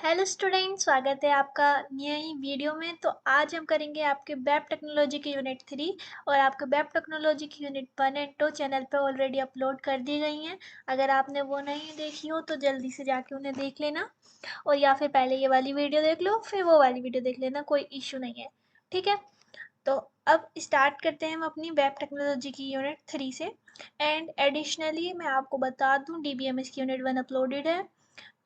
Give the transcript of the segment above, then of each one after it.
Hello student, स्वागत है आपका नई वीडियो में। तो आज हम करेंगे आपके वेब टेक्नोलॉजी की यूनिट 3 और आपके वेब टेक्नोलॉजी की यूनिट 1 एंड 2 चैनल पे ऑलरेडी अपलोड कर दी गई हैं। अगर आपने वो नहीं देखी हो तो जल्दी से जाके उन्हें देख लेना, और या फिर पहले ये वाली वीडियो देख लो फिर वो वाली वीडियो देख लेना, कोई इशू नहीं है। ठीक है, तो अब स्टार्ट करते हैं हम अपनी वेब टेक्नोलॉजी की यूनिट 3 से। एंड एडिशनली मैं आपको बता दूं, DBMS की यूनिट 1 अपलोडेड है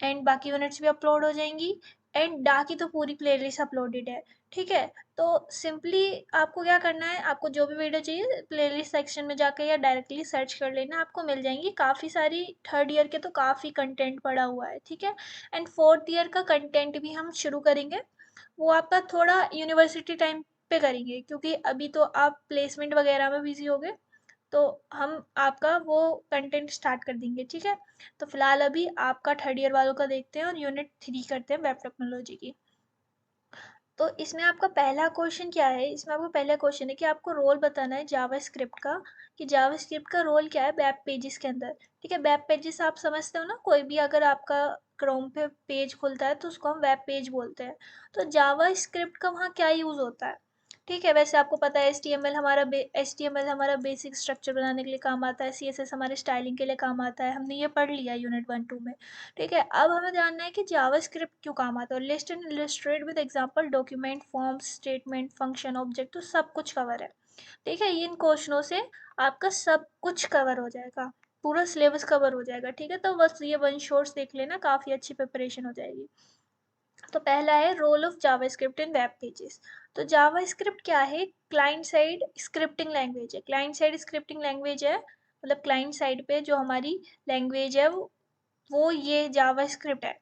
एंड बाकी यूनिट्स भी अपलोड हो जाएंगी। एंड डा की तो पूरी प्लेलिस्ट अपलोडेड है। ठीक है, तो सिंपली आपको क्या करना है, आपको जो भी वीडियो चाहिए प्लेलिस्ट सेक्शन में जाकर या डायरेक्टली सर्च कर लेना, आपको मिल जाएंगी काफ़ी सारी। थर्ड ईयर के तो काफ़ी कंटेंट पड़ा हुआ है। ठीक है, एंड फोर्थ ईयर का कंटेंट भी हम शुरू करेंगे, वो आपका थोड़ा यूनिवर्सिटी टाइम पे करेंगे, क्योंकि अभी तो आप प्लेसमेंट वगैरह में बिजी हो गए, तो हम आपका वो कंटेंट स्टार्ट कर देंगे। ठीक है, तो फिलहाल अभी आपका थर्ड ईयर वालों का देखते हैं और यूनिट 3 करते हैं वेब टेक्नोलॉजी की। तो इसमें आपका पहला क्वेश्चन क्या है, इसमें आपका पहला क्वेश्चन है कि आपको रोल बताना है जावा स्क्रिप्ट का, कि जावा स्क्रिप्ट का रोल क्या है वेब पेजेस के अंदर। ठीक है, वेब पेजेस आप समझते हो ना, कोई भी अगर आपका क्रोम पे पेज खुलता है तो उसको हम वेब पेज बोलते हैं। तो जावा स्क्रिप्ट का वहाँ क्या यूज़ होता है। ठीक है, वैसे आपको पता है HTML हमारा बेसिक स्ट्रक्चर बनाने के लिए काम आता है, CSS हमारे स्टाइलिंग के लिए काम आता है, हमने ये पढ़ लिया यूनिट 1 2 में। ठीक है, अब हमें जानना है कि जावास्क्रिप्ट क्यों काम आता है। List and illustrate with example, document, forms, statement, function, object, तो सब कुछ कवर है। ठीक है, इन क्वेश्चनों से आपका सब कुछ कवर हो जाएगा, पूरा सिलेबस कवर हो जाएगा। ठीक है, तो बस ये वन शॉट्स देख लेना, काफ़ी अच्छी प्रिपरेशन हो जाएगी। तो पहला है role of JavaScript in web pages. तो जावास्क्रिप्ट क्या है, क्लाइंट साइड स्क्रिप्टिंग लैंग्वेज है। क्लाइंट साइड स्क्रिप्टिंग लैंग्वेज है, मतलब क्लाइंट साइड पे जो हमारी लैंग्वेज है वो ये जावास्क्रिप्ट है।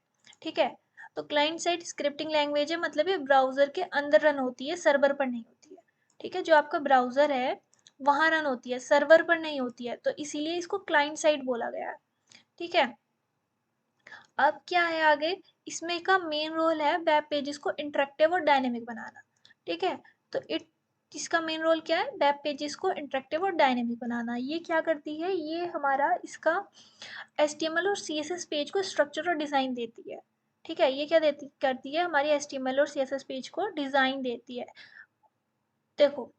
ठीक है, तो क्लाइंट साइड स्क्रिप्टिंग लैंग्वेज है, मतलब ये ब्राउज़र के अंदर रन होती है, सर्वर पर नहीं होती है। ठीक है, जो आपका ब्राउज़र है वहाँ रन होती है, सर्वर पर नहीं होती है, तो इसीलिए इसको क्लाइंट साइड बोला गया है। ठीक है, अब क्या है आगे, इसमें का मेन रोल है वेब पेजेस को इंटरेक्टिव और डायनेमिक बनाना। ठीक है, तो इसका मेन रोल क्या है, वेब पेजेस को इंटरेक्टिव और डायनेमिक बनाना। ये क्या करती है, ये हमारा इसका HTML और CSS पेज को स्ट्रक्चर और डिज़ाइन देती है। ठीक है, ये क्या देती करती है, हमारी HTML और CSS पेज को डिज़ाइन देती है। देखो,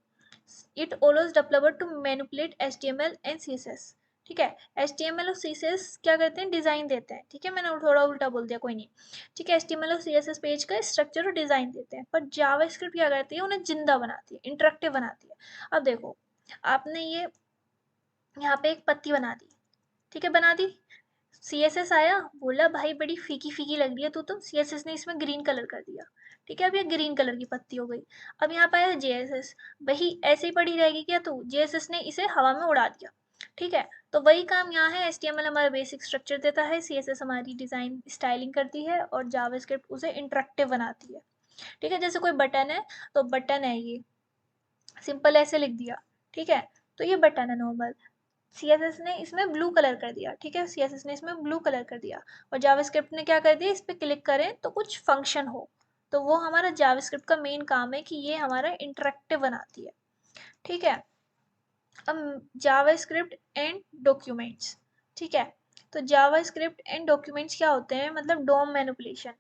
it allows developer to manipulate HTML and CSS। ठीक है, HTML और CSS क्या करते हैं, डिज़ाइन देते हैं। ठीक है, मैंने थोड़ा उल्टा बोल दिया, कोई नहीं। ठीक है, HTML और CSS पेज का स्ट्रक्चर और डिज़ाइन देते हैं, पर जावास्क्रिप्ट क्या करती है, उन्हें जिंदा बनाती है, इंटरेक्टिव बनाती है। अब देखो, आपने ये यहाँ पे एक पत्ती बना दी। ठीक है, बना दी, CSS आया, बोला भाई बड़ी फीकी फीकी लग रही है तू तो, CSS ने इसमें ग्रीन कलर कर दिया। ठीक है, अब ये ग्रीन कलर की पत्ती हो गई। अब यहाँ पाया JSS, वही ऐसे ही पड़ी रहेगी क्या, तो JSS ने इसे हवा में उड़ा दिया। ठीक है, तो वही काम यहाँ है, HTML हमारा बेसिक स्ट्रक्चर देता है, CSS हमारी डिज़ाइन स्टाइलिंग करती है, और जावास्क्रिप्ट उसे इंटरेक्टिव बनाती है। ठीक है, जैसे कोई बटन है, तो बटन है ये, सिंपल ऐसे लिख दिया। ठीक है, तो ये बटन है नॉर्मल, CSS ने इसमें ब्लू कलर कर दिया। ठीक है, CSS ने इसमें ब्लू कलर कर दिया, और जावास्क्रिप्ट ने क्या कर दिया, इस पर क्लिक करें तो कुछ फंक्शन हो। तो वो हमारा जावास्क्रिप्ट का मेन काम है कि ये हमारा इंटरेक्टिव बनाती है। ठीक है, अब जावास्क्रिप्ट एंड डॉक्यूमेंट्स। ठीक है, तो जावास्क्रिप्ट एंड डॉक्यूमेंट्स क्या होते हैं, मतलब डोम मैनिपुलेशन।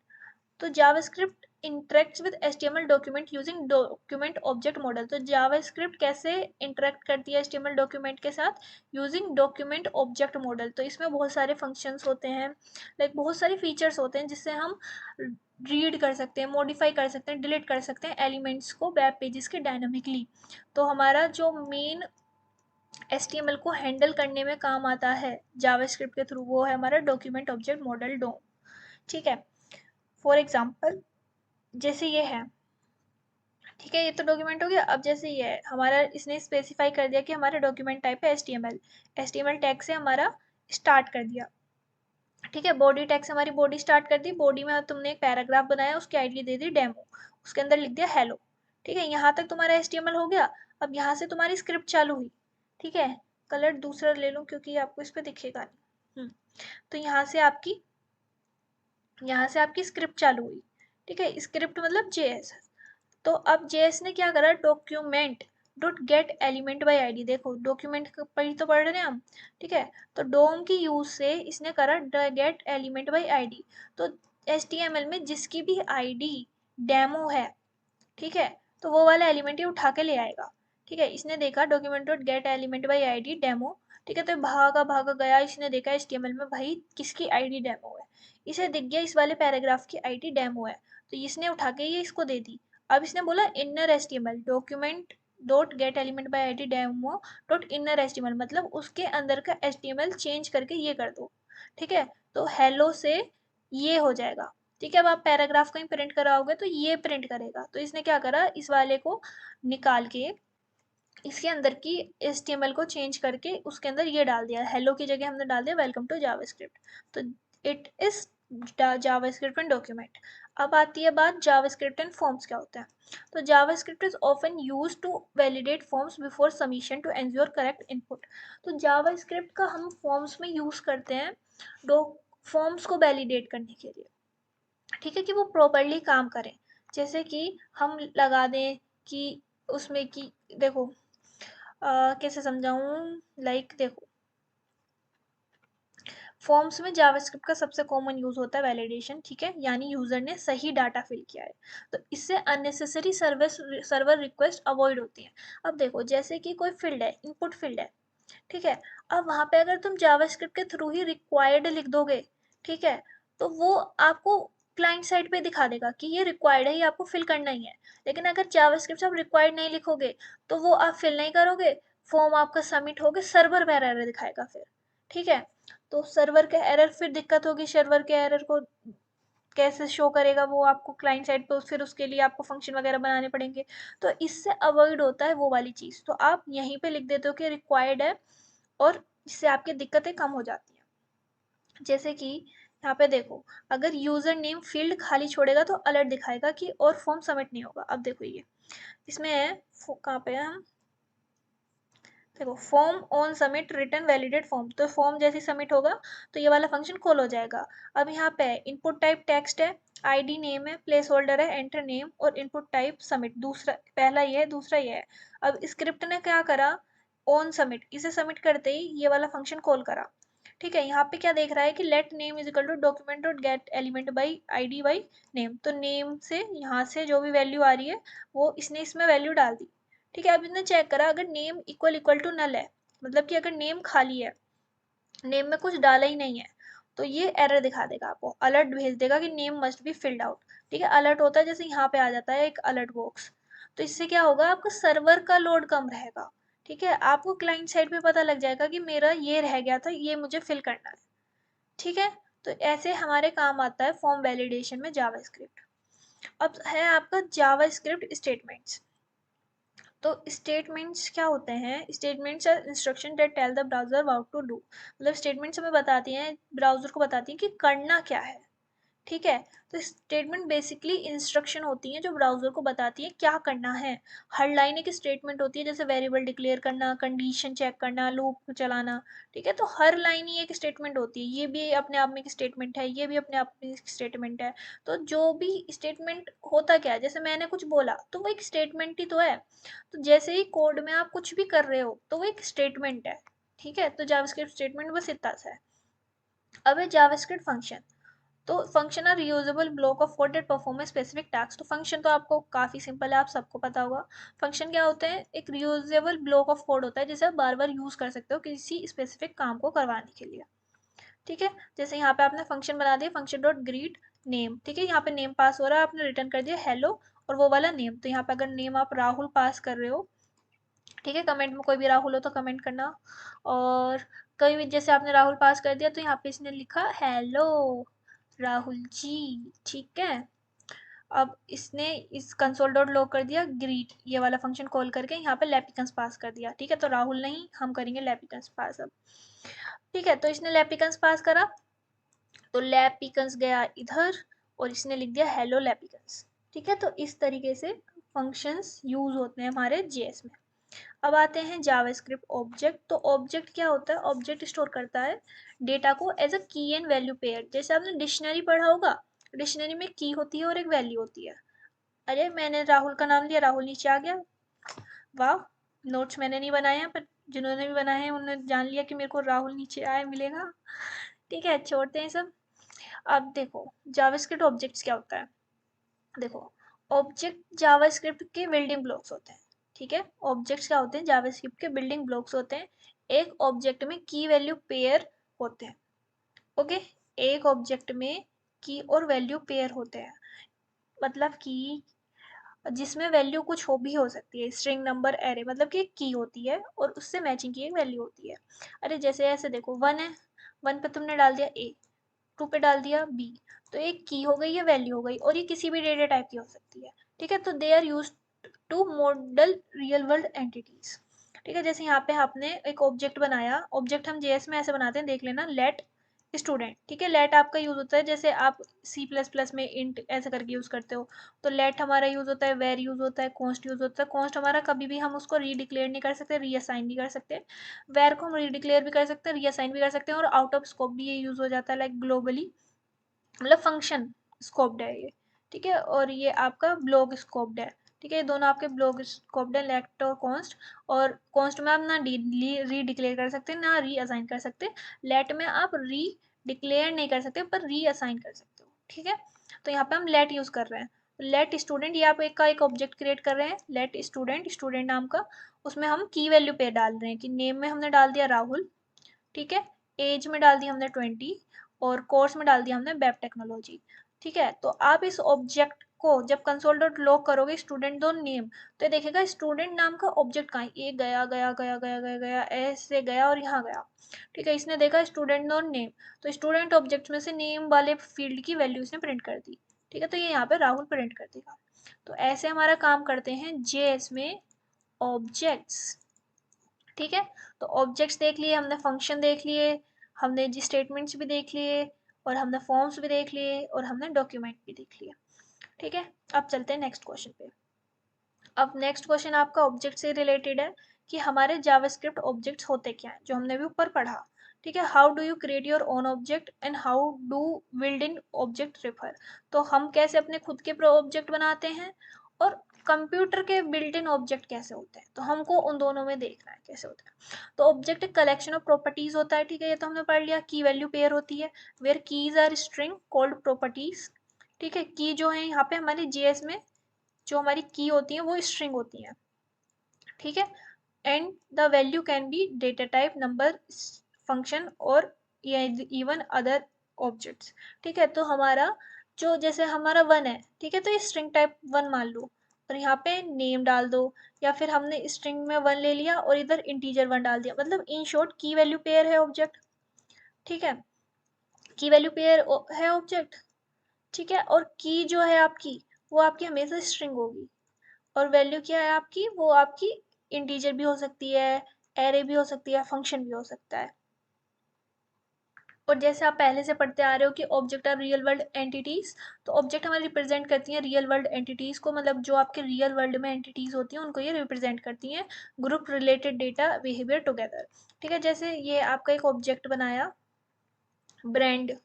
तो JavaScript interacts with HTML document using document object model. तो जावास्क्रिप्ट कैसे इंटरेक्ट करती है HTML डॉक्यूमेंट के साथ, यूजिंग डॉक्यूमेंट ऑब्जेक्ट मॉडल। तो इसमें बहुत सारे फंक्शंस होते हैं, लाइक बहुत सारे फीचर्स होते हैं जिससे हम रीड कर सकते हैं, मॉडिफाई कर सकते हैं, डिलीट कर सकते हैं एलिमेंट्स को वेब पेजेस के डायनामिकली। तो हमारा जो मेन HTML को हैंडल करने में काम आता है जावास्क्रिप्ट के थ्रू, वो है हमारा डॉक्यूमेंट ऑब्जेक्ट मॉडल डोम। ठीक है, फॉर एग्जाम्पल जैसे ये है। ठीक है, ये तो डॉक्यूमेंट हो गया। अब जैसे ये है हमारा, इसने स्पेसिफाई कर दिया कि हमारा डॉक्यूमेंट टाइप है HTML टैग से हमारा स्टार्ट कर दिया। ठीक है, बॉडी टैग से हमारी बॉडी स्टार्ट कर दी, बॉडी में तुमने एक पैराग्राफ बनाया, उसकी आईडी दे दी डेमो, उसके अंदर लिख दिया हेलो। ठीक है, यहाँ तक तुम्हारा HTML हो गया। अब यहाँ से तुम्हारी स्क्रिप्ट चालू हुई। ठीक है, कलर दूसरा ले लूँ क्योंकि आपको इस पर दिखेगा नहीं। तो यहाँ से आपकी स्क्रिप्ट चालू हुई। ठीक है, स्क्रिप्ट मतलब JS। तो अब JS ने क्या करा, document dot get element by ID. देखो, डॉक्यूमेंट पर ही तो पढ़ रहे हैं हम। ठीक है, तो डोम की यूज से इसने करा गेट एलिमेंट बाई आईडी। तो HTML में जिसकी भी आईडी डेमो है, ठीक है, तो वो वाला एलिमेंट ही उठा के ले आएगा। ठीक है, इसने देखा document dot get element by ID demo, ठीक है, तो भागा भागा गया, इसने देखा HTML में भाई किसकी आईडी डेमो है, इसे दिख गया इस वाले पैराग्राफ की आईडी डेमो है, तो इसने उठा के ये इसको दे दी। अब इसने बोला inner HTML document dot get element by ID demo dot inner HTML, मतलब उसके अंदर का HTML चेंज करके ये कर दो। ठीक है, तो हेलो से ये हो जाएगा। ठीक है, अब आप पैराग्राफ कहीं प्रिंट कराओगे तो ये प्रिंट करेगा, तो इसने क्या करा, इस वाले को निकाल के इसके अंदर की HTML को चेंज करके उसके अंदर ये डाल दिया, हेलो की जगह हमने डाल दिया वेलकम टू जावास्क्रिप्ट। तो it is JavaScript and document. अब आती है बात जावास्क्रिप्ट एंड फॉर्म्स क्या होता है। तो JavaScript is often use to validate forms before submission to ensure correct input. तो जावास्क्रिप्ट का हम फॉर्म्स में यूज करते हैं फॉर्म्स को वैलिडेट करने के लिए, ठीक है, कि वो प्रॉपरली काम करें। जैसे कि हम लगा दें कि उसमें कि देखो कैसे समझाऊं, लाइक देखो, फॉर्म्स में जावास्क्रिप्ट का सबसे कॉमन यूज होता है वैलिडेशन, ठीक है, यानी यूजर ने सही डाटा फिल किया है, तो इससे अननेसेसरी सर्वर रिक्वेस्ट अवॉइड होती है। अब देखो जैसे कि कोई फील्ड है, इनपुट फील्ड है, ठीक है, अब वहां पे अगर तुम जावास्क्रिप्ट के थ्रू ही रिक्वायर्ड लिख दोगे, ठीक है, तो वो आपको क्लाइंट साइड पे दिखा देगा कि ये रिक्वायर्ड है, ये आपको फिल करना ही है। लेकिन अगर जावास्क्रिप्ट से आप रिक्वायर्ड नहीं लिखोगे तो वो आप फिल नहीं करोगे, फॉर्म आपका सबमिट होके सर्वर पे एरर दिखाएगा फिर। ठीक है, तो सर्वर के एरर फिर दिक्कत होगी, सर्वर के एरर को कैसे शो करेगा वो आपको क्लाइंट साइड पे, फिर उसके लिए आपको फंक्शन वगैरह बनाने पड़ेंगे, तो इससे अवॉइड होता है वो वाली चीज़। तो आप यहीं पे लिख देते हो कि रिक्वायर्ड है, और इससे आपकी दिक्कतें कम हो जाती हैं। जैसे कि यहाँ पे देखो, अगर यूजर नेम फील्ड खाली छोड़ेगा तो अलर्ट दिखाएगा कि और फॉर्म सबमिट नहीं होगा। अब देखो ये इसमें है, कहाँ पे है हम, देखो form on submit return validate form, तो फॉर्म जैसे सबमिट होगा तो ये वाला फंक्शन कॉल हो जाएगा। अब यहाँ पे इनपुट टाइप टेक्स्ट है, आईडी नेम है, प्लेस होल्डर है, एंटर नेम, और इनपुट टाइप सबमिट, दूसरा पहला ये है, दूसरा ये है। अब स्क्रिप्ट ने क्या करा, ऑन सबमिट, इसे सबमिट करते ही ये वाला फंक्शन कॉल करा। ठीक है, यहाँ पे क्या देख रहा है कि let name is equal to document dot get element by ID by name, तो नेम से यहाँ से जो भी वैल्यू आ रही है वो इसने इसमें वैल्यू डाल दी। ठीक है, अब इसने चेक करा अगर name equal equal to null है, मतलब कि अगर नेम खाली है, नेम में कुछ डाला ही नहीं है, तो ये एरर दिखा देगा, आपको अलर्ट भेज देगा कि name must be filled out. ठीक है, अलर्ट होता है जैसे यहाँ पे आ जाता है एक अलर्ट बॉक्स, तो इससे क्या होगा, आपका सर्वर का लोड कम रहेगा। ठीक है, आपको क्लाइंट साइड पे पता लग जाएगा कि मेरा ये रह गया था, ये मुझे फिल करना है। ठीक है, तो ऐसे हमारे काम आता है फॉर्म वैलिडेशन में जावास्क्रिप्ट। अब है आपका जावास्क्रिप्ट स्टेटमेंट्स। तो स्टेटमेंट्स क्या होते हैं, statements are instruction that tell the browser what to do, मतलब स्टेटमेंट्स हमें बताती हैं, ब्राउजर को बताती हैं कि करना क्या है। ठीक है, तो स्टेटमेंट बेसिकली इंस्ट्रक्शन होती हैं जो ब्राउजर को बताती है क्या करना है। हर लाइन एक स्टेटमेंट होती है, जैसे वेरिएबल डिक्लेयर करना, कंडीशन चेक करना, लूप चलाना। ठीक है, तो हर लाइन ही एक स्टेटमेंट होती है, ये भी अपने आप में एक स्टेटमेंट है, ये भी अपने आप में एक स्टेटमेंट है। तो जो भी स्टेटमेंट होता क्या है, जैसे मैंने कुछ बोला तो वो एक स्टेटमेंट ही तो है। तो जैसे ही कोड में आप कुछ भी कर रहे हो तो वो एक स्टेटमेंट है। ठीक है, तो जावास्क्रिप्ट स्टेटमेंट बस इतना सा है। अब है जावास्क्रिप्ट फंक्शन। तो function are reusable block of code that perform a specific task. तो फंक्शन तो आपको काफ़ी सिंपल है, आप सबको पता होगा। फंक्शन क्या होते हैं, एक रीयूजेबल ब्लॉक ऑफ कोड होता है जिसे आप बार बार यूज़ कर सकते हो किसी स्पेसिफिक काम को करवाने के लिए। ठीक है, जैसे यहाँ पे आपने फंक्शन बना दिया, फंक्शन डॉट ग्रीट नेम, ठीक है, यहाँ पे नेम पास हो रहा है, आपने रिटर्न कर दिया हेलो और वो वाला नेम। तो यहाँ पे अगर नेम आप राहुल पास कर रहे हो, ठीक है, कमेंट में कोई भी राहुल हो तो कमेंट करना, और कहीं भी जैसे आपने राहुल पास कर दिया तो यहाँ पे इसने लिखा हेलो राहुल जी। ठीक है, अब इसने इस कंसोल डॉट लॉग कर दिया ग्रीट, ये वाला फंक्शन कॉल करके यहाँ पे लेपिकन्स पास कर दिया। ठीक है, तो राहुल नहीं, हम करेंगे लेपिकन्स पास अब। ठीक है, तो इसने लेपिकन्स पास करा, तो लेपिकन्स गया इधर और इसने लिख दिया हेलो लेपिकन्स। ठीक है, तो इस तरीके से फंक्शंस यूज होते हैं हमारे जेएस में। अब आते हैं जावास्क्रिप्ट ऑब्जेक्ट। तो ऑब्जेक्ट क्या होता है, ऑब्जेक्ट स्टोर करता है डेटा को एज अ की एंड वैल्यू पेयर। जैसे आपने डिक्शनरी पढ़ा होगा, डिक्शनरी में की होती है और एक वैल्यू होती है। अरे मैंने राहुल का नाम लिया, राहुल नीचे आ गया, वाह, नोट्स मैंने नहीं बनाए हैं पर जिन्होंने भी बनाए हैं उन्होंने जान लिया कि मेरे को राहुल नीचे आए मिलेगा। ठीक है, छोड़ते हैं सब। अब देखो जावास्क्रिप्ट ऑब्जेक्ट्स क्या होता है। देखो ऑब्जेक्ट जावास्क्रिप्ट के बिल्डिंग ब्लॉक्स होते हैं। ठीक है, ऑब्जेक्ट्स क्या होते हैं, जावास्क्रिप्ट के बिल्डिंग ब्लॉक्स होते हैं। एक ऑब्जेक्ट में की वैल्यू पेयर होते हैं। ओके, एक ऑब्जेक्ट में की और वैल्यू पेयर होते हैं, मतलब कि जिसमें वैल्यू कुछ हो भी हो सकती है, स्ट्रिंग नंबर एरे, मतलब कि एक की होती है और उससे मैचिंग की एक वैल्यू होती है। अरे जैसे ऐसे देखो 1 है, 1 पे तुमने डाल दिया ए, 2 पे डाल दिया बी, तो एक की हो गई, ये वैल्यू हो गई, और ये किसी भी डेटा टाइप की हो सकती है। ठीक है, तो they are use to model real world entities. ठीक है, जैसे यहाँ पे आपने एक ऑब्जेक्ट बनाया, ऑब्जेक्ट हम जेएस में ऐसे बनाते हैं, देख लेना, लेट स्टूडेंट। ठीक है, लेट आपका यूज होता है जैसे आप सी प्लस प्लस में इंट ऐसे करके यूज करते हो, तो लेट हमारा यूज होता है, वेर यूज होता है, कॉन्स्ट यूज होता है। कॉन्स्ट हमारा कभी भी हम उसको रीडिक्लेयर नहीं कर सकते, रीअसाइन नहीं कर सकते। वेर को हम रीडिक्लेयर भी कर सकते हैं, रीअसाइन भी कर सकते हैं, और आउट ऑफ स्कोप भी ये यूज हो जाता है, लाइक ग्लोबली, मतलब फंक्शन स्कोप्ड है ये। ठीक है, और ये आपका ब्लॉक स्कोप्ड है। ठीक है, ये दोनों आपके ब्लॉक स्कोप्ड है, लेट और कॉन्स्ट। और कॉन्स्ट में आप ना री डिक्लेयर कर सकते ना री असाइन कर सकते। लेट में आप री डिक्लेयर नहीं कर सकते पर री असाइन कर सकते हो। ठीक है, तो यहाँ पे हम लेट यूज कर रहे हैं। लेट स्टूडेंट, ये आप एक ऑब्जेक्ट क्रिएट कर रहे हैं, लेट स्टूडेंट, स्टूडेंट नाम का। उसमें हम की वैल्यू पे डाल रहे हैं कि नेम में हमने डाल दिया राहुल। ठीक है, एज में डाल दिया हमने 20, और कोर्स में डाल दिया हमने वेब टेक्नोलॉजी। ठीक है, तो आप इस ऑब्जेक्ट को जब कंसोल डॉट लॉग करोगे स्टूडेंट डॉट नेम, तो ये देखेगा स्टूडेंट नाम का ऑब्जेक्ट कहाँ है, ये गया गया गया गया गया गया ऐसे गया और यहाँ गया। ठीक है, इसने देखा स्टूडेंट डॉट नेम, तो स्टूडेंट ऑब्जेक्ट में से नेम वाले फील्ड की वैल्यू इसने प्रिंट कर दी। ठीक है, तो ये यहाँ पे राहुल प्रिंट कर देगा। तो ऐसे हमारा काम करते हैं जेएस में ऑब्जेक्ट्स। ठीक है, तो ऑब्जेक्ट्स देख लिए हमने, फंक्शन देख लिए हमने, जी स्टेटमेंट्स भी देख लिए, और हमने फॉर्म्स भी देख लिए, और हमने डॉक्यूमेंट भी देख लिए। ठीक है, अब चलते हैं नेक्स्ट क्वेश्चन पे। अब नेक्स्ट क्वेश्चन आपका ऑब्जेक्ट से रिलेटेड है कि हमारे जावास्क्रिप्ट ऑब्जेक्ट्स होते क्या हैं, जो हमने भी ऊपर पढ़ा। ठीक है, how do you create your own object and how do build in object refer. तो हम कैसे अपने खुद के ऑब्जेक्ट बनाते हैं, और कंप्यूटर के बिल्ट इन ऑब्जेक्ट कैसे होते हैं, तो हमको उन दोनों में देखना है कैसे होता है। तो ऑब्जेक्ट एक कलेक्शन ऑफ प्रॉपर्टीज होता है। ठीक है, ये तो हमने पढ़ लिया, की वैल्यू पेयर होती है, where keys are string called properties. ठीक है, की जो है यहाँ पे हमारी जेएस में जो हमारी की होती है वो स्ट्रिंग होती है। ठीक है, and the value can be data type, number, function, और इवन अदर ऑब्जेक्ट्स। ठीक है, तो हमारा जो जैसे हमारा 1 है, ठीक है, तो ये स्ट्रिंग टाइप 1 मान लो, और यहाँ पे नेम डाल दो, या फिर हमने स्ट्रिंग में 1 ले लिया और इधर इंटीजर 1 डाल दिया, मतलब इन शॉर्ट की वैल्यू पेयर है ऑब्जेक्ट। ठीक है, की वैल्यू पेयर है ऑब्जेक्ट। ठीक है, और की जो है आपकी, वो आपकी हमेशा स्ट्रिंग होगी, और वैल्यू क्या है आपकी, वो आपकी इंटीजर भी हो सकती है, एरे भी हो सकती है, फंक्शन भी हो सकता है। और जैसे आप पहले से पढ़ते आ रहे हो कि object are real world entities, तो ऑब्जेक्ट हमें रिप्रेजेंट करती हैं रियल वर्ल्ड एंटिटीज को, मतलब जो आपके रियल वर्ल्ड में एंटिटीज होती हैं उनको ये रिप्रेजेंट करती हैं, group related data behaviour together. ठीक है, जैसे ये आपका एक ऑब्जेक्ट बनाया, ब्रांड,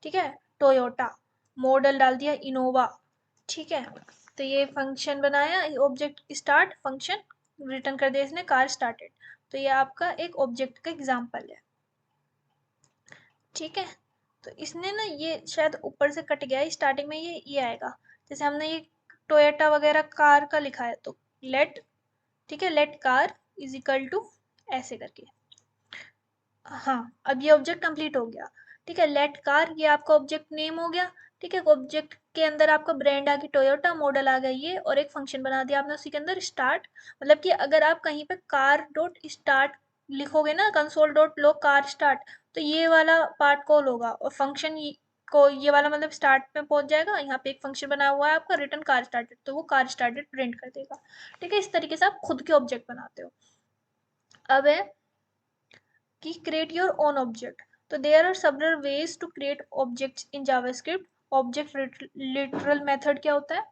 ठीक है, टोयोटा, मॉडल डाल दिया इनोवा। ठीक है, तो ये फंक्शन बनाया, ऑब्जेक्ट स्टार्ट फंक्शन, रिटर्न कर दिया इसने कार स्टार्टेड। तो ये आपका एक ऑब्जेक्ट का एग्जांपल है। ठीक है, तो इसने ना ये शायद ऊपर से कट गया है, स्टार्टिंग में ये आएगा, जैसे हमने ये टोयोटा वगैरह कार का लिखा है, तो लेट, ठीक है, let car is equal to ऐसे करके। हाँ, अब ये ऑब्जेक्ट कंप्लीट हो गया। ठीक है, लेट कार, ये आपका ऑब्जेक्ट नेम हो गया। ठीक है, ऑब्जेक्ट के अंदर आपका ब्रांड आ गई टोयोटा, मॉडल आ गया ये, और एक फंक्शन बना दिया आपने उसी के अंदर स्टार्ट, मतलब कि अगर आप कहीं पे कार डॉट स्टार्ट लिखोगे ना, कंसोल डॉट लो कार स्टार्ट, तो ये वाला पार्ट कॉल होगा, और फंक्शन को ये वाला मतलब स्टार्ट में पहुंच जाएगा। यहाँ पे एक फंक्शन बना हुआ है आपका रिटर्न कार स्टार्टेड, तो वो कार स्टार्टेड प्रिंट कर देगा। ठीक है, इस तरीके से आप खुद के ऑब्जेक्ट बनाते हो। अब है कि create your own object. तो there are several ways to create objects in JavaScript. Object literal method क्या होता है,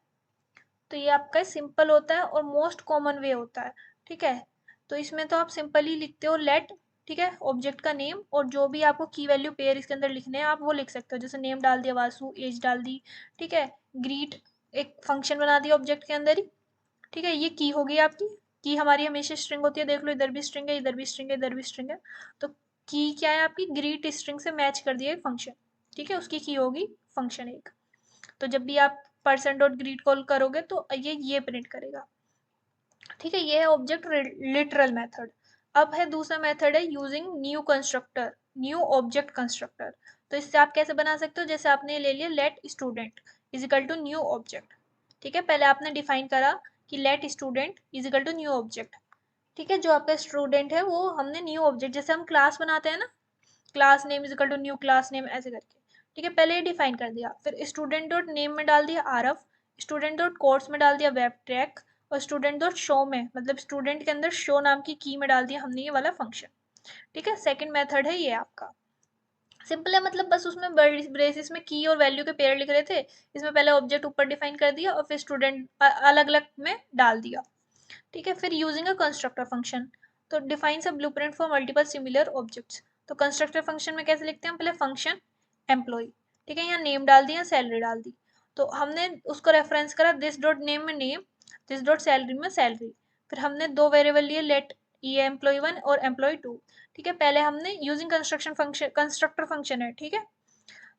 तो ये आपका सिंपल होता है और मोस्ट कॉमन वे होता है। ठीक है, तो इसमें तो आप सिंपली लिखते हो लेट, ठीक है, ऑब्जेक्ट का नेम, और जो भी आपको की वैल्यू पेयर इसके अंदर लिखने हैं आप वो लिख सकते हो, जैसे नेम डाल दिया वासु, एज डाल दी। ठीक है, ग्रीट एक फंक्शन बना दिया ऑब्जेक्ट के अंदर ही। ठीक है, ये की होगी आपकी, की हमारी हमेशा स्ट्रिंग होती है, देख लो इधर भी स्ट्रिंग है, इधर भी स्ट्रिंग है, इधर भी स्ट्रिंग है। तो की क्या है आपकी, ग्रीट स्ट्रिंग से मैच कर दिया फंक्शन। ठीक है, उसकी की होगी फंक्शन एक। तो जब भी आप पर्सन डॉट ग्रीट कॉल करोगे तो ये प्रिंट करेगा। ठीक है, ये है ऑब्जेक्ट लिटरल मेथड। अब है दूसरा मेथड है using new constructor, new object constructor. तो इससे आप कैसे बना सकते हो, जैसे आपने ले लिया let student is equal to new object. ठीक है, पहले आपने डिफाइन करा कि let student is equal to new object. ठीक है, जो आपका स्टूडेंट है वो हमने न्यू ऑब्जेक्ट, जैसे हम क्लास बनाते हैं ना, class name is equal to new class name ऐसे करके। ठीक है, पहले ये डिफाइन कर दिया, फिर स्टूडेंट डॉट नेम में डाल दिया आरफ, स्टूडेंट डॉट कोर्स में डाल दिया वेब ट्रैक, और स्टूडेंट डॉट शो में मतलब स्टूडेंट के अंदर शो नाम की में डाल दिया हमने ये वाला फंक्शन। ठीक है, सेकंड मेथड है ये आपका, सिंपल है, मतलब बस उसमें ब्रेसिस में की और वैल्यू के पेयर लिख रहे थे, इसमें पहले ऑब्जेक्ट ऊपर डिफाइन कर दिया और फिर स्टूडेंट अलग अलग में डाल दिया। ठीक है, फिर यूजिंग अ कंस्ट्रक्टर फंक्शन, तो defines a blueprint for multiple similar objects. तो कंस्ट्रक्टर फंक्शन में कैसे लिखते हैं हम, पहले फंक्शन एम्प्लॉय, ठीक है, यहाँ नेम डाल दिया, सैलरी डाल दी, तो हमने उसको रेफरेंस करा दिस डॉट नेम में नेम, दिस डॉट सैलरी में सैलरी। फिर हमने दो वेरिएबल लिए, लेट ये एम्प्लॉय 1 और एम्प्लॉय 2। ठीक है, पहले हमने using construction function, constructor function है, ठीक है,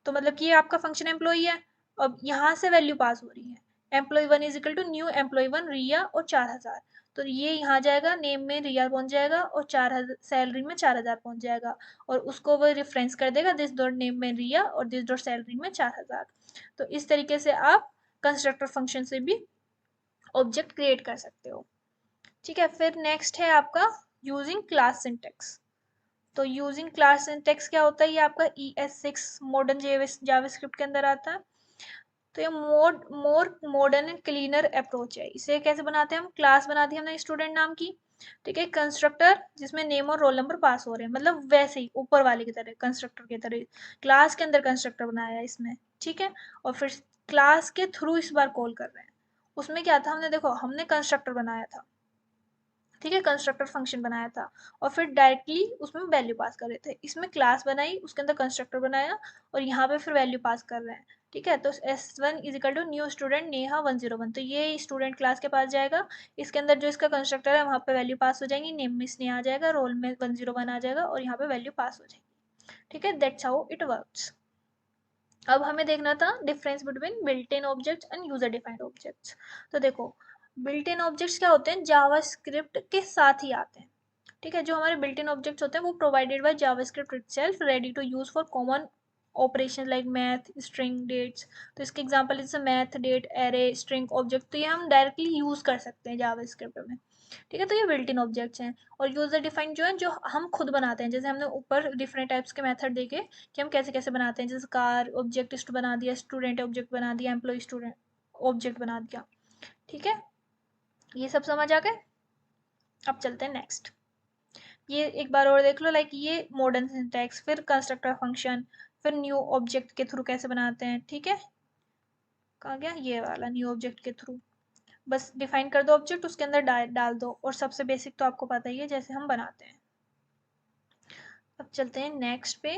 तो मतलब कि ये आपका फंक्शन एम्प्लॉय है। अब यहाँ से वैल्यू पास हो रही है, employee 1 is equal to new employee 1 Riya और 4000, तो ये यहाँ जाएगा, नेम में रिया पहुंच जाएगा और 4000 सैलरी में 4000 पहुंच जाएगा, और उसको वो रेफरेंस कर देगा दिस डॉट नेम में रिया और दिस डॉट सैलरी में 4000। तो इस तरीके से आप कंस्ट्रक्टर फंक्शन से भी ऑब्जेक्ट क्रिएट कर सकते हो। ठीक है, फिर नेक्स्ट है आपका यूजिंग क्लास सिंटेक्स। तो यूजिंग क्लास सिंटेक्स क्या होता है, ये आपका ES6 मॉडर्न जावास्क्रिप्ट के अंदर आता है। तो ये मोर मॉडर्न एंड क्लीनर अप्रोच है। इसे कैसे बनाते हैं हम, क्लास बना दी हमने स्टूडेंट नाम की, ठीक है, कंस्ट्रक्टर जिसमें नेम और रोल नंबर पास हो रहे हैं, मतलब वैसे ही ऊपर वाले की तरह कंस्ट्रक्टर की तरह क्लास के अंदर कंस्ट्रक्टर बनाया है इसमें। ठीक है, और फिर क्लास के थ्रू इस बार कॉल कर रहे हैं। उसमें क्या था, हमने देखो हमने कंस्ट्रक्टर बनाया था, ठीक है, कंस्ट्रक्टर फंक्शन बनाया था, और फिर डायरेक्टली उसमें वैल्यू पास कर रहे थे। इसमें क्लास बनाई, उसके अंदर कंस्ट्रक्टर बनाया, और यहाँ पे फिर वैल्यू पास कर रहे हैं। ठीक है, तो S1 is equal to new student Neha 101, तो ये स्टूडेंट क्लास के पास जाएगा, इसके अंदर जो इसका कंस्ट्रक्टर है वहाँ पे वैल्यू पास हो जाएंगी, नेम में स्नेहा आ जाएगा, रोल में 101 आ जाएगा, और यहाँ पे वैल्यू पास हो जाएगी। ठीक है, दैट्स हाउ इट वर्क्स। अब हमें देखना था difference between built in objects and user defined objects. तो देखो, बिल्ट इन ऑब्जेक्ट्स क्या होते हैं, जावास्क्रिप्ट के साथ ही आते हैं। ठीक है, जो हमारे बिल्ट इन ऑब्जेक्ट्स होते हैं वो provided by JavaScript itself, ready to use for common operation like math, string, dates. तो इसके एग्जांपल जैसे math, date, array, string, object, तो ये हम डायरेक्टली यूज कर सकते हैं जावास्क्रिप्ट में। ठीक है, तो ये बिल्ट इन ऑब्जेक्ट्स हैं। और यूजर डिफाइंड जो है, जो हम खुद बनाते हैं, जैसे हमने ऊपर डिफरेंट टाइप्स के मेथड देखे कि हम कैसे कैसे बनाते हैं, जैसे कार ऑब्जेक्ट बना दिया, स्टूडेंट ऑब्जेक्ट बना दिया, एम्प्लॉय स्टूडेंट ऑब्जेक्ट बना दिया। ठीक है, ये सब समझ आ गए। अब चलते हैं नेक्स्ट, ये एक बार और देख लो, लाइक ये मॉडर्न सिंटैक्स, फिर कंस्ट्रक्टर फंक्शन, फिर न्यू ऑब्जेक्ट के थ्रू कैसे बनाते हैं। ठीक है, कहा गया ये वाला न्यू ऑब्जेक्ट के थ्रू, बस डिफाइन कर दो ऑब्जेक्ट, उसके अंदर डाल दो, और सबसे बेसिक तो आपको पता ही है जैसे हम बनाते हैं। अब चलते हैं नेक्स्ट पे।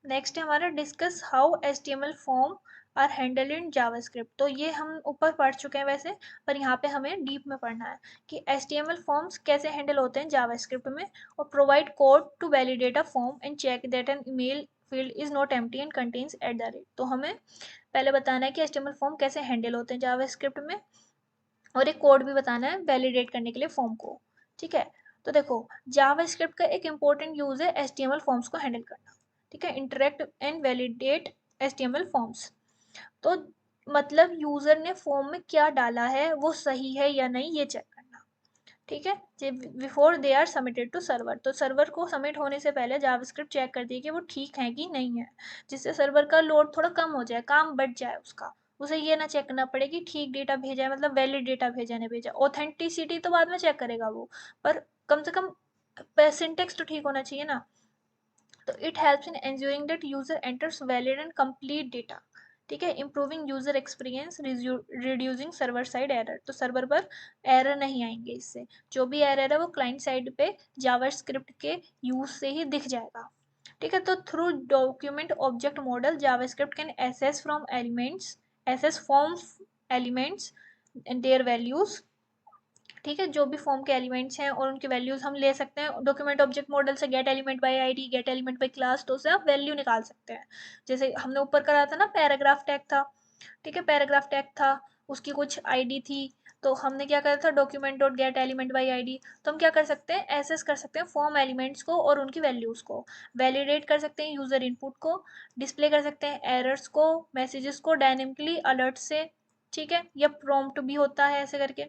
नेक्स्ट है हमारा discuss how HTML form are handle in JavaScript. तो ये हम ऊपर पढ़ चुके हैं वैसे, पर यहाँ पे हमें डीप में पढ़ना है कि HTML फॉर्म्स कैसे हैंडल होते हैं जावास्क्रिप्ट में, और provide code to validate a form and check that an email field is not empty and contains @। तो हमें पहले बताना है कि HTML फॉर्म कैसे हैंडल होते हैं जावास्क्रिप्ट में, और एक कोड भी बताना है वैलिडेट करने के लिए फॉर्म को। ठीक है, तो देखो जावास्क्रिप्ट का एक इंपॉर्टेंट यूज है HTML फॉर्म्स को हैंडल करना। ठीक है, interact and validate HTML forms. तो मतलब यूजर ने फॉर्म में क्या डाला है वो सही है या नहीं ये चेक करना। ठीक है, before they are submitted to server, तो सर्वर को सबमिट होने से पहले जावास्क्रिप्ट चेक करती है कि वो ठीक है कि नहीं है, जिससे सर्वर का लोड थोड़ा कम हो जाए, काम बढ़ जाए उसका। उसे ये ना चेक करना पड़े कि ठीक डेटा भेजा है, मतलब वैलिड डेटा भेजा नहीं भेजा। ऑथेंटिसिटी तो बाद में चेक करेगा वो, पर कम से कम सिंटेक्स तो ठीक होना चाहिए ना। तो it helps in ensuring that user enters valid and complete data. ठीक है, improving user experience, reducing server side error, तो सर्वर पर एरर नहीं आएंगे इससे, जो भी एरर है वो क्लाइंट साइड पे जावास्क्रिप्ट के यूज से ही दिख जाएगा। ठीक है, तो through document object model JavaScript can access from elements and their values, ठीक है, जो भी फॉर्म के एलिमेंट्स हैं और उनके वैल्यूज हम ले सकते हैं डॉक्यूमेंट ऑब्जेक्ट मॉडल से, gate element by ID, gate element bye class, तो उससे आप वैल्यू निकाल सकते हैं। जैसे हमने ऊपर करा था ना, पैराग्राफ टैग था, ठीक है, पैराग्राफ टैग था, उसकी कुछ आईडी थी, तो हमने क्या करा था, document dot get element by ID. तो हम क्या कर सकते हैं, एसेस कर सकते हैं फॉर्म एलिमेंट्स को और उनकी वैल्यूज को, वैलिडेट कर सकते हैं यूजर इनपुट को, डिस्प्ले कर सकते हैं एरर्स को, मैसेजेस को डायनेमिकली अलर्ट से, ठीक है, या प्रॉम्प्ट भी होता है ऐसे करके,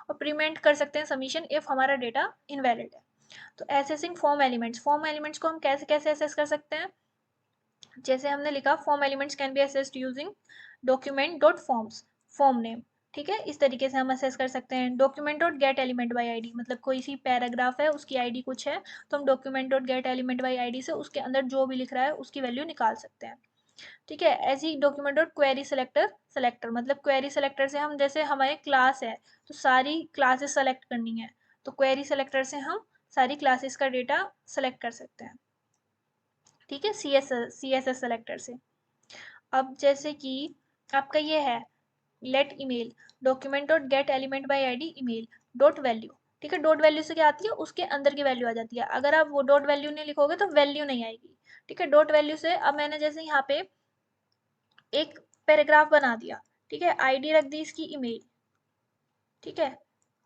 और प्रिवेंट कर सकते हैं सबमिशन इफ हमारा डेटा इनवैलिड है। तो एसेसिंग फॉर्म एलिमेंट्स को हम कैसे कैसे एसेस कर सकते हैं, जैसे हमने लिखा form elements can be assessed using document dot forms, form name, ठीक है, इस तरीके से हम असेस कर सकते हैं। Document dot get element by ID, मतलब कोई सी पैराग्राफ है उसकी आईडी कुछ है, तो हम document dot get element by ID से उसके अंदर जो भी लिख रहा है उसकी वैल्यू निकाल सकते हैं। ठीक है, ऐसे ही document dot query selector, selector मतलब क्वेरी सेलेक्टर से हम, जैसे हमारे क्लास है तो सारी क्लासेस सेलेक्ट करनी है, तो क्वेरी सेलेक्टर से हम सारी क्लासेस का डेटा सेलेक्ट कर सकते हैं। ठीक है, सी एस एस सेलेक्टर से। अब जैसे कि आपका ये है let email, document dot get element by ID email dot value, ठीक है, डॉट वैल्यू से क्या आती है, उसके अंदर की वैल्यू आ जाती है। अगर आप वो डॉट वैल्यू नहीं लिखोगे तो वैल्यू नहीं आएगी। ठीक है, डॉट वैल्यू से अब मैंने जैसे यहाँ पे एक पैराग्राफ बना दिया, ठीक है, आईडी रख दी इसकी ईमेल, ठीक है,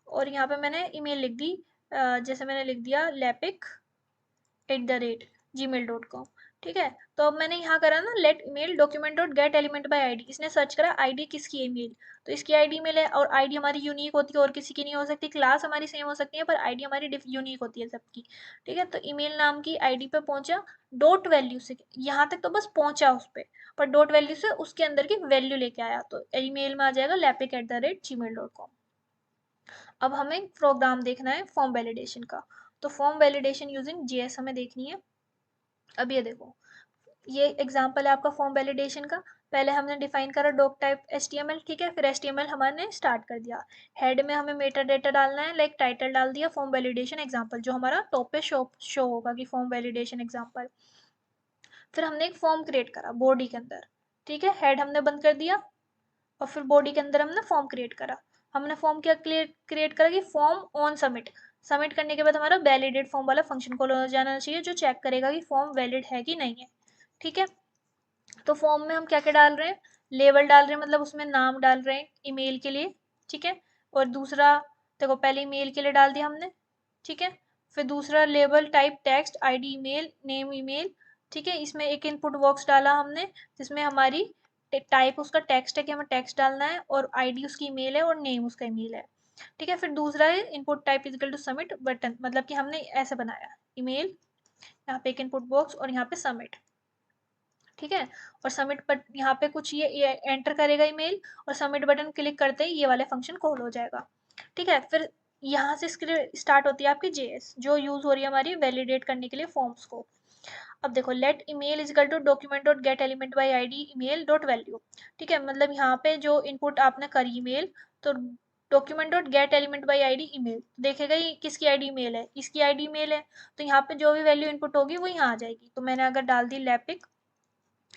और यहाँ पे मैंने ईमेल लिख दी, जैसे मैंने लिख दिया lepic@gmail.com, ठीक है। तो अब मैंने यहाँ करा ना let email document dot get element by ID, इसने सर्च करा आईडी किसकी ईमेल, तो इसकी आईडी ईमेल है, और आईडी हमारी यूनिक होती है और किसी की नहीं हो सकती, क्लास हमारी सेम हो सकती है पर आईडी हमारी यूनिक होती है सबकी। ठीक है, तो ईमेल नाम की आईडी पे पहुंचा, डॉट वैल्यू से यहाँ तक तो बस पहुंचा उस पर, पर डॉट वैल्यू से उसके अंदर की वैल्यू लेके आया, तो ईमेल में आ जाएगा lepic@gmail.com। अब हमें प्रोग्राम देखना है फॉर्म वैलिडेशन का, तो फॉर्म वैलिडेशन यूजिंग जेएस हमें देखनी है। अब ये देखो, ये एग्जांपल है आपका फॉर्म वैलिडेशन का। पहले हमने डिफाइन करा डॉक टाइप एचटीएमएल, ठीक है, फिर एचटीएमएल हमने स्टार्ट कर दिया। हेड में हमें मेटा डेटा डालना है, लाइक टाइटल डाल दिया फॉर्म वैलिडेशन एग्जांपल, जो हमारा टॉप पे शो होगा कि फॉर्म वैलिडेशन एग्जांपल। फिर हमने एक फॉर्म क्रिएट करा बॉडी के अंदर, ठीक है, हेड हमने बंद कर दिया, और फिर बॉडी के अंदर हमने फॉर्म क्रिएट करा। हमने फॉर्म क्या क्रिएट करा कि फॉर्म ऑन सबमिट, सबमिट करने के बाद हमारा वैलिडेट फॉर्म वाला फंक्शन कॉल हो जाना चाहिए, जो चेक करेगा कि फॉर्म वैलिड है कि नहीं है। ठीक है, तो फॉर्म में हम क्या क्या डाल रहे हैं, लेबल डाल रहे हैं, मतलब उसमें नाम डाल रहे हैं ईमेल के लिए, ठीक है, और दूसरा देखो पहले ईमेल के लिए डाल दिया हमने, ठीक है, फिर दूसरा label type text ID email name email, ठीक है, इसमें एक इनपुट बॉक्स डाला हमने जिसमें हमारी टाइप उसका टेक्स्ट है कि हमें टेक्स्ट डालना है, और आईडी उसकी ईमेल है और नेम उसका ईमेल है। ठीक है, फिर दूसरा है input type is equal to submit button, मतलब कि हमने ऐसे बनाया ईमेल, यहाँ पे एक इनपुट बॉक्स और यहाँ पे सबमिट, ठीक है, और सबमिट पर यहाँ पे कुछ ये एंटर करेगा ईमेल, और सबमिट बटन क्लिक करते ही ये वाले फंक्शन कॉल हो जाएगा। ठीक है, फिर यहाँ से स्टार्ट होती है आपकी जेएस, जो यूज हो रही है हमारी वैलिडेट करने के लिए फॉर्म्स को। अब देखो let email is equal to document dot get element by ID email dot value, ठीक है, मतलब यहाँ पे जो इनपुट आपने करी ईमेल, तो document dot get element by ID email देखेगा ये किसकी आईडी ईमेल है, इसकी आईडी ईमेल है, तो यहाँ पे जो भी वैल्यू इनपुट होगी वो यहाँ आ जाएगी। तो मैंने अगर डाल दी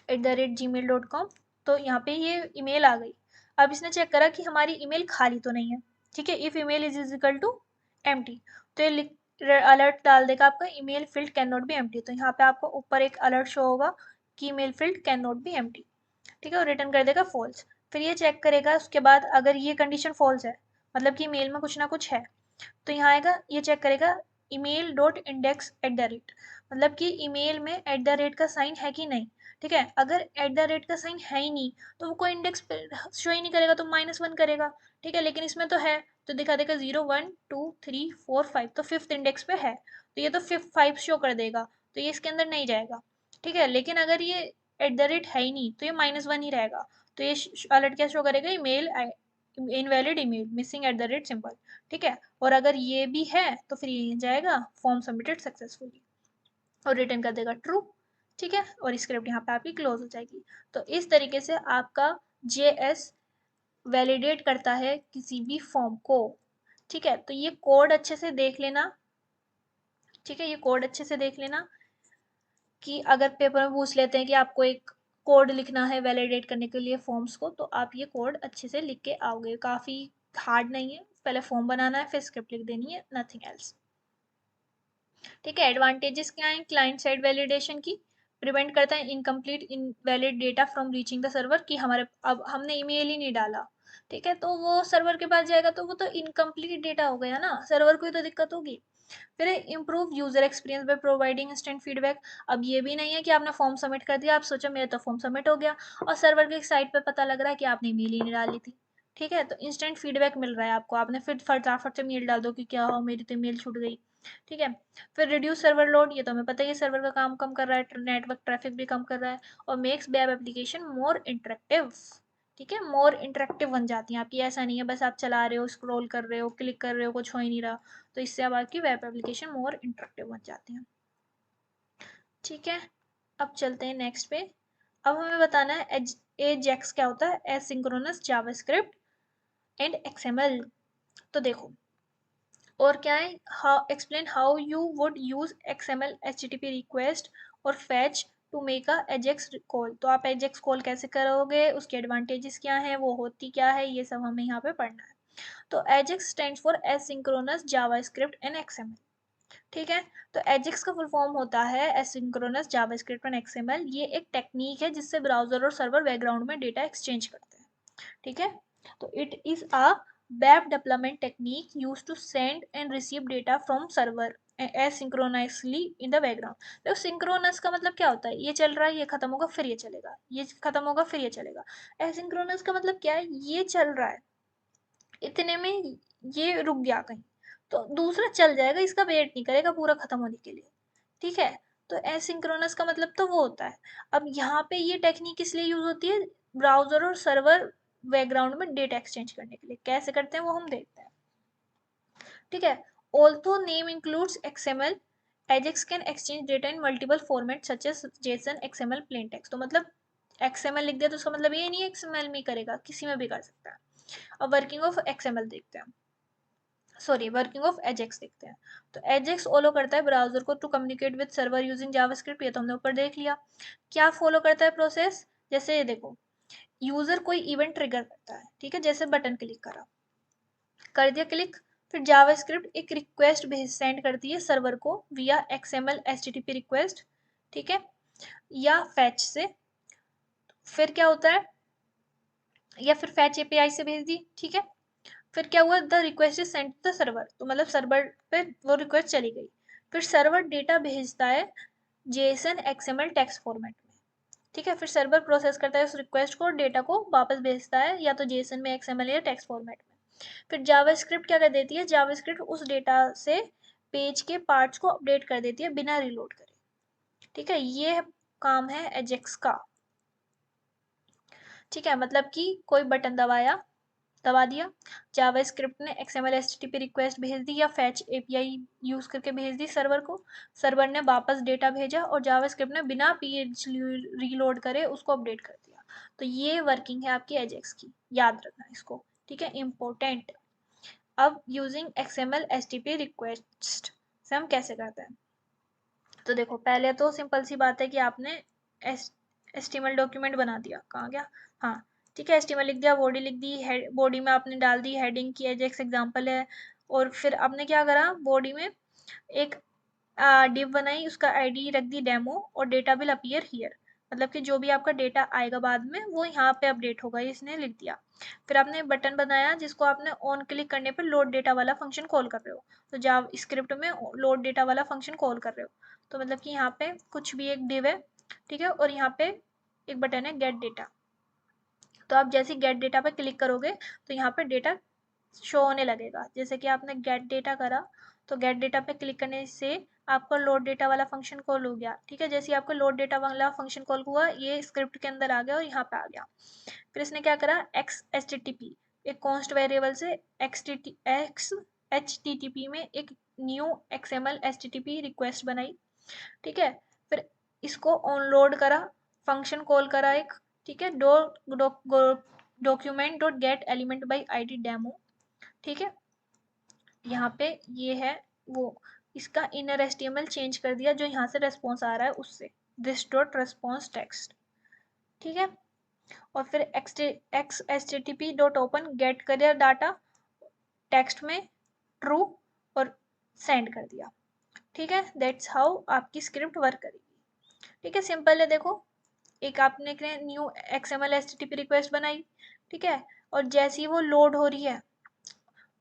lepic@gmail.com, तो यहाँ पे ये ईमेल आ गई। अब इसने चेक करा कि हमारी ईमेल खाली तो नहीं है, ठीक है, if email is equal to empty, तो ये अलर्ट डाल देगा आपका email field can not be empty, तो यहाँ पे आपको ऊपर एक अलर्ट शो होगा कि email field can not be empty, ठीक है, और रिटर्न कर देगा फॉल्स। फिर ये चेक करेगा उसके बाद, अगर ये कंडीशन फॉल्स है मतलब कि ईमेल में कुछ ना कुछ है, तो यहाँ आएगा ये चेक करेगा email dot index at the rate, मतलब कि ईमेल में एट द रेट का साइन है कि नहीं। ठीक है, अगर एट द रेट का साइन है ही नहीं तो वो कोई इंडेक्स शो ही नहीं करेगा, तो -1 करेगा। ठीक है, लेकिन इसमें तो है, तो दिखा देगा 0 1 2 3 4 5, तो फिफ्थ इंडेक्स पे है, तो ये तो फिफ्थ 5 शो कर देगा, तो ये इसके अंदर नहीं जाएगा। ठीक है, लेकिन अगर ये एट द रेट है ही नहीं तो ये -1 ही रहेगा, तो ये अलर्ट क्या शो करेगा, email invalid email missing at the rate symbol. ठीक है, और अगर ये भी है तो फिर ये जाएगा फॉर्म सबमिटेड सक्सेसफुली, और रिटर्न कर देगा ट्रू। ठीक है, और स्क्रिप्ट यहाँ पे आपकी क्लोज हो जाएगी। तो इस तरीके से आपका जेएस वैलिडेट करता है किसी भी फॉर्म को। ठीक है, तो ये कोड अच्छे से देख लेना, ठीक है, ये कोड अच्छे से देख लेना कि अगर पेपर में पूछ लेते हैं कि आपको एक कोड लिखना है वैलिडेट करने के लिए फॉर्म्स को, तो आप ये कोड अच्छे से लिख के आओगे। काफ़ी हार्ड नहीं है, पहले फॉर्म बनाना है फिर स्क्रिप्ट लिख देनी है, नथिंग एल्स। ठीक है, एडवांटेजेस क्या है क्लाइंट साइड वैलिडेशन की, प्रिवेंट करता है incomplete invalid data from reaching the server, कि हमारे अब हमने ईमेल ही नहीं डाला, ठीक है, तो वो सर्वर के पास जाएगा तो वो तो इनकम्प्लीट डेटा हो गया ना, सर्वर को ही तो दिक्कत होगी। फिर improve user experience by providing instant feedback. अब ये भी नहीं है कि आपने फॉर्म सबमिट कर दिया, आप सोचो मेरा तो फॉर्म सबमिट हो गया और सर्वर की साइट पे पता लग रहा है कि आपने ईमेल ही नहीं डाली थी। ठीक है, तो इंस्टेंट फीडबैक मिल रहा है आपको, आपने फिर फटाफट से मेल डाल दो कि क्या हो मेरी तो मेल छूट गई। ठीक है, फिर रिड्यूस सर्वर लोड, ये तो हमें पता ही है सर्वर का काम कम कर रहा है, नेटवर्क ट्रैफिक भी कम कर रहा है, और मेक्स वेब एप्लीकेशन मोर इंटरेक्टिव। ठीक है, मोर इंटरेक्टिव बन जाती हैं आपकी, ऐसा नहीं है बस आप चला रहे हो स्क्रॉल कर रहे हो क्लिक कर रहे हो कुछ हो ही नहीं रहा, तो इससे अब आपकी वेब एप्लीकेशन मोर इंटरेक्टिव बन जाती हैं। ठीक है, अब चलते हैं नेक्स्ट पे। अब हमें बताना है एजेक्स क्या होता है, एसिंक्रोनस जावास्क्रिप्ट एंड एक्सएमएल। तो देखो, और क्या है, how explain how you would use XML HTTP request और fetch to make a AJAX call. तो आप एजेक्स कॉल कैसे करोगे, उसके एडवांटेजेस क्या हैं, वो होती क्या है, ये सब हमें यहाँ पे पढ़ना है। तो Ajax stands for asynchronous JavaScript and XML. ठीक है, तो एजेक्स का फुल फॉर्म होता है एसिंक्रोनस जावास्क्रिप्ट एंड एक्सएमएल। ये एक टेक्निक है जिससे ब्राउजर और सर्वर बैकग्राउंड में डेटा एक्सचेंज करते हैं। ठीक है, तो it is a web development technique use to send and receive data from server asynchronously in the background. तो सिंक्रोनस का मतलब क्या होता है, ये चल रहा है ये खत्म होगा फिर ये चलेगा, ये खत्म होगा फिर ये चलेगा। एसिंक्रोनस का मतलब क्या है, ये चल रहा है इतने में ये रुक गया कहीं, तो दूसरा चल जाएगा, इसका वेट नहीं करेगा पूरा खत्म होने के लिए। ठीक है, तो एसिंक्रोनस का मतलब तो वो होता है। अब यहाँ पे ये टेक्निक इसलिए यूज होती है, ब्राउजर और सर्वर बैकग्राउंड में डेटा एक्सचेंज करने के लिए। कैसे करते हैं वो हम देखते हैं। ठीक है, although name includes XML, AJAX can exchange data in multiple format such as JSON XML plain text. तो मतलब एक्सएमएल लिख दिया तो उसका मतलब ये नहीं है एक्सएमएल में करेगा, किसी में भी कर सकता है। अब वर्किंग ऑफ एक्सएमएल देखते हैं, सॉरी वर्किंग ऑफ एजेक्स देखते हैं। तो एजेक्स फॉलो करता है ब्राउजर को to communicate with server using JavaScript, ये तो हमने ऊपर देख लिया। क्या फॉलो करता है प्रोसेस, जैसे ये देखो, यूजर कोई इवेंट ट्रिगर करता है, ठीक है, जैसे बटन क्लिक करा, कर दिया क्लिक, फिर जावास्क्रिप्ट एक रिक्वेस्ट भेज सेंड करती है सर्वर को विया एक्सएमएल एचटीटीपी रिक्वेस्ट। ठीक है, या फैच से, फिर क्या होता है, या फिर फैच एपीआई से भेज दी। ठीक है, फिर क्या हुआ, the request is send to the server, तो मतलब सर्वर पे वो रिक्वेस्ट चली गई। फिर सर्वर डेटा भेजता है जेसन एक्सएमएल टेक्स्ट फॉर्मेट में। ठीक है, फिर सर्वर प्रोसेस करता है उस रिक्वेस्ट को, डेटा को वापस भेजता है या तो जेसन में एक्सएमएल या टेक्स्ट फॉर्मेट में। फिर जावास्क्रिप्ट क्या कर देती है, जावास्क्रिप्ट उस डेटा से पेज के पार्ट्स को अपडेट कर देती है बिना रिलोड करे। ठीक है, ये काम है एजेक्स का। ठीक है, मतलब कि कोई बटन दबा दिया, जावास्क्रिप्ट ने एक्सएमएल एचटीटीपी रिक्वेस्ट भेज दी या फैच एपीआई यूज करके भेज दी सर्वर को, सर्वर ने वापस डेटा भेजा और जावास्क्रिप्ट ने बिना पेज रीलोड करे उसको अपडेट कर दिया। तो ये वर्किंग है आपकी एजेक्स की, याद रखना इसको। ठीक है, इंपॉर्टेंट। अब यूजिंग एक्सएमएल एचटीटीपी रिक्वेस्ट से हम कैसे करते हैं, तो देखो पहले तो सिंपल सी बात है कि आपने एचटीएमएल डॉक्यूमेंट बना दिया, कहाँ गया, हाँ, ठीक है, एचटीएमएल लिख दिया, बॉडी लिख दी, बॉडी में आपने डाल दी हेडिंग की एजेक्स एग्जांपल है, और फिर आपने क्या करा, बॉडी में एक डिव बनाई, उसका आईडी रख दी डेमो, और डेटा विल अपीयर हियर, मतलब कि जो भी आपका डेटा आएगा बाद में वो यहाँ पे अपडेट होगा, इसने लिख दिया। फिर आपने बटन बनाया जिसको आपने ऑन क्लिक करने पर लोड डेटा वाला फंक्शन कॉल कर रहे हो, तो जाव स्क्रिप्ट में लोड डेटा वाला फंक्शन कॉल कर रहे हो, तो मतलब कि यहाँ पे कुछ भी एक डिव है, ठीक है, और यहाँ पे एक बटन है गेट डेटा। तो आप जैसे गेट डेटा पे क्लिक करोगे तो यहाँ पे डेटा शो होने लगेगा, जैसे कि आपने गेट डेटा करा तो गेट डेटा पे क्लिक करने से आपका लोड डेटा वाला फंक्शन कॉल हो गया। ठीक है, जैसे ही आपका लोड डेटा वाला फंक्शन कॉल हुआ ये स्क्रिप्ट के अंदर आ गया और यहाँ पे आ गया। फिर इसने क्या करा, x H T T P एक कॉन्स्ट वेरिएबल से x H T T P में एक new XML H T T P request बनाई। ठीक है, फिर इसको ऑनलोड करा, फंक्शन कॉल करा एक, ठीक है, document dot get element by ID demo. ठीक है, यहाँ पे ये है वो, इसका इनर एचटीएमएल चेंज कर दिया जो यहाँ से रेस्पॉन्स आ रहा है उससे, दिस डॉट रेस्पॉन्स टेक्स्ट। ठीक है, और फिर X H T T P dot open get carrier data, text में ट्रू और सेंड कर दिया। ठीक है, दैट्स हाउ आपकी स्क्रिप्ट वर्क करेगी। ठीक है, सिंपल है। देखो, एक आपने न्यू XML HTTP रिक्वेस्ट बनाई, ठीक है, और जैसे ही वो लोड हो रही है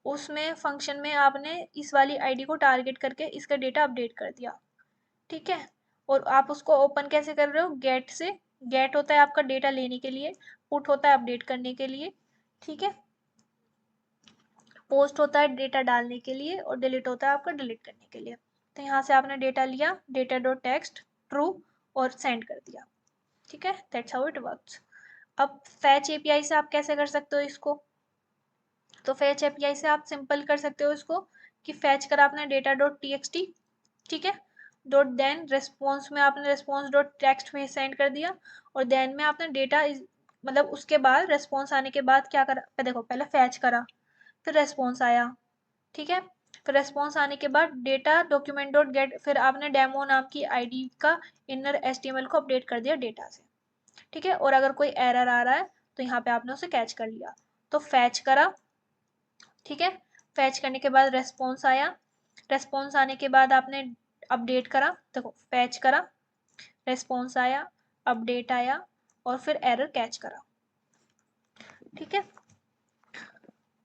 उसमें फंक्शन में आपने इस वाली आईडी को टारगेट करके इसका डेटा अपडेट कर दिया। ठीक है, और आप उसको ओपन कैसे कर रहे हो, गेट से। गेट होता है आपका डेटा लेने के लिए, पुट होता है अपडेट करने के लिए, ठीक है, पोस्ट होता है डेटा डालने के लिए, और डिलीट होता है आपका डिलीट करने के लिए। तो यहाँ से आपने डेटा लिया, डेटा डॉट टेक्स्ट ट्रू, और सेंड कर दिया। ठीक है, दैट्स हाउ इट वर्क्स। अब फैच एपीआई से आप कैसे कर सकते हो इसको, तो फैच एपीआई से आप सिंपल कर सकते हो इसको कि फैच करा आपने डेटा डॉट टीएक्सटी, ठीक है, डॉट देन रेस्पॉन्स में आपने रेस्पॉन्स डॉट टेक्स्ट में सेंड कर दिया, और देन में आपने डेटा मतलब उसके बाद रेस्पॉन्स आने के बाद क्या करा, देखो पहले फैच करा, फिर रेस्पॉन्स आया, ठीक है, फिर रेस्पॉन्स आने के बाद डेटा डॉक्यूमेंट डॉट गेट, फिर आपने डेमो नाम की आईडी का इनर एचटीएमएल को अपडेट कर दिया डेटा से। ठीक है, और अगर कोई एरर आ रहा है तो यहाँ पे आपने उसे कैच कर लिया, तो फैच करा, ठीक है, फैच करने के बाद रेस्पॉन्स आया, रेस्पॉन्स आने के बाद आपने अपडेट करा, देखो फैच करा, रेस्पॉन्स आया, अपडेट आया, और फिर एरर कैच करा। ठीक है,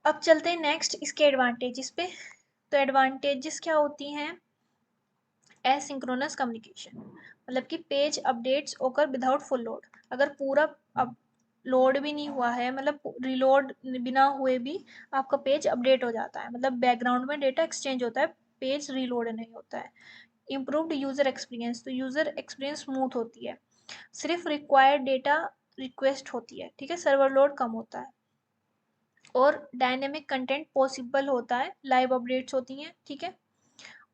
अब चलते हैं नेक्स्ट इसके एडवांटेजेस पे। तो एडवांटेजेस क्या होती हैं, एसिंक्रोनस कम्युनिकेशन, मतलब कि पेज अपडेट्स होकर विदाउट फुल लोड, अगर पूरा अब लोड भी नहीं हुआ है, मतलब रिलोड बिना हुए भी आपका पेज अपडेट हो जाता है, मतलब बैकग्राउंड में डेटा एक्सचेंज होता है, पेज रीलोड नहीं होता है। इम्प्रूव्ड यूजर एक्सपीरियंस, तो यूजर एक्सपीरियंस स्मूथ होती है, सिर्फ रिक्वायर्ड डेटा रिक्वेस्ट होती है, ठीक है, सर्वर लोड कम होता है, और डायनेमिक कंटेंट पॉसिबल होता है, लाइव अपडेट्स होती हैं, ठीक है,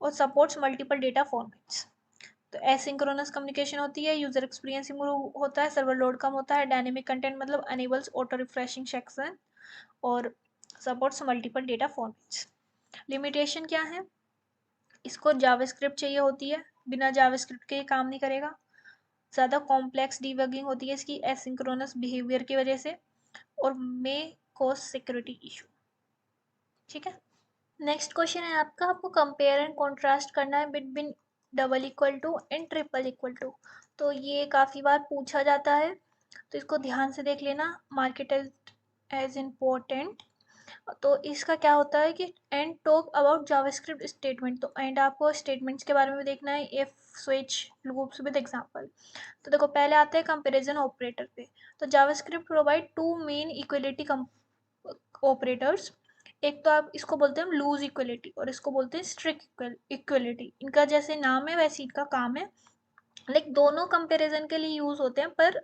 और सपोर्ट्स मल्टीपल डेटा फॉर्मेट्स। तो एसिंक्रोनस कम्युनिकेशन होती है, यूजर एक्सपीरियंस इंप्रूव होता है, सर्वर लोड कम होता है, डायनेमिक कंटेंट मतलब अनेबल्स ऑटो रिफ्रेशिंग सेक्शन, और supports multiple data formats. Limitation क्या है, इसको जावास्क्रिप्ट चाहिए होती है, बिना जावास्क्रिप्ट के ये काम नहीं करेगा, ज़्यादा कॉम्प्लेक्स डिबगिंग होती है इसकी एसिंक्रोनस बिहेवियर की वजह से, और मे कॉज सिक्योरिटी इशू। ठीक है, नेक्स्ट क्वेश्चन है आपका, आपको कंपेयर एंड कॉन्ट्रास्ट करना है between double equal to and triple equal to. तो ये काफ़ी बार पूछा जाता है, तो इसको ध्यान से देख लेना, मार्केट एज इम्पोर्टेंट। तो इसका क्या होता है कि and talk about JavaScript statement, तो एंड आपको स्टेटमेंट्स के बारे में भी देखना है, if switch loops with example. तो देखो पहले आते हैं कंपैरिजन ऑपरेटर पे। तो JavaScript provide two main equality operators, एक तो आप इसको बोलते हैं लूज इक्वलिटी, और इसको बोलते हैं स्ट्रिक्ट इक्वलिटी। इनका जैसे नाम है वैसे इनका काम है, लाइक दोनों कंपैरिजन के लिए यूज होते हैं, पर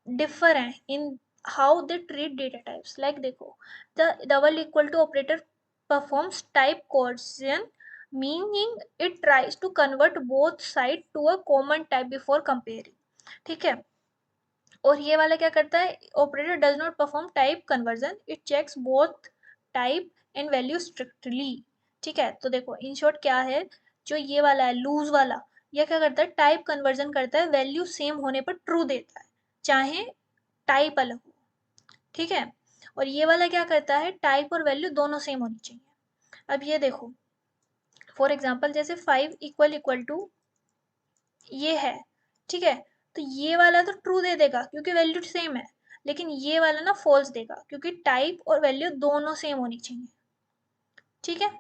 डिफर हैं in how they treat data types. Like देखो, the double equal to operator performs type coercion, meaning it tries to convert both side to a common type before comparing. ठीक है, और ये वाला क्या करता है, operator does not perform type conversion, it checks both type and value strictly. ठीक है, तो देखो इन शॉर्ट क्या है, जो ये वाला है लूज वाला, ये क्या करता है, टाइप कन्वर्जन करता है, वैल्यू सेम होने पर ट्रू देता है, चाहे टाइप अलग हो। ठीक है, और ये वाला क्या करता है, टाइप और वैल्यू दोनों सेम होनी चाहिए। अब ये देखो, फॉर एग्जाम्पल जैसे 5 इक्वल इक्वल टू ये है, ठीक है, तो ये वाला तो ट्रू दे देगा क्योंकि वैल्यू सेम है, लेकिन ये वाला ना फॉल्स देगा क्योंकि टाइप और वैल्यू दोनों सेम होनी चाहिए। ठीक है,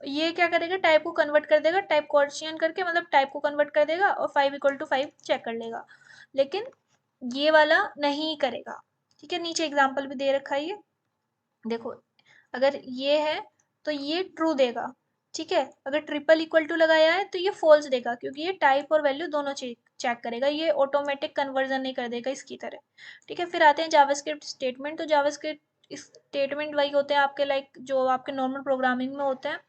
ये क्या करेगा, टाइप को कन्वर्ट कर देगा, टाइप कोएर्सियन करके मतलब टाइप को कन्वर्ट कर देगा, और 5 इक्वल टू 5 चेक कर लेगा, लेकिन ये वाला नहीं करेगा। ठीक है, नीचे एग्जाम्पल भी दे रखा है ये देखो, अगर ये है तो ये ट्रू देगा, ठीक है, अगर ट्रिपल इक्वल टू लगाया है तो ये फॉल्स देगा क्योंकि ये टाइप और वैल्यू दोनों चेक करेगा, ये ऑटोमेटिक कन्वर्जन नहीं कर देगा इसकी तरह। ठीक है, फिर आते हैं जावास्क्रिप्ट स्टेटमेंट। तो जावास्क्रिप्ट स्टेटमेंट वही होते हैं आपके, लाइक जो आपके नॉर्मल प्रोग्रामिंग में होते हैं।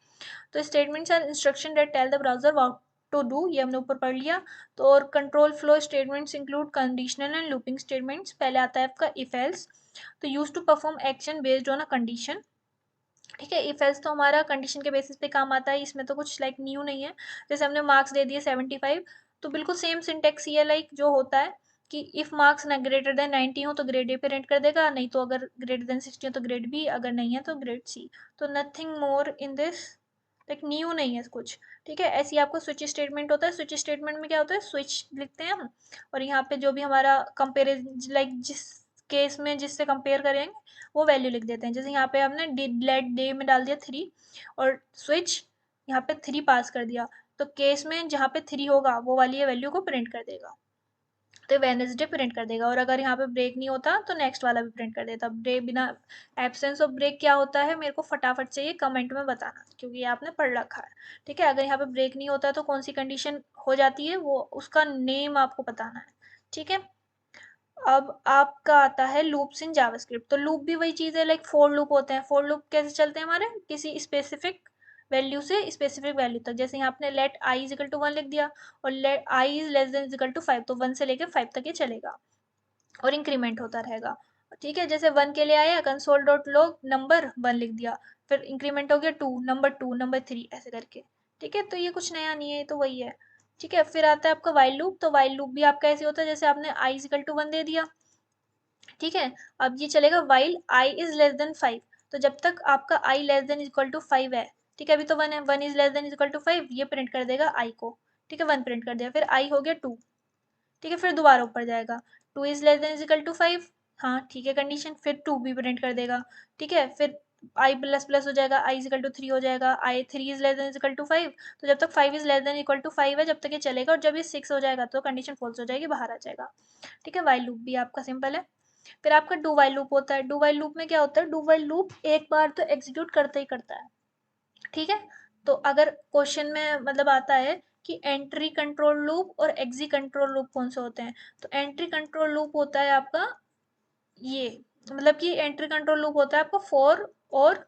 तो statements are instruction that tell the browser what to do, ये हमने ऊपर पढ़ लिया। तो और control flow statements include conditional and looping statements. पहले आता है आपका इफ एल्स, तो use to perform action based on a condition. ठीक है, इफ एल्स तो हमारा कंडीशन के बेसिस पे काम आता है, इसमें तो कुछ न्यू नहीं है। जैसे हमने मार्क्स दे दिए 75, तो बिल्कुल सेम सिंटेक्स ही है, जो होता है कि इफ मार्क्स ना ग्रेटर देन 90 हो तो ग्रेड ए प्रिंट कर देगा, नहीं तो अगर ग्रेटर देन 60 हो तो ग्रेड बी, अगर नहीं है तो ग्रेड सी। तो nothing more in this, like new नहीं है कुछ। ठीक है, ऐसे ही आपको स्विच स्टेटमेंट होता है। स्विच स्टेटमेंट में क्या होता है, स्विच लिखते हैं हम, और यहाँ पे जो भी हमारा कंपेरिजन, लाइक जिस केस में जिससे कंपेयर करेंगे वो वैल्यू लिख देते हैं। जैसे यहाँ पे हमने लेट डे में डाल दिया 3 और स्विच यहाँ पे 3 पास कर दिया, तो केस में जहाँ पे 3 होगा वो वाली वैल्यू को प्रिंट कर देगा, तो वेडनेसडे प्रिंट कर देगा। और अगर यहाँ पे ब्रेक नहीं होता तो नेक्स्ट वाला भी प्रिंट कर देता। ब्रेक बिना, एब्सेंस ऑफ ब्रेक क्या होता है मेरे को फटाफट से ये कमेंट में बताना, क्योंकि ये आपने पढ़ रखा है। ठीक है, अगर यहाँ पे ब्रेक नहीं होता तो कौन सी कंडीशन हो जाती है, वो उसका नेम आपको बताना है। ठीक है, अब आपका आता है लूप्स इन जावास्क्रिप्ट। तो लूप भी वही चीज़ है, लाइक फोर लूप होते हैं। फोर लूप कैसे चलते हैं हमारे, किसी स्पेसिफिक वैल्यू से स्पेसिफिक वैल्यू तक। जैसे यहाँ आपने लेट आई इजिकल टू 1 लिख दिया और let I is less than equal to 5, तो 1 से लेकर 5 तक ये चलेगा और इंक्रीमेंट होता रहेगा। ठीक है, जैसे 1 के लिए आया कंसोल डॉट लॉग नंबर 1 लिख दिया, फिर इंक्रीमेंट हो गया 2 नंबर 3 ऐसे करके। ठीक है, तो ये कुछ नया नहीं है, ये तो वही है। ठीक है, फिर आता है आपका वाइल लूप। तो वाइल लूप भी आपका ऐसे होता है, जैसे आपने आई इजिकल टू 1 दे दिया। ठीक है, अब ये चलेगा while I is less than 5, तो जब तक आपका I less than equal to 5 है। ठीक है, अभी तो 1 है, 1 is less than equal to 5, ये प्रिंट कर देगा आई को। ठीक है, 1 प्रिंट कर दिया, फिर आई हो गया 2। ठीक है, फिर दोबारा ऊपर जाएगा, 2 is less than equal to 5। हाँ ठीक है कंडीशन, फिर 2 भी प्रिंट कर देगा। ठीक है, फिर आई प्लस प्लस हो जाएगा, आई इजिकल टू 3 हो जाएगा, i 3 is less than equal to 5। तो जब तक 5 is less than equal to 5 है जब तक ये चलेगा, और जब ये 6 हो जाएगा तो कंडीशन फॉल्स हो जाएगी, बाहर आ जाएगा। ठीक है, वाइल लूप भी आपका सिंपल है। फिर आपका डू वाइल लूप होता है। डू वाइल लूप में क्या होता है, डू वाइल लूप एक बार तो एग्जीक्यूट करता ही करता है। ठीक है, तो अगर क्वेश्चन में मतलब आता है कि एंट्री कंट्रोल लूप और एग्जी कंट्रोल लूप कौन से होते हैं, तो एंट्री कंट्रोल लूप होता है आपका ये, मतलब कि एंट्री कंट्रोल लूप होता है आपका फॉर और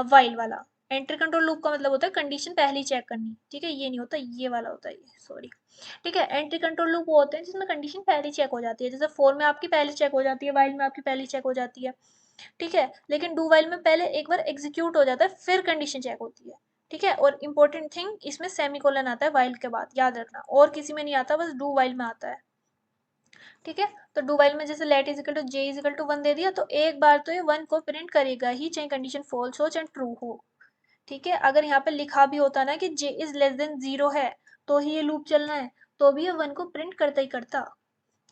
वाइल वाला। एंट्री कंट्रोल लूप का मतलब होता है कंडीशन पहले ही चेक करनी। ठीक है, ये नहीं होता, ये वाला होता है ये, सॉरी। ठीक है, एंट्री कंट्रोल लूप वो होते हैं जिसमें कंडीशन पहले चेक हो जाती है, जैसे फोर में आपकी पहले चेक हो जाती है, वाइल में आपकी पहले चेक हो जाती है। ठीक है, लेकिन डू वाइल में पहले एक बार एग्जीक्यूट हो जाता है फिर कंडीशन चेक होती है। ठीक है, और इंपॉर्टेंट थिंग इसमें सेमीकोलन आता है वाइल के बाद, याद रखना, और किसी में नहीं आता, बस डू वाइल में आता है। ठीक है, तो डू वाइल में जैसे let is equal to j is equal to 1 दे दिया, तो एक बार तो ये 1 को प्रिंट करेगा ही, चाहे कंडीशन फॉल्स हो चाहे ट्रू हो। ठीक है, अगर यहाँ पे लिखा भी होता ना कि जे इज लेस देन 0 है तो ही ये लूप चलना है, तो भी ये 1 को प्रिंट करता ही करता।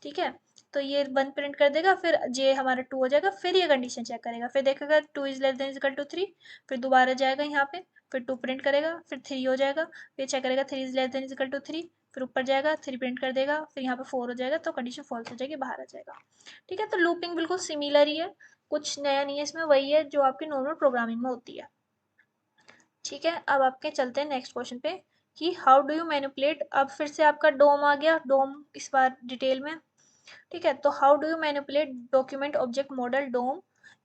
ठीक है, तो ये 1 प्रिंट कर देगा, फिर जे हमारा 2 हो जाएगा, फिर ये कंडीशन चेक करेगा, फिर देखेगा 2 is less than equal to 3, फिर दोबारा जाएगा यहाँ पे, फिर 2 प्रिंट करेगा, फिर 3 हो जाएगा, फिर चेक करेगा 3 is less than equal to 3, फिर ऊपर जाएगा 3 प्रिंट कर देगा, फिर यहाँ पे 4 हो जाएगा, तो कंडीशन फॉल्स हो जाएगी, बाहर आ जाएगा। ठीक है, तो लूपिंग बिल्कुल सिमिलर ही है, कुछ नया नहीं है इसमें, वही है जो आपकी नॉर्मल प्रोग्रामिंग में होती है। ठीक है, अब आपके चलते हैं नेक्स्ट क्वेश्चन पे कि हाउ डू यू मैनिपुलेट। अब फिर से आपका डोम आ गया, डोम इस बार डिटेल में। ठीक है, तो how do you manipulate document object model DOM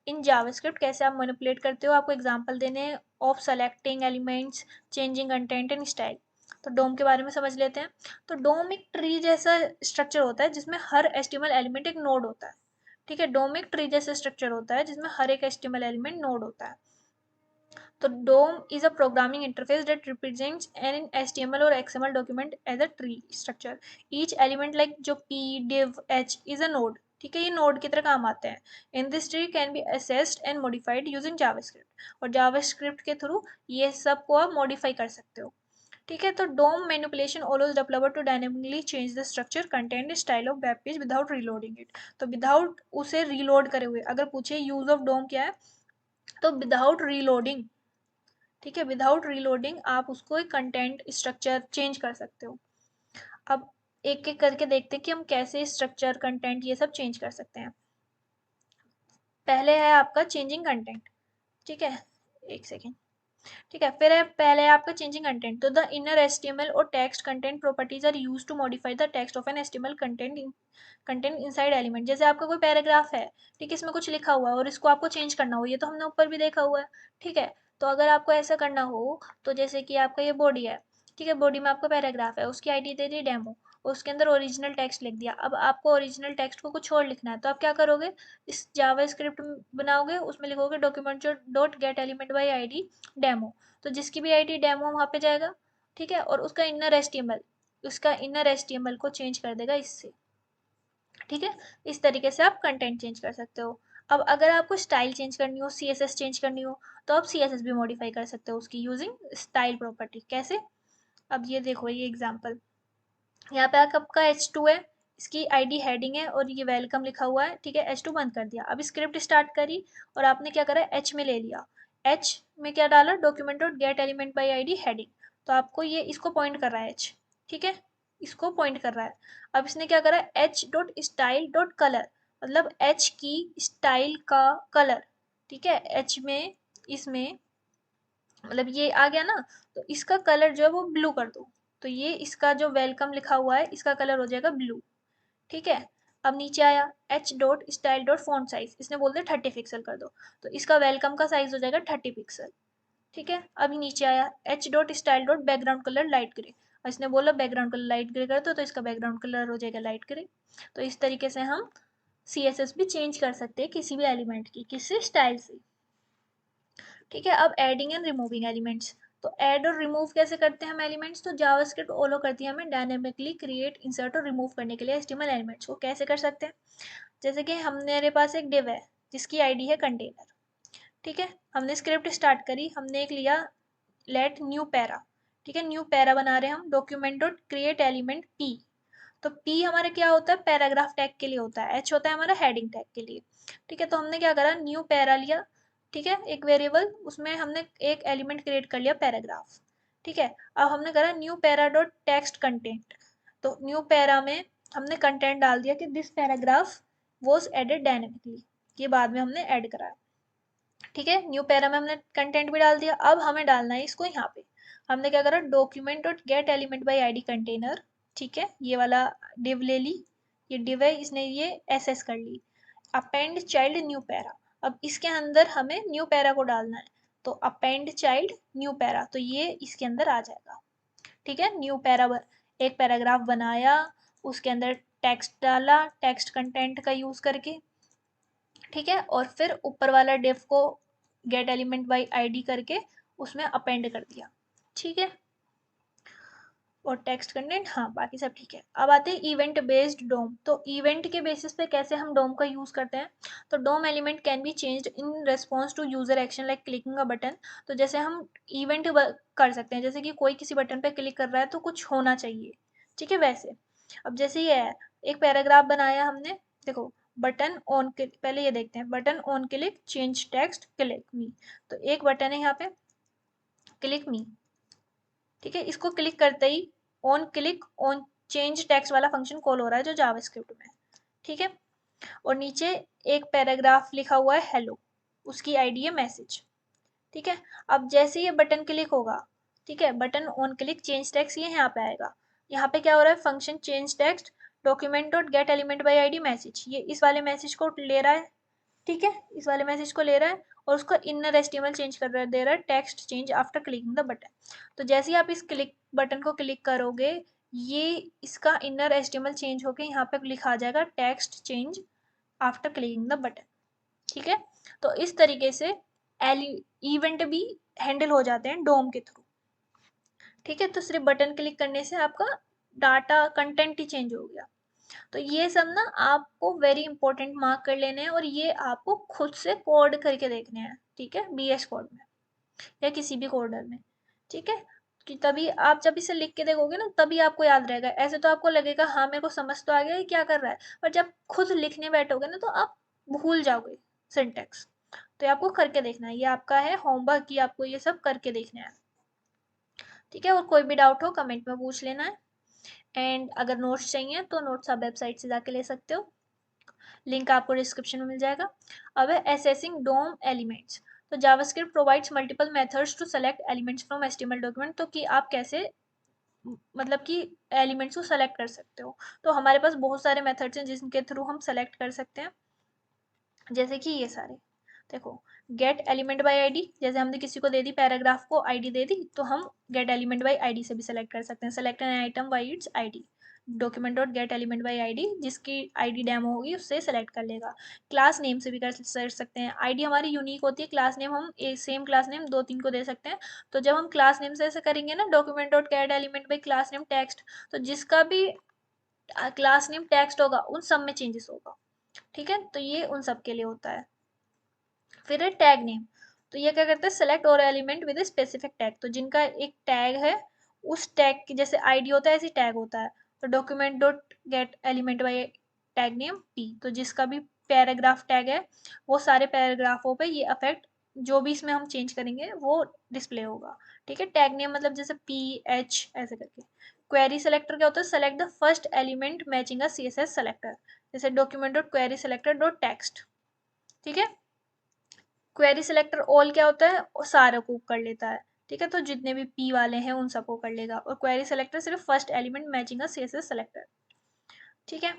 in JavaScript, कैसे आप मैनिपुलेट करते हो, आपको एग्जांपल देने हैं of selecting elements, changing content and style. तो डोम के बारे में समझ लेते हैं। तो डोम एक ट्री जैसा स्ट्रक्चर होता है जिसमें हर एचटीएमएल एलिमेंट एक नोड होता है। ठीक है, डोम एक ट्री जैसा स्ट्रक्चर होता है जिसमें हर एक एचटीएमएल एलिमेंट नोड होता है। तो DOM is a programming interface that represents an HTML or XML document as a tree structure. Each element like जो p, div, h is a node. ठीक है, ये नोड की तरह काम आते हैं। In this tree can be accessed and modified using JavaScript, और JavaScript के थ्रू ये सब को आप मॉडिफाई कर सकते हो। ठीक है, तो DOM manipulation allows developer to dynamically change the structure, content, style of web page without reloading it. तो विदाउट उसे रीलोड करे हुए, अगर पूछे यूज ऑफ DOM क्या है, तो विदाउट रीलोडिंग। ठीक है, विदाउट रीलोडिंग आप उसको एक कंटेंट स्ट्रक्चर चेंज कर सकते हो। अब एक एक करके देखते हैं कि हम कैसे स्ट्रक्चर कंटेंट ये सब चेंज कर सकते हैं। पहले है आपका चेंजिंग कंटेंट। ठीक है, एक सेकेंड। ठीक है, फिर है पहले है आपका चेंजिंग कंटेंट। तो द इनर एचटीएमएल और text content properties are used to modify the text of an HTML content inside element. जैसे आपका कोई पैराग्राफ है, ठीक है, इसमें कुछ लिखा हुआ है और इसको आपको चेंज करना हो, ये तो हमने ऊपर भी देखा हुआ है। ठीक है, तो अगर आपको ऐसा करना हो, तो जैसे कि आपका ये बॉडी है। ठीक है, बॉडी में आपका पैराग्राफ है, उसकी आईडी दे दी डेमो, उसके अंदर ओरिजिनल टेक्स्ट लिख दिया। अब आपको ओरिजिनल टेक्स्ट को कुछ और लिखना है, तो आप क्या करोगे, इस जावा स्क्रिप्ट बनाओगे, उसमें लिखोगे डॉक्यूमेंट जो dot get element by ID demo, तो जिसकी भी आईडी डेमो वहाँ पे जाएगा। ठीक है, और उसका इनर एचटीएमएल को चेंज कर देगा इससे। ठीक है, इस तरीके से आप कंटेंट चेंज कर सकते हो। अब अगर आपको स्टाइल चेंज करनी हो, सीएसएस चेंज करनी हो, तो आप सीएसएस भी मॉडिफाई कर सकते हो उसकी यूजिंग स्टाइल प्रॉपर्टी। कैसे? अब ये देखो, ये एग्जांपल, यहाँ पे आपका H2 है, इसकी आईडी हेडिंग है और ये वेलकम लिखा हुआ है। ठीक है, H2 बंद कर दिया। अब स्क्रिप्ट स्टार्ट करी और आपने क्या करा, H में ले लिया। H में क्या डाला, document dot get element by ID heading. तो आपको ये इसको पॉइंट कर रहा है H। ठीक है, इसको पॉइंट कर रहा है। अब इसने क्या करा, H dot style dot colour, मतलब H की स्टाइल का कलर। ठीक है, H में, इसमें मतलब ये आ गया ना, तो इसका कलर जो है वो ब्लू कर दो। तो ये इसका जो वेलकम लिखा हुआ है, इसका कलर हो जाएगा ब्लू। ठीक है, अब नीचे आया H dot style dot font size, इसने बोल दिया 30 पिक्सल कर दो, तो इसका वेलकम का साइज हो जाएगा 30 पिक्सल। ठीक है, अभी नीचे आया H dot style dot background colour light grey, और इसने बोला बैकग्राउंड कलर लाइट ग्रे कर दो, तो इसका बैकग्राउंड कलर हो जाएगा लाइट ग्रे। तो इस तरीके से हम सी एस एस भी चेंज कर सकते हैं किसी भी एलिमेंट की, किसी स्टाइल से। ठीक है, अब एडिंग एंड रिमूविंग एलिमेंट्स। तो ऐड और रिमूव कैसे करते हैं हम एलिमेंट्स, तो जावास्क्रिप्ट ओलो करती है हमें डायनेमिकली क्रिएट, इंसर्ट और रिमूव करने के लिए एचटीएमएल एलिमेंट्स को। कैसे कर सकते हैं, जैसे कि हमारे पास एक डिव है जिसकी आईडी है कंटेनर। ठीक है, हमने स्क्रिप्ट स्टार्ट करी, हमने एक लिया लेट न्यू पैरा। ठीक है, न्यू पैरा बना रहे हैं हम, document dot create element P. तो पी हमारे क्या होता है, पैराग्राफ टैग के लिए होता है, एच होता है हमारा हेडिंग टैग के लिए। ठीक है, तो हमने क्या करा, न्यू पैरा लिया। ठीक है, एक वेरिएबल, उसमें हमने एक एलिमेंट क्रिएट कर लिया पैराग्राफ। ठीक है, अब हमने करा new para dot text content. तो न्यू पैरा में हमने कंटेंट डाल दिया कि this paragraph was added dynamically, ये बाद में हमने ऐड करा। ठीक है, न्यू पैरा में हमने कंटेंट भी डाल दिया। अब हमें डालना है इसको यहाँ पे, हमने क्या करा, document dot get element by ID container. ठीक है, ये वाला डिव ले ली, ये डिव है, इसने ये एसएस कर ली। अपेंड चाइल्ड न्यू पैरा, अब इसके अंदर हमें न्यू पैरा को डालना है। तो अपेंड चाइल्ड न्यू पैरा, तो ये इसके अंदर आ जाएगा। ठीक है, न्यू पैरा, एक पैराग्राफ बनाया, उसके अंदर टेक्स्ट डाला, टेक्स्ट कंटेंट का यूज करके। ठीक है, और फिर ऊपर वाला डिव को गेट एलिमेंट बाई आईडी करके उसमें अपेंड कर दिया। ठीक है, और टेक्स्ट कंटेंट, हाँ बाकी सब ठीक है। अब आते हैं इवेंट बेस्ड डोम। तो इवेंट के बेसिस पे कैसे हम डोम का यूज करते हैं, तो DOM element can be changed in response to user action like clicking a button. तो जैसे हम इवेंट कर सकते हैं, जैसे कि कोई किसी बटन पे क्लिक कर रहा है तो कुछ होना चाहिए। ठीक है, वैसे अब जैसे ये है, एक पैराग्राफ बनाया हमने, देखो, बटन ऑन क्लिक, पहले ये देखते हैं, button on click change text click मी। तो एक बटन है यहाँ पे, क्लिक मी। ठीक है, इसको क्लिक करते ही on click on change text वाला फंक्शन कॉल हो रहा है जो जावास्क्रिप्ट में है। ठीक है, और नीचे एक पैराग्राफ लिखा हुआ है हेलो, उसकी आईडी है मैसेज। ठीक है, अब जैसे ये बटन क्लिक होगा, ठीक है, button on click change text ये यहाँ पे आएगा। यहाँ पे क्या हो रहा है, function change text document dot get element by ID message, ये इस वाले मैसेज को ले रहा है। ठीक है, इस वाले मैसेज को ले रहा है और उसका इनर एचटीएमएल चेंज कर रहा है, दे रहा है text change after clicking the button. तो जैसे ही आप इस क्लिक बटन को क्लिक करोगे, ये इसका इनर एचटीएमएल चेंज होके यहाँ पे लिखा आ जाएगा text change after clicking the button. ठीक है, तो इस तरीके से इवेंट भी हैंडल हो जाते हैं डोम के थ्रू। ठीक है, तो सिर्फ बटन क्लिक करने से आपका डाटा कंटेंट ही चेंज हो गया। तो ये सब ना आपको वेरी इंपॉर्टेंट मार्क कर लेने हैं, और ये आपको खुद से कोड करके देखने हैं। ठीक है, बीएस कोड में या किसी भी कोडर में। ठीक है, कि तभी आप जब इसे लिख के देखोगे ना, तभी आपको याद रहेगा। ऐसे तो आपको लगेगा हाँ मेरे को समझ तो आ गया ये क्या कर रहा है, पर जब खुद लिखने बैठोगे ना तो आप भूल जाओगे सिंटेक्स। तो ये आपको करके देखना है, ये आपका है होमवर्क कि आपको ये सब करके देखना है। ठीक है, और कोई भी डाउट हो कमेंट में पूछ लेना है। एंड अगर नोट्स चाहिए तो नोट्स आप वेबसाइट से जाके ले सकते हो, लिंक आपको डिस्क्रिप्शन में मिल जाएगा। अब है असेसिंग डोम एलिमेंट्स। तो JavaScript provides multiple methods to select elements from HTML document. तो कि आप कैसे मतलब कि एलिमेंट्स को सेलेक्ट कर सकते हो। तो हमारे पास बहुत सारे मेथड्स हैं जिनके थ्रू हम सेलेक्ट कर सकते हैं, जैसे कि ये सारे। देखो, गेट एलिमेंट बाय आईडी, जैसे हमने किसी को दे दी पैराग्राफ को आईडी दे दी, तो हम गेट एलिमेंट बाय आईडी से भी सेलेक्ट कर सकते हैं। Select an item by it's ID, document dot get element by ID, जिसकी आईडी डेमो होगी उससे सेलेक्ट कर लेगा। क्लास नेम से भी कर सकते हैं, आईडी हमारी यूनिक होती है, क्लास नेम हम सेम क्लास नेम दो तीन को दे सकते हैं। तो जब हम क्लास नेम से ऐसे करेंगे ना, document dot get element bye class name text, तो जिसका भी क्लास नेम टेक्स्ट होगा उन सब में चेंजेस होगा। ठीक है, तो ये उन सब के लिए होता है। फिर है टैग नेम। तो ये क्या करता है, सेलेक्ट और एलिमेंट विद स्पेसिफिक टैग, तो जिनका एक टैग है उस टैग की जैसे आईडी होता है ऐसे टैग होता है। तो document dot get element bye tag name P, तो जिसका भी पैराग्राफ टैग है वो सारे पैराग्राफों पे ये अफेक्ट जो भी इसमें हम चेंज करेंगे वो डिस्प्ले होगा। ठीक है, टैग नेम मतलब जैसे पी एच ऐसे करके। क्वेरी सेलेक्टर क्या होता है, select the first element matching a CSS selector, जैसे document dot query selector dot text. ठीक है, क्वेरी सिलेक्टर ऑल क्या होता है, वो सारे को कर लेता है। ठीक है, तो जितने भी पी वाले हैं उन सबको कर लेगा, और क्वेरी सिलेक्टर सिर्फ first element matching a CSS selector. ठीक है,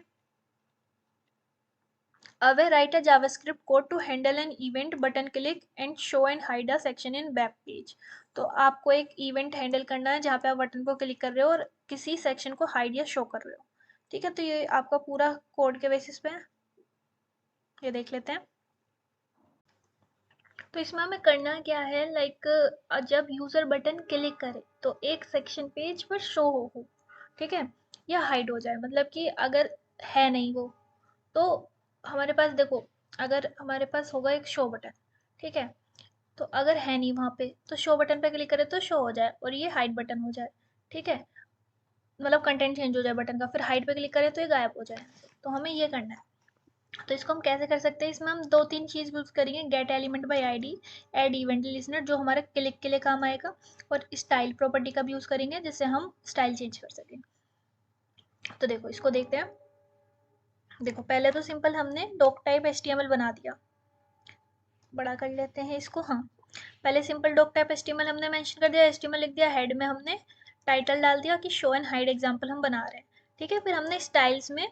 away write a JavaScript code to handle an event button click and show and hide a section in web page. तो आपको एक इवेंट हैंडल करना है जहाँ पे आप बटन को क्लिक कर रहे हो और किसी सेक्शन को हाइड या शो कर रहे हो। ठीक है, तो ये आपका पूरा कोड के बेसिस पे है, ये देख लेते हैं। तो इसमें हमें करना क्या है, लाइक जब यूजर बटन क्लिक करे तो एक सेक्शन पेज पर शो हो, ठीक है, या हाइड हो जाए, मतलब कि अगर है नहीं वो, तो हमारे पास देखो, अगर हमारे पास होगा एक शो बटन, ठीक है, तो अगर है नहीं वहां पे तो शो बटन पे क्लिक करे तो शो हो जाए और ये हाइड बटन हो जाए। ठीक है, मतलब कंटेंट चेंज हो जाए बटन का, फिर हाइड पे क्लिक करे तो ये गायब हो जाए। तो हमें ये करना है। तो इसको हम कैसे कर सकते हैं, इसमें हम दो तीन चीज यूज करेंगे, gate element by ID, add event listener जो हमारे क्लिक के लिए काम आएगा, और स्टाइल प्रॉपर्टी का भी यूज करेंगे जिससे हम स्टाइल चेंज कर सकें। तो देखो इसको देखते हैं। देखो पहले तो सिंपल हमने डॉक टाइप एचटीएमएल बना दिया, बड़ा कर लेते हैं इसको। हाँ, पहले सिंपल डॉक टाइप एचटीएमएल हमने मेंशन कर दिया, एचटीएमएल लिख दिया, हेड में हमने टाइटल डाल दिया कि शो एंड हाइड एग्जांपल हम बना रहे हैं। ठीक है, फिर हमने स्टाइल्स में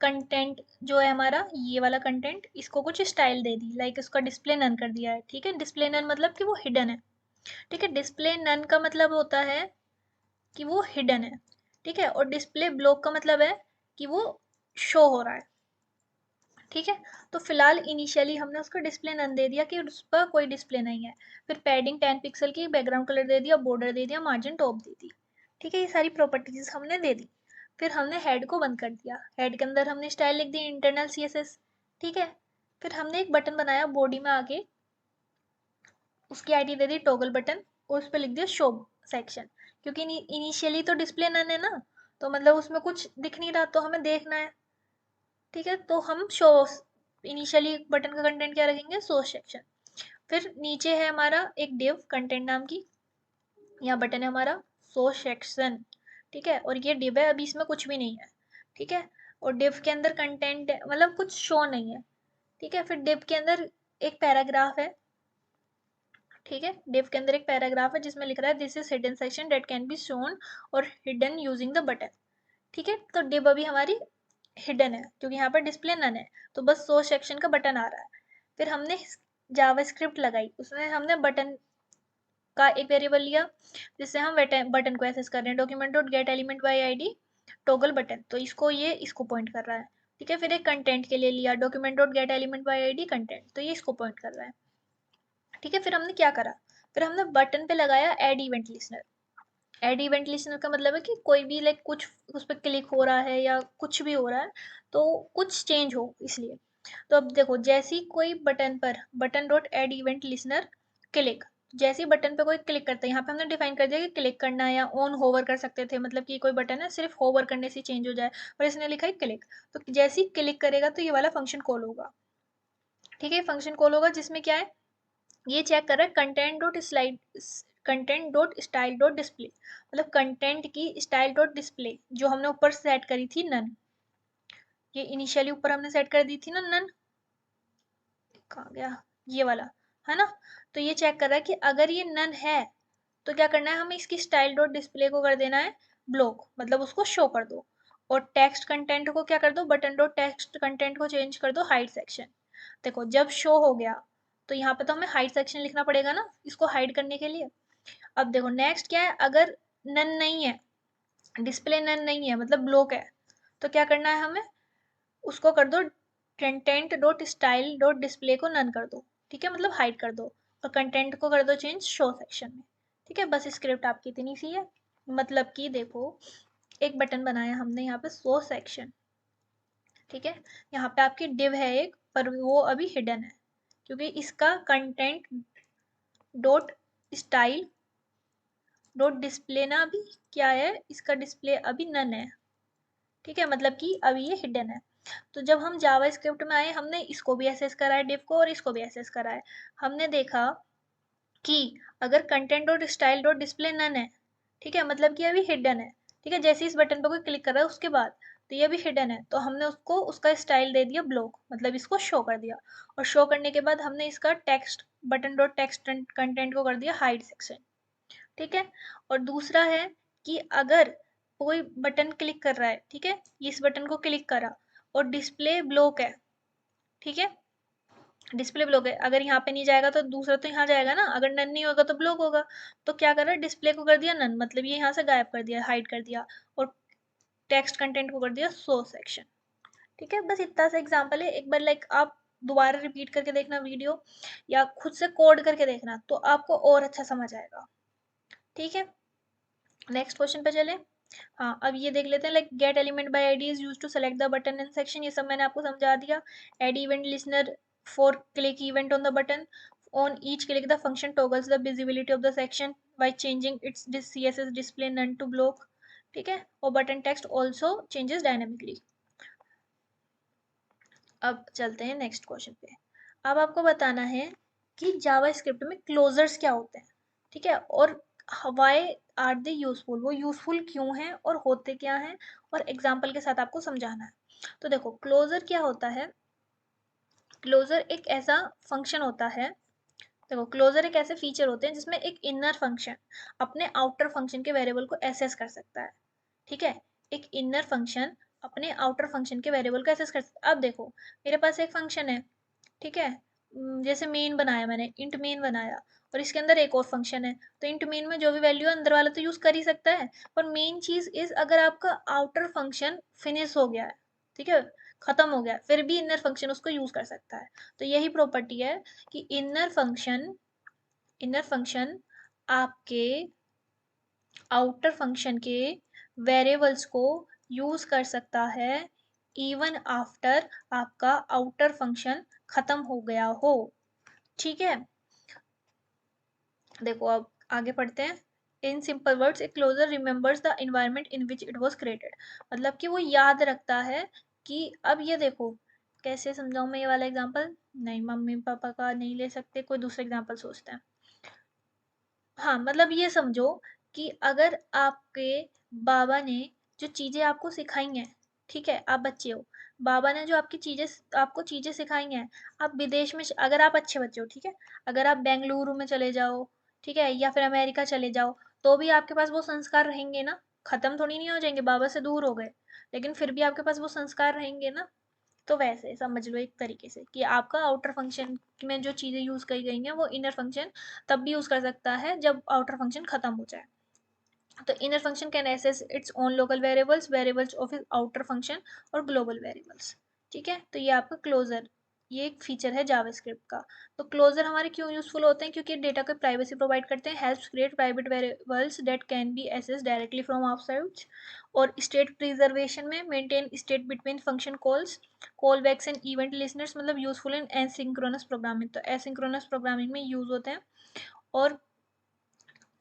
कंटेंट जो है हमारा ये वाला कंटेंट, इसको कुछ स्टाइल दे दी, लाइक इसका डिस्प्ले नन कर दिया है। ठीक है, डिस्प्ले नन मतलब कि वो हिडन है। ठीक है, डिस्प्ले नन का मतलब होता है कि वो हिडन है। ठीक है, और डिस्प्ले ब्लॉक का मतलब है कि वो शो हो रहा है। ठीक है, तो फिलहाल इनिशियली हमने उसको डिस्प्ले नन दे दिया कि उस पर कोई डिस्प्ले नहीं है। फिर पैडिंग 10 पिक्सल की, बैकग्राउंड कलर दे दिया, बॉर्डर दे दिया, मार्जिन टॉप दे दी। ठीक है, ये सारी प्रॉपर्टीज हमने दे दी। फिर हमने हेड को बंद कर दिया, हेड के अंदर हमने स्टाइल लिख दी इंटरनल सीएसएस। ठीक है, फिर हमने एक बटन बनाया बॉडी में आके, उसकी आईडी दे दी टॉगल बटन, और उस पर लिख दिया शो सेक्शन, क्योंकि इनिशियली तो डिस्प्ले नन है ना, तो मतलब उसमें कुछ दिख नहीं रहा, तो हमें देखना है। ठीक है, तो हम शो, इनिशियली बटन का कंटेंट क्या रखेंगे, सोर्स सेक्शन। फिर नीचे है हमारा एक डिव कंटेंट नाम की, यहाँ बटन है हमारा सोर्स सेक्शन। ठीक है, और ये डिव है, अभी इसमें कुछ भी नहीं है। ठीक है, और डिव के अंदर कंटेंट मतलब कुछ शो नहीं है। ठीक है, फिर डिव के अंदर एक पैराग्राफ है। ठीक है, डिव के अंदर एक पैराग्राफ है जिसमें लिख रहा है this is hidden section that can be shown और हिडन यूजिंग द बटन। ठीक है, तो डिव अभी हमारी हिडन है क्योंकि यहाँ पर डिस्प्ले नन है, तो बस सोर्स सेक्शन का बटन आ रहा है। फिर हमने जावास्क्रिप्ट लगाई, उसमें हमने बटन का एक वेरिएबल लिया जिससे हम बटन को एक्सेस कर रहे हैं, document dot get element by ID toggle button, तो इसको ये इसको पॉइंट कर रहा है। ठीक है, फिर एक कंटेंट के लिए लिया document dot get element by ID content, तो ये इसको पॉइंट कर रहा है। ठीक है, फिर हमने क्या करा, फिर हमने बटन पे लगाया add event listener. Add event listener का मतलब है कि कोई भी लाइक कुछ उस पर क्लिक हो रहा है या कुछ भी हो रहा है तो कुछ चेंज हो इसलिए। तो अब देखो जैसे ही कोई बटन पर button dot add event listener click, जैसे ही बटन पे कोई क्लिक करता है, यहाँ पे हमने डिफाइन कर दिया कि क्लिक करना है या ऑन होवर कर सकते थे, मतलब कि कोई बटन है सिर्फ होवर करने से चेंज हो जाए, और इसने लिखा है क्लिक, तो जैसे ही क्लिक करेगा तो ये वाला फंक्शन कॉल होगा। ठीक है, फंक्शन कॉल होगा जिसमें क्या है, ये चेक कर रहा है content dot style dot display, मतलब कंटेंट की स्टाइल डॉट डिस्प्ले जो हमने ऊपर सेट करी थी नन, ये इनिशियली ऊपर हमने सेट कर दी थी ना नन, कहाँ गया, ये वाला, है ना। तो ये चेक कर रहा है कि अगर ये नन है तो क्या करना है, हमें इसकी स्टाइल डॉट डिस्प्ले को कर देना है ब्लॉक, मतलब उसको शो कर दो, और टेक्स्ट कंटेंट को क्या कर दो, बटन डॉट टेक्स्ट कंटेंट को चेंज कर दो हाइड सेक्शन। देखो जब शो हो गया तो यहाँ पे तो हमें हाइड सेक्शन लिखना पड़ेगा ना इसको हाइड करने के लिए। अब देखो नेक्स्ट क्या है, अगर नन नहीं है, डिस्प्ले नन नहीं है मतलब ब्लॉक है, तो क्या करना है हमें, उसको कर दो content dot style dot display को नन कर दो। ठीक है, मतलब हाइड कर दो, और कंटेंट को कर दो चेंज शो सेक्शन में। ठीक है, बस स्क्रिप्ट आपकी इतनी सी है। मतलब कि देखो एक बटन बनाया हमने यहाँ पे शो सेक्शन, ठीक है। यहाँ पे आपकी डिव है एक, पर वो अभी हिडन है क्योंकि इसका content dot style dot display ना अभी क्या है, इसका डिस्प्ले अभी नन है, ठीक है, मतलब कि अभी ये हिडन है। तो जब हम जावा स्क्रिप्ट में आए, हमने इसको भी एसेस करा है, डिव को, और इसको भी एसेस करा है। हमने देखा कि अगर content dot style dot display none है, ठीक है, मतलब कि अभी हिडन है, ठीक है, जैसे इस बटन पर कोई क्लिक कर रहा है उसके बाद, तो ये भी हिडन है, तो हमने उसको उसका स्टाइल दे दिया ब्लॉक, मतलब इसको शो कर दिया। और शो करने के बाद हमने इसका text button dot text content को कर दिया हाइड सेक्शन, ठीक है। और दूसरा है कि अगर कोई बटन क्लिक कर रहा है, ठीक है, इस बटन को क्लिक करा और डिस्प्ले ब्लॉक है, ठीक है, डिस्प्ले ब्लॉक है, अगर यहाँ पे नहीं जाएगा तो दूसरा तो यहाँ जाएगा ना, अगर नन नहीं होगा तो ब्लॉक होगा। तो क्या कर रहा है, डिस्प्ले को कर दिया नन, मतलब ये यहाँ से गायब कर दिया, हाइड कर दिया, और टेक्स्ट कंटेंट को कर दिया शो सेक्शन, ठीक है। बस इतना सा एग्जांपल है, एक बार लाइक आप दोबारा रिपीट करके देखना वीडियो, या खुद से कोड करके देखना, तो आपको और अच्छा समझ आएगा, ठीक है। नेक्स्ट क्वेश्चन पे चले। हाँ, अब ये देख लेते हैं, like get element by ID is used to select the button in section, ये सब मैंने आपको समझा दिया। Add event listener for click event on the button, on each click the function toggles the visibility of the section by changing its css display none to block, ठीक है, और button text also changes dynamically। अब चलते हैं next question पे। अब आपको बताना है कि जावा स्क्रिप्ट में क्लोजर्स क्या होते हैं, ठीक है, और वाई आर दे यूजफुल, वो यूजफुल क्यों हैं और होते क्या हैं, और एग्जाम्पल के साथ आपको समझाना है। तो देखो, क्लोजर क्या होता है। क्लोजर एक ऐसा फंक्शन होता है, देखो क्लोजर एक ऐसे फीचर होते हैं जिसमें एक इनर फंक्शन अपने आउटर फंक्शन के वेरिएबल को एसेस कर सकता है, ठीक है। एक इनर फंक्शन अपने आउटर फंक्शन के वेरिएबल को एसेस कर सकता है। अब देखो, मेरे पास एक फंक्शन है, ठीक है, जैसे मेन बनाया मैंने, इंट मेन बनाया, और इसके अंदर एक और फंक्शन है, तो इंट मेन में जो भी वैल्यू है अंदर वाला तो यूज कर ही सकता है। पर मेन चीज इज, अगर आपका आउटर फंक्शन फिनिश हो गया है, ठीक है, खत्म हो गया, फिर भी इनर फंक्शन उसको यूज कर सकता है। तो यही प्रॉपर्टी है कि इनर फंक्शन आपके आउटर फंक्शन के वेरिएबल्स को यूज कर सकता है इवन आफ्टर आपका आउटर फंक्शन खत्म हो गया हो, ठीक है। देखो अब आगे पढ़ते हैं। In simple words a closure remembers the environment in which it was created, मतलब कि वो याद रखता है कि, अब ये देखो कैसे समझाऊं मैं ये वाला एग्जांपल, नहीं मम्मी पापा का नहीं ले सकते, कोई दूसरा एग्जांपल सोचते हैं। हाँ, मतलब ये समझो कि अगर आपके बाबा ने जो चीजें आपको सिखाई हैं, ठीक है, आप बच्चे हो, बाबा ने जो आपको चीजें सिखाई हैं, आप विदेश में, अगर आप अच्छे बच्चे हो, ठीक है, अगर आप बेंगलुरु में चले जाओ, ठीक है, या फिर अमेरिका चले जाओ, तो भी आपके पास वो संस्कार रहेंगे ना, खत्म थोड़ी नहीं हो जाएंगे, बाबा से दूर हो गए, लेकिन फिर भी आपके पास वो संस्कार रहेंगे ना। तो वैसे समझ लो एक तरीके से कि आपका आउटर फंक्शन में जो चीजें यूज करी गई हैं वो इनर फंक्शन तब भी यूज कर सकता है जब आउटर फंक्शन खत्म हो जाए। तो inner function can access its own local variables, variables of outer function, और ग्लोबल वेरिएबल्स, ठीक है। तो ये आपका क्लोजर, ये एक फीचर है जावास्क्रिप्ट का। तो क्लोजर हमारे क्यों यूजफुल होते हैं, क्योंकि डेटा को प्राइवेसी प्रोवाइड करते हैं, helps create private variables that can be access directly from outside, और स्टेट प्रिजर्वेशन में maintain state between function calls, callbacks and event listeners, मतलब यूजफुल इन एसिंक्रोनस प्रोग्रामिंग, तो एसिंक्रोनस प्रोग्रामिंग में use होते हैं। और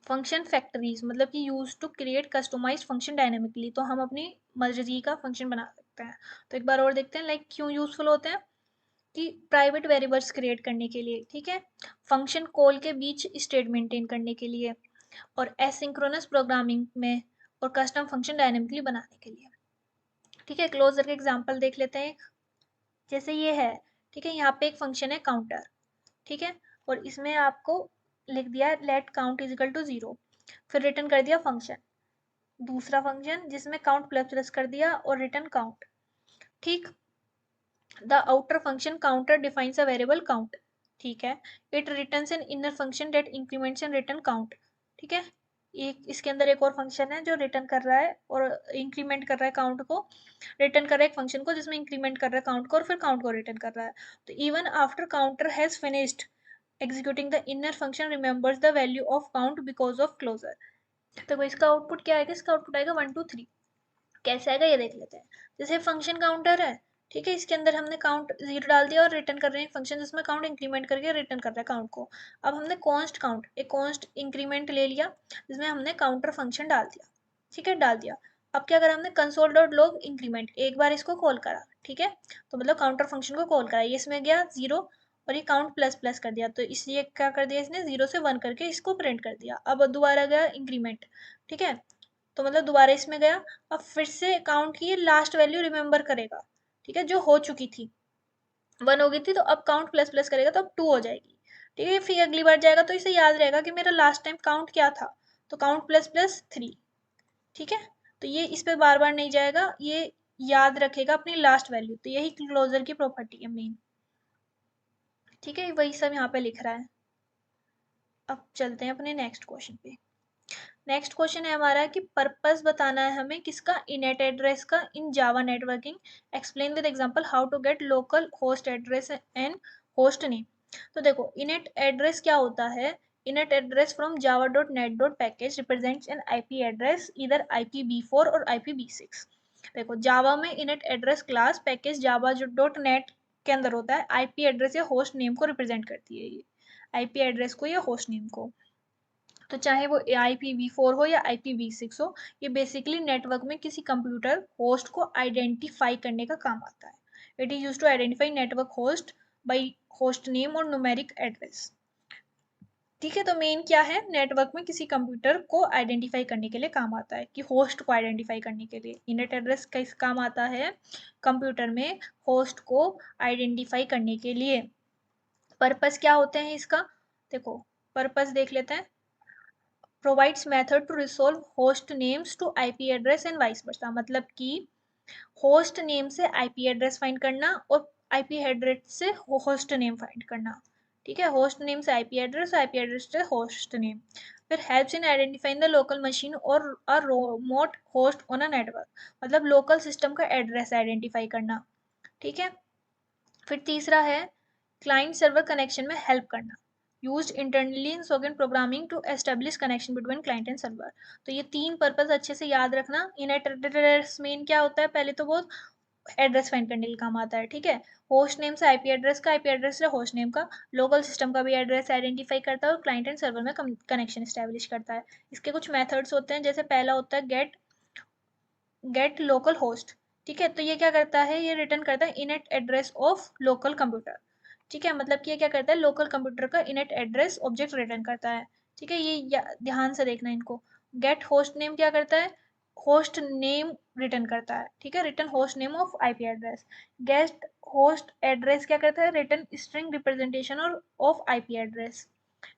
फंक्शन फैक्ट्रीज, मतलब कि use to create customized function dynamically, तो हम अपनी मर्जी का फंक्शन बना सकते हैं। तो एक बार और देखते हैं लाइक क्यों यूजफुल होते हैं, कि प्राइवेट वेरिएबल्स क्रिएट करने के लिए, ठीक है, फंक्शन कॉल के बीच स्टेट मेंटेन करने के लिए, और एसिंक्रोनस प्रोग्रामिंग में, और कस्टम फंक्शन डायनेमिकली बनाने के लिए, ठीक है। क्लोजर के एग्जांपल देख लेते हैं। जैसे ये है, ठीक है, यहाँ पे एक फंक्शन है काउंटर, ठीक है, और इसमें आपको लिख दिया है let count is equal to 0, फिर रिटर्न कर दिया फंक्शन, दूसरा फंक्शन जिसमें काउंट प्लस प्लस कर दिया और रिटर्न काउंट, ठीक। The outer function counter defines a variable count, ठीक है, it returns an inner function that increments and return count, ठीक है। एक इसके अंदर एक और फंक्शन है जो रिटर्न कर रहा है और इंक्रीमेंट कर रहा है काउंट को, रिटर्न कर रहा है एक फंक्शन को जिसमें इंक्रीमेंट कर रहा है काउंट को और फिर काउंट को रिटर्न कर रहा है। तो even after counter has finished executing the inner function remembers the value of count because of closure। तो इसका आउटपुट क्या आएगा, इसका आउटपुट आएगा 1 2 3, कैसे आएगा ये देख लेते हैं। जैसे फंक्शन काउंटर है, ठीक है, इसके अंदर हमने काउंट 0 डाल दिया और रिटर्न कर रहे हैं फंक्शन जिसमें काउंट इंक्रीमेंट करके रिटर्न कर रहा है काउंट को। अब हमने कॉन्स्ट काउंट, एक कॉन्स्ट इंक्रीमेंट ले लिया जिसमें हमने काउंटर फंक्शन डाल दिया, ठीक है, डाल दिया। अब क्या करा हमने, कंसोल डॉट लॉग इंक्रीमेंट, एक बार इसको कॉल करा, ठीक है, तो मतलब काउंटर फंक्शन को कॉल करा, ये इसमें गया 0 और ये काउंट प्लस प्लस कर दिया, तो इसलिए क्या कर दिया इसने 0 से 1 करके इसको प्रिंट कर दिया। अब दोबारा गया इंक्रीमेंट, ठीक है, तो मतलब दोबारा इसमें गया, अब फिर से काउंट की लास्ट वैल्यू रिमेंबर करेगा, ठीक है, जो हो चुकी थी 1 हो गई थी, तो अब काउंट प्लस प्लस करेगा तो अब 2 हो जाएगी, ठीक है, फिर अगली बार जाएगा तो इसे याद रहेगा कि मेरा लास्ट टाइम काउंट क्या था, तो काउंट प्लस प्लस 3, ठीक है, तो ये इस पे बार बार नहीं जाएगा, ये याद रखेगा अपनी लास्ट वैल्यू, तो यही क्लोजर की प्रॉपर्टी है मेन, ठीक है, वही सब यहाँ पे लिख रहा है। अब चलते हैं अपने नेक्स्ट क्वेश्चन पे। नेक्स्ट क्वेश्चन है हमारा कि पर्पस बताना है हमें किसका, इनेट एड्रेस का in Java networking, explain with example how to get local host address and host name. तो देखो इनेट एड्रेस क्या होता है, Inet address from java dot net dot package represents an IP address इधर IPv4 और IPv6। देखो Java में Inet address class package Java dot net के अंदर होता है, आईपी एड्रेस या होस्ट नेम को रिप्रेजेंट करती है, ये आईपी एड्रेस को या होस्ट नेम को, तो चाहे वो IPv4 हो या IPv6 हो, ये बेसिकली नेटवर्क में किसी कंप्यूटर होस्ट को आइडेंटिफाई करने का काम आता है। It is use to identify network host by host name और न्यूमेरिक एड्रेस, ठीक है, तो मेन क्या है, नेटवर्क में किसी कंप्यूटर को आइडेंटिफाई करने के लिए काम आता है, कि होस्ट को आइडेंटिफाई करने के लिए इनेट एड्रेस किस काम आता है, कंप्यूटर में होस्ट को आइडेंटिफाई करने के लिए। पर्पस क्या होते हैं इसका, देखो पर्पस देख लेते हैं। Provides method to resolve host names to IP address and vice versa, मतलब कि होस्ट नेम से आईपी एड्रेस फाइंड करना और आईपी एड्रेस से होस्ट नेम फाइंड करना, ठीक है, होस्ट नेम से आईपी एड्रेस, आईपी एड्रेस से होस्ट नेम। फिर helps in identifying the local machine और a remote host on a network, मतलब लोकल सिस्टम का एड्रेस आइडेंटिफाई करना, ठीक है। फिर तीसरा है क्लाइंट सर्वर कनेक्शन में हेल्प करना, used internally in socket programming to establish connection between client and server. तो ये तीन पर्पस अच्छे से याद रखना। इनेट एड्रेस मेन क्या होता है, पहले तो वो एड्रेस फाइंड करने के काम आता है, ठीक है, होस्ट नेम से आईपी एड्रेस का, आईपी एड्रेस से होस्ट नेम का, लोकल सिस्टम का भी एड्रेस आइडेंटिफाई करता है और क्लाइंट एंड सर्वर में कनेक्शन एस्टेब्लिश करता है। इसके कुछ मेथड्स होते हैं, जैसे पहला होता है गेट लोकल होस्ट, ठीक है, तो ये क्या करता है, ये रिटर्न करता है Inet address of local computer, ठीक है, मतलब कि ये क्या करता है, लोकल कंप्यूटर का इनेट एड्रेस ऑब्जेक्ट रिटर्न करता है, ठीक है, ये ध्यान से देखना इनको। गेट होस्ट नेम क्या करता है, होस्ट नेम रिटर्न करता है, ठीक है, return host name of IP address. Get host address क्या करता है, रिटर्न स्ट्रिंग रिप्रेजेंटेशन और ऑफ आईपी एड्रेस,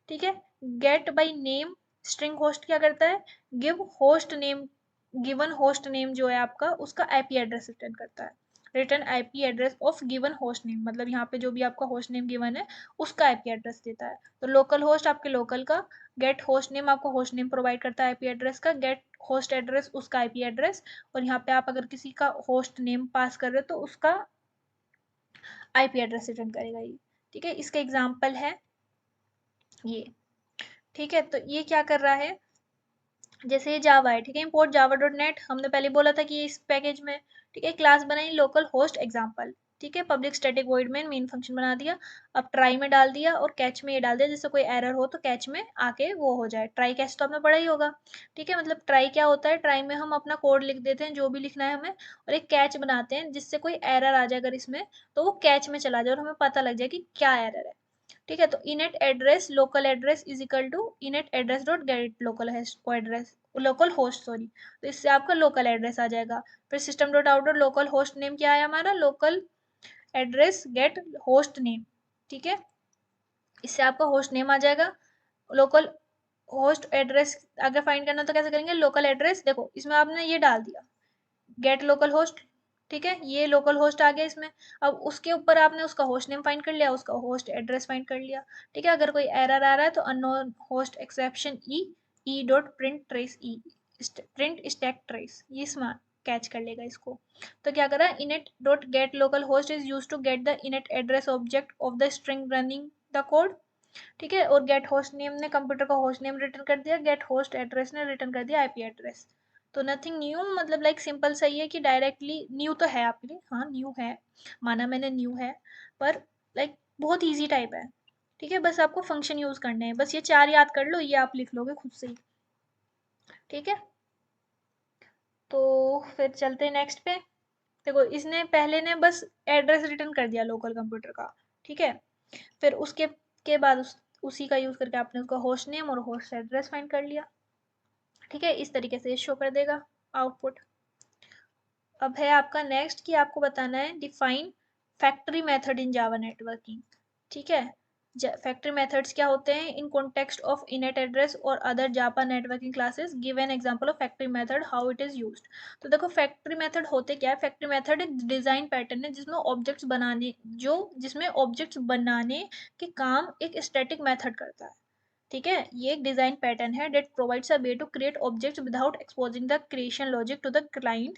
ठीक है। Get by name string host क्या करता है, give host name, given host name जो है आपका उसका आईपी एड्रेस रिटर्न करता है, return IP address of given host name, मतलब यहाँ पे जो भी आपका होस्ट नेम गिवन है उसका आईपी एड्रेस देता है। तो लोकल होस्ट आपके लोकल का, गेट होस्ट नेम आपको होस्ट नेम प्रोवाइड करता है आईपी एड्रेस का, गेट होस्ट एड्रेस उसका आईपी एड्रेस, और यहाँ पे आप अगर किसी का होस्ट नेम पास कर रहे हो तो उसका आईपी एड्रेस रिटर्न करेगा ये, ठीक है। इसका एग्जाम्पल है ये, ठीक है, तो ये क्या कर रहा है, जैसे ये जावा है, ठीक है, इम्पोर्ट जावा डॉट नेट, हमने पहले बोला था कि इस पैकेज में, ठीक है, क्लास बनाई लोकल होस्ट एग्जाम्पल, ठीक है, पब्लिक स्टैटिक वॉइड में मेन फंक्शन बना दिया। अब ट्राई में डाल दिया और कैच में ये डाल दिया, जैसे कोई एरर हो तो कैच में आके वो हो जाए। ट्राई कैच तो आपने पढ़ा ही होगा, ठीक है, मतलब ट्राई क्या होता है, ट्राई में हम अपना कोड लिख देते हैं जो भी लिखना है हमें, और एक कैच बनाते हैं जिससे कोई एरर आ जाए अगर इसमें, तो वो कैच में चला जाए और हमें पता लग जाए कि क्या एरर है, ठीक है। तो inet address local address is equal to inet address dot get local address, local host sorry, तो इससे आपका लोकल एड्रेस आ जाएगा। फिर system dot out dot local host name क्या है हमारा, local address get host name, ठीक है, इससे आपका होस्ट नेम आ जाएगा। लोकल होस्ट एड्रेस अगर फाइंड करना तो कैसे करेंगे, लोकल एड्रेस, देखो इसमें आपने ये डाल दिया गेट लोकल होस्ट, ठीक है, ये लोकल होस्ट आ गया इसमें। अब उसके ऊपर आपने उसका होस्ट नेम फाइंड कर लिया, उसका होस्ट एड्रेस फाइंड कर लिया, ठीक है। अगर कोई एरर आ रहा है तो unknown host exception e dot print trace e, print stack trace, ये इसमें कैच कर लेगा इसको। तो क्या करा, inet dot get local host is use to get the inet address object of the string running the code, ठीक है, और गेट होस्ट नेम ने कंप्यूटर का होस्ट नेम रिटर्न कर दिया, गेट होस्ट एड्रेस ने रिटर्न कर दिया आईपी एड्रेस। तो नथिंग न्यू मतलब लाइक सिंपल सही है कि डायरेक्टली न्यू तो है आपके लिए, हाँ न्यू है, माना मैंने न्यू है, पर लाइक बहुत इजी टाइप है। ठीक है, बस आपको फंक्शन यूज करने हैं, बस ये 4 याद कर लो, ये आप लिख लोगे खुद से ही। ठीक है, तो फिर चलते हैं नेक्स्ट पे। देखो इसने पहले ने बस एड्रेस रिटर्न कर दिया लोकल कंप्यूटर का। ठीक है, फिर उसके के बाद उसी का यूज करके आपने उसका होस्ट नेम और होस्ट एड्रेस फाइंड कर लिया। ठीक है, इस तरीके से शो कर देगा आउटपुट। अब है आपका नेक्स्ट कि आपको बताना है define factory method in Java networking. ठीक है, फैक्ट्री मेथड्स क्या होते हैं in context of inet address और other Java networking classes, give an example of factory method, how it is used. तो देखो फैक्ट्री मेथड होते क्या है, फैक्ट्री मेथड एक डिजाइन पैटर्न है जिसमें ऑब्जेक्ट्स बनाने जो जिसमें ऑब्जेक्ट्स बनाने के काम एक स्टैटिक मेथड करता है। ठीक है, ये एक डिजाइन पैटर्न है that provides a way to create objects without exposing the creation logic to the client,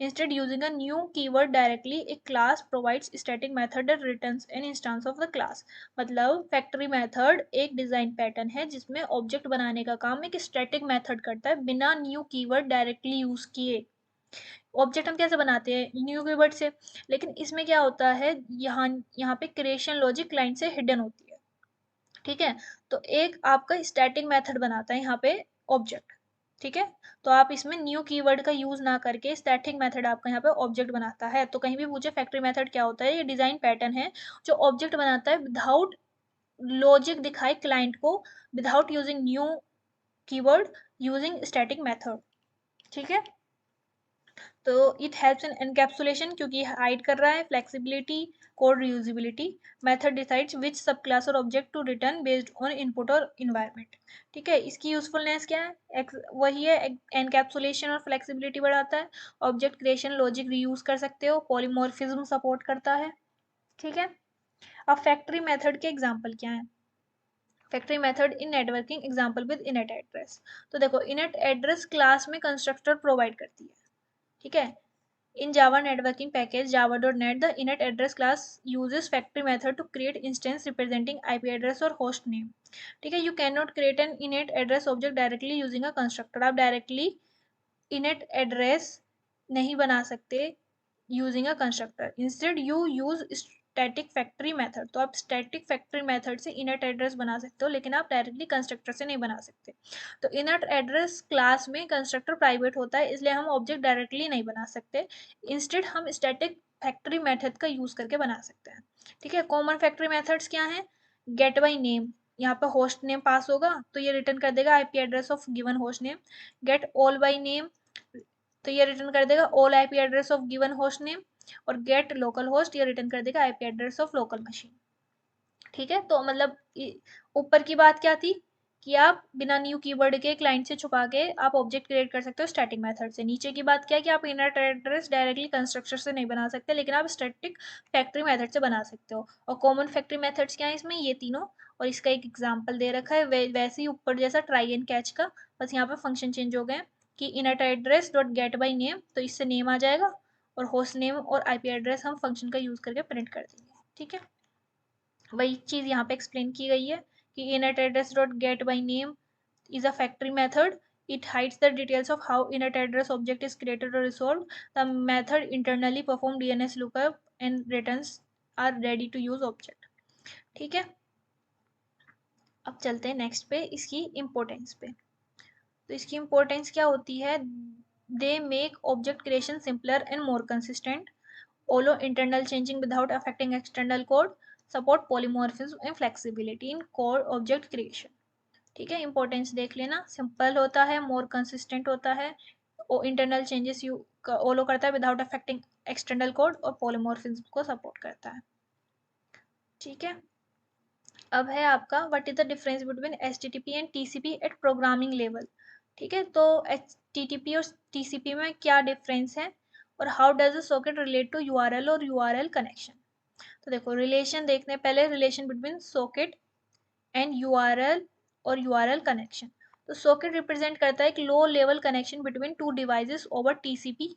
instead using a new keyword directly. A class provides static method that returns an instance of the class। मतलब factory method एक design pattern है जिसमें object बनाने का काम एक static method करता है बिना न्यू कीवर्ड डायरेक्टली यूज किए। ऑब्जेक्ट हम कैसे बनाते हैं, न्यू कीवर्ड से, लेकिन इसमें क्या होता है, यहाँ यहाँ पे क्रिएशन लॉजिक क्लाइंट से हिडन होती है। ठीक है, तो एक आपका स्टैटिक मेथड बनाता है यहाँ पे ऑब्जेक्ट। ठीक है, तो आप इसमें न्यू कीवर्ड का यूज ना करके स्टैटिक मेथड आपका यहाँ पे ऑब्जेक्ट बनाता है। तो कहीं भी पूछे फैक्ट्री मेथड क्या होता है, ये डिजाइन पैटर्न है जो ऑब्जेक्ट बनाता है विदाउट लॉजिक दिखाए क्लाइंट को, without using new keyword, using static method. ठीक है, तो इट हेल्प्स इन एनकैप्सुलेशन क्योंकि हाइड कर रहा है, flexibility, code reusability, method decides which sub class और object to return based on input और इन्वायरमेंट। ठीक है, इसकी यूजफुलनेस क्या है, वही है, एनकैप्सुलेशन और फ्लेक्सिबिलिटी बढ़ाता है, ऑब्जेक्ट क्रिएशन लॉजिक रीयूज कर सकते हो, पॉलीमॉर्फिज्म सपोर्ट करता है। ठीक है, अब फैक्ट्री मेथड के एग्जाम्पल क्या है, factory method in networking example with इनेट address. तो देखो इनेट एड्रेस क्लास में कंस्ट्रक्टर प्रोवाइड करती है। ठीक है, in Java networking package java.net, the init address class uses factory method to create instance representing IP address or host name। ठीक है, you cannot create an init address object directly using a constructor। आप directly init address नहीं बना सकते using a constructor, instead you use static factory method. तो आप static factory method से इनट address बना सकते हो, लेकिन आप डायरेक्टली कंस्ट्रक्टर से नहीं बना सकते। तो इनट एड्रेस क्लास में कंस्ट्रक्टर प्राइवेट होता है, इसलिए हम ऑब्जेक्ट डायरेक्टली नहीं बना सकते, इंस्टेड हम स्टैटिक फैक्ट्री मेथड का यूज करके बना सकते हैं। ठीक है, कॉमन फैक्ट्री मेथड्स क्या हैं, गेट बाई नेम, यहाँ पे होस्ट नेम पास होगा तो ये रिटर्न कर देगा IP address of given host name. Get all by name, तो ये रिटर्न कर देगा all IP address of given host name. और गेट लोकल होस्ट, ये रिटर्न कर देगा IP address of local machine. ठीक है, तो मतलब ऊपर की बात क्या थी कि आप बिना न्यू कीवर्ड के क्लाइंट से छुपा के आप ऑब्जेक्ट क्रिएट कर सकते हो स्टैटिक मेथड से। नीचे की बात क्या है कि आप इनर एड्रेस डायरेक्टली कंस्ट्रक्टर से नहीं बना सकते, लेकिन आप स्टैटिक फैक्ट्री मेथड से बना सकते हो। और कॉमन फैक्ट्री मेथड्स क्या है इसमें, ये तीनों, और इसका एक एग्जाम्पल दे रखा है वैसे ही ऊपर जैसा ट्राई एंड कैच का, बस यहाँ पे फंक्शन चेंज हो गए कि inner address dot gate by name, तो इससे नेम आ जाएगा, और होस्ट नेम और आईपी एड्रेस हम फंक्शन का यूज करके प्रिंट कर देंगे। ठीक है, वही चीज यहाँ पे एक्सप्लेन की गई है कि इनट address dot gate by name is a factory method। It hides the details of how init address object is created or resolved। The method internally perform DNS lookup and returns are ready to use object। ठीक है, अब चलते हैं next पे इसकी importance पे। तो इसकी इम्पोर्टेंस क्या होती है, they make object creation simpler and more consistent, allow internal changing without affecting external code, support polymorphism and flexibility in core object creation। ठीक है, इंपॉर्टेंस देख लेना, सिंपल होता है, मोर कंसिस्टेंट होता है, इंटरनल चेंजेस यू ओलो करता है विदाउट अफेक्टिंग एक्सटर्नल कोड, और पॉलीमॉर्फिज्म को सपोर्ट करता है। ठीक है, अब है आपका what is the difference between HTTP and TCP at programming level. ठीक है, तो एचटीटीपी और टीसीपी में क्या डिफरेंस है, और how does the socket relate to URL और यूआरएल कनेक्शन। तो देखो रिलेशन देखने पहले, relation between socket and URL और यूआरएल कनेक्शन। तो सॉकेट रिप्रेजेंट करता है एक low level connection between two devices over TCP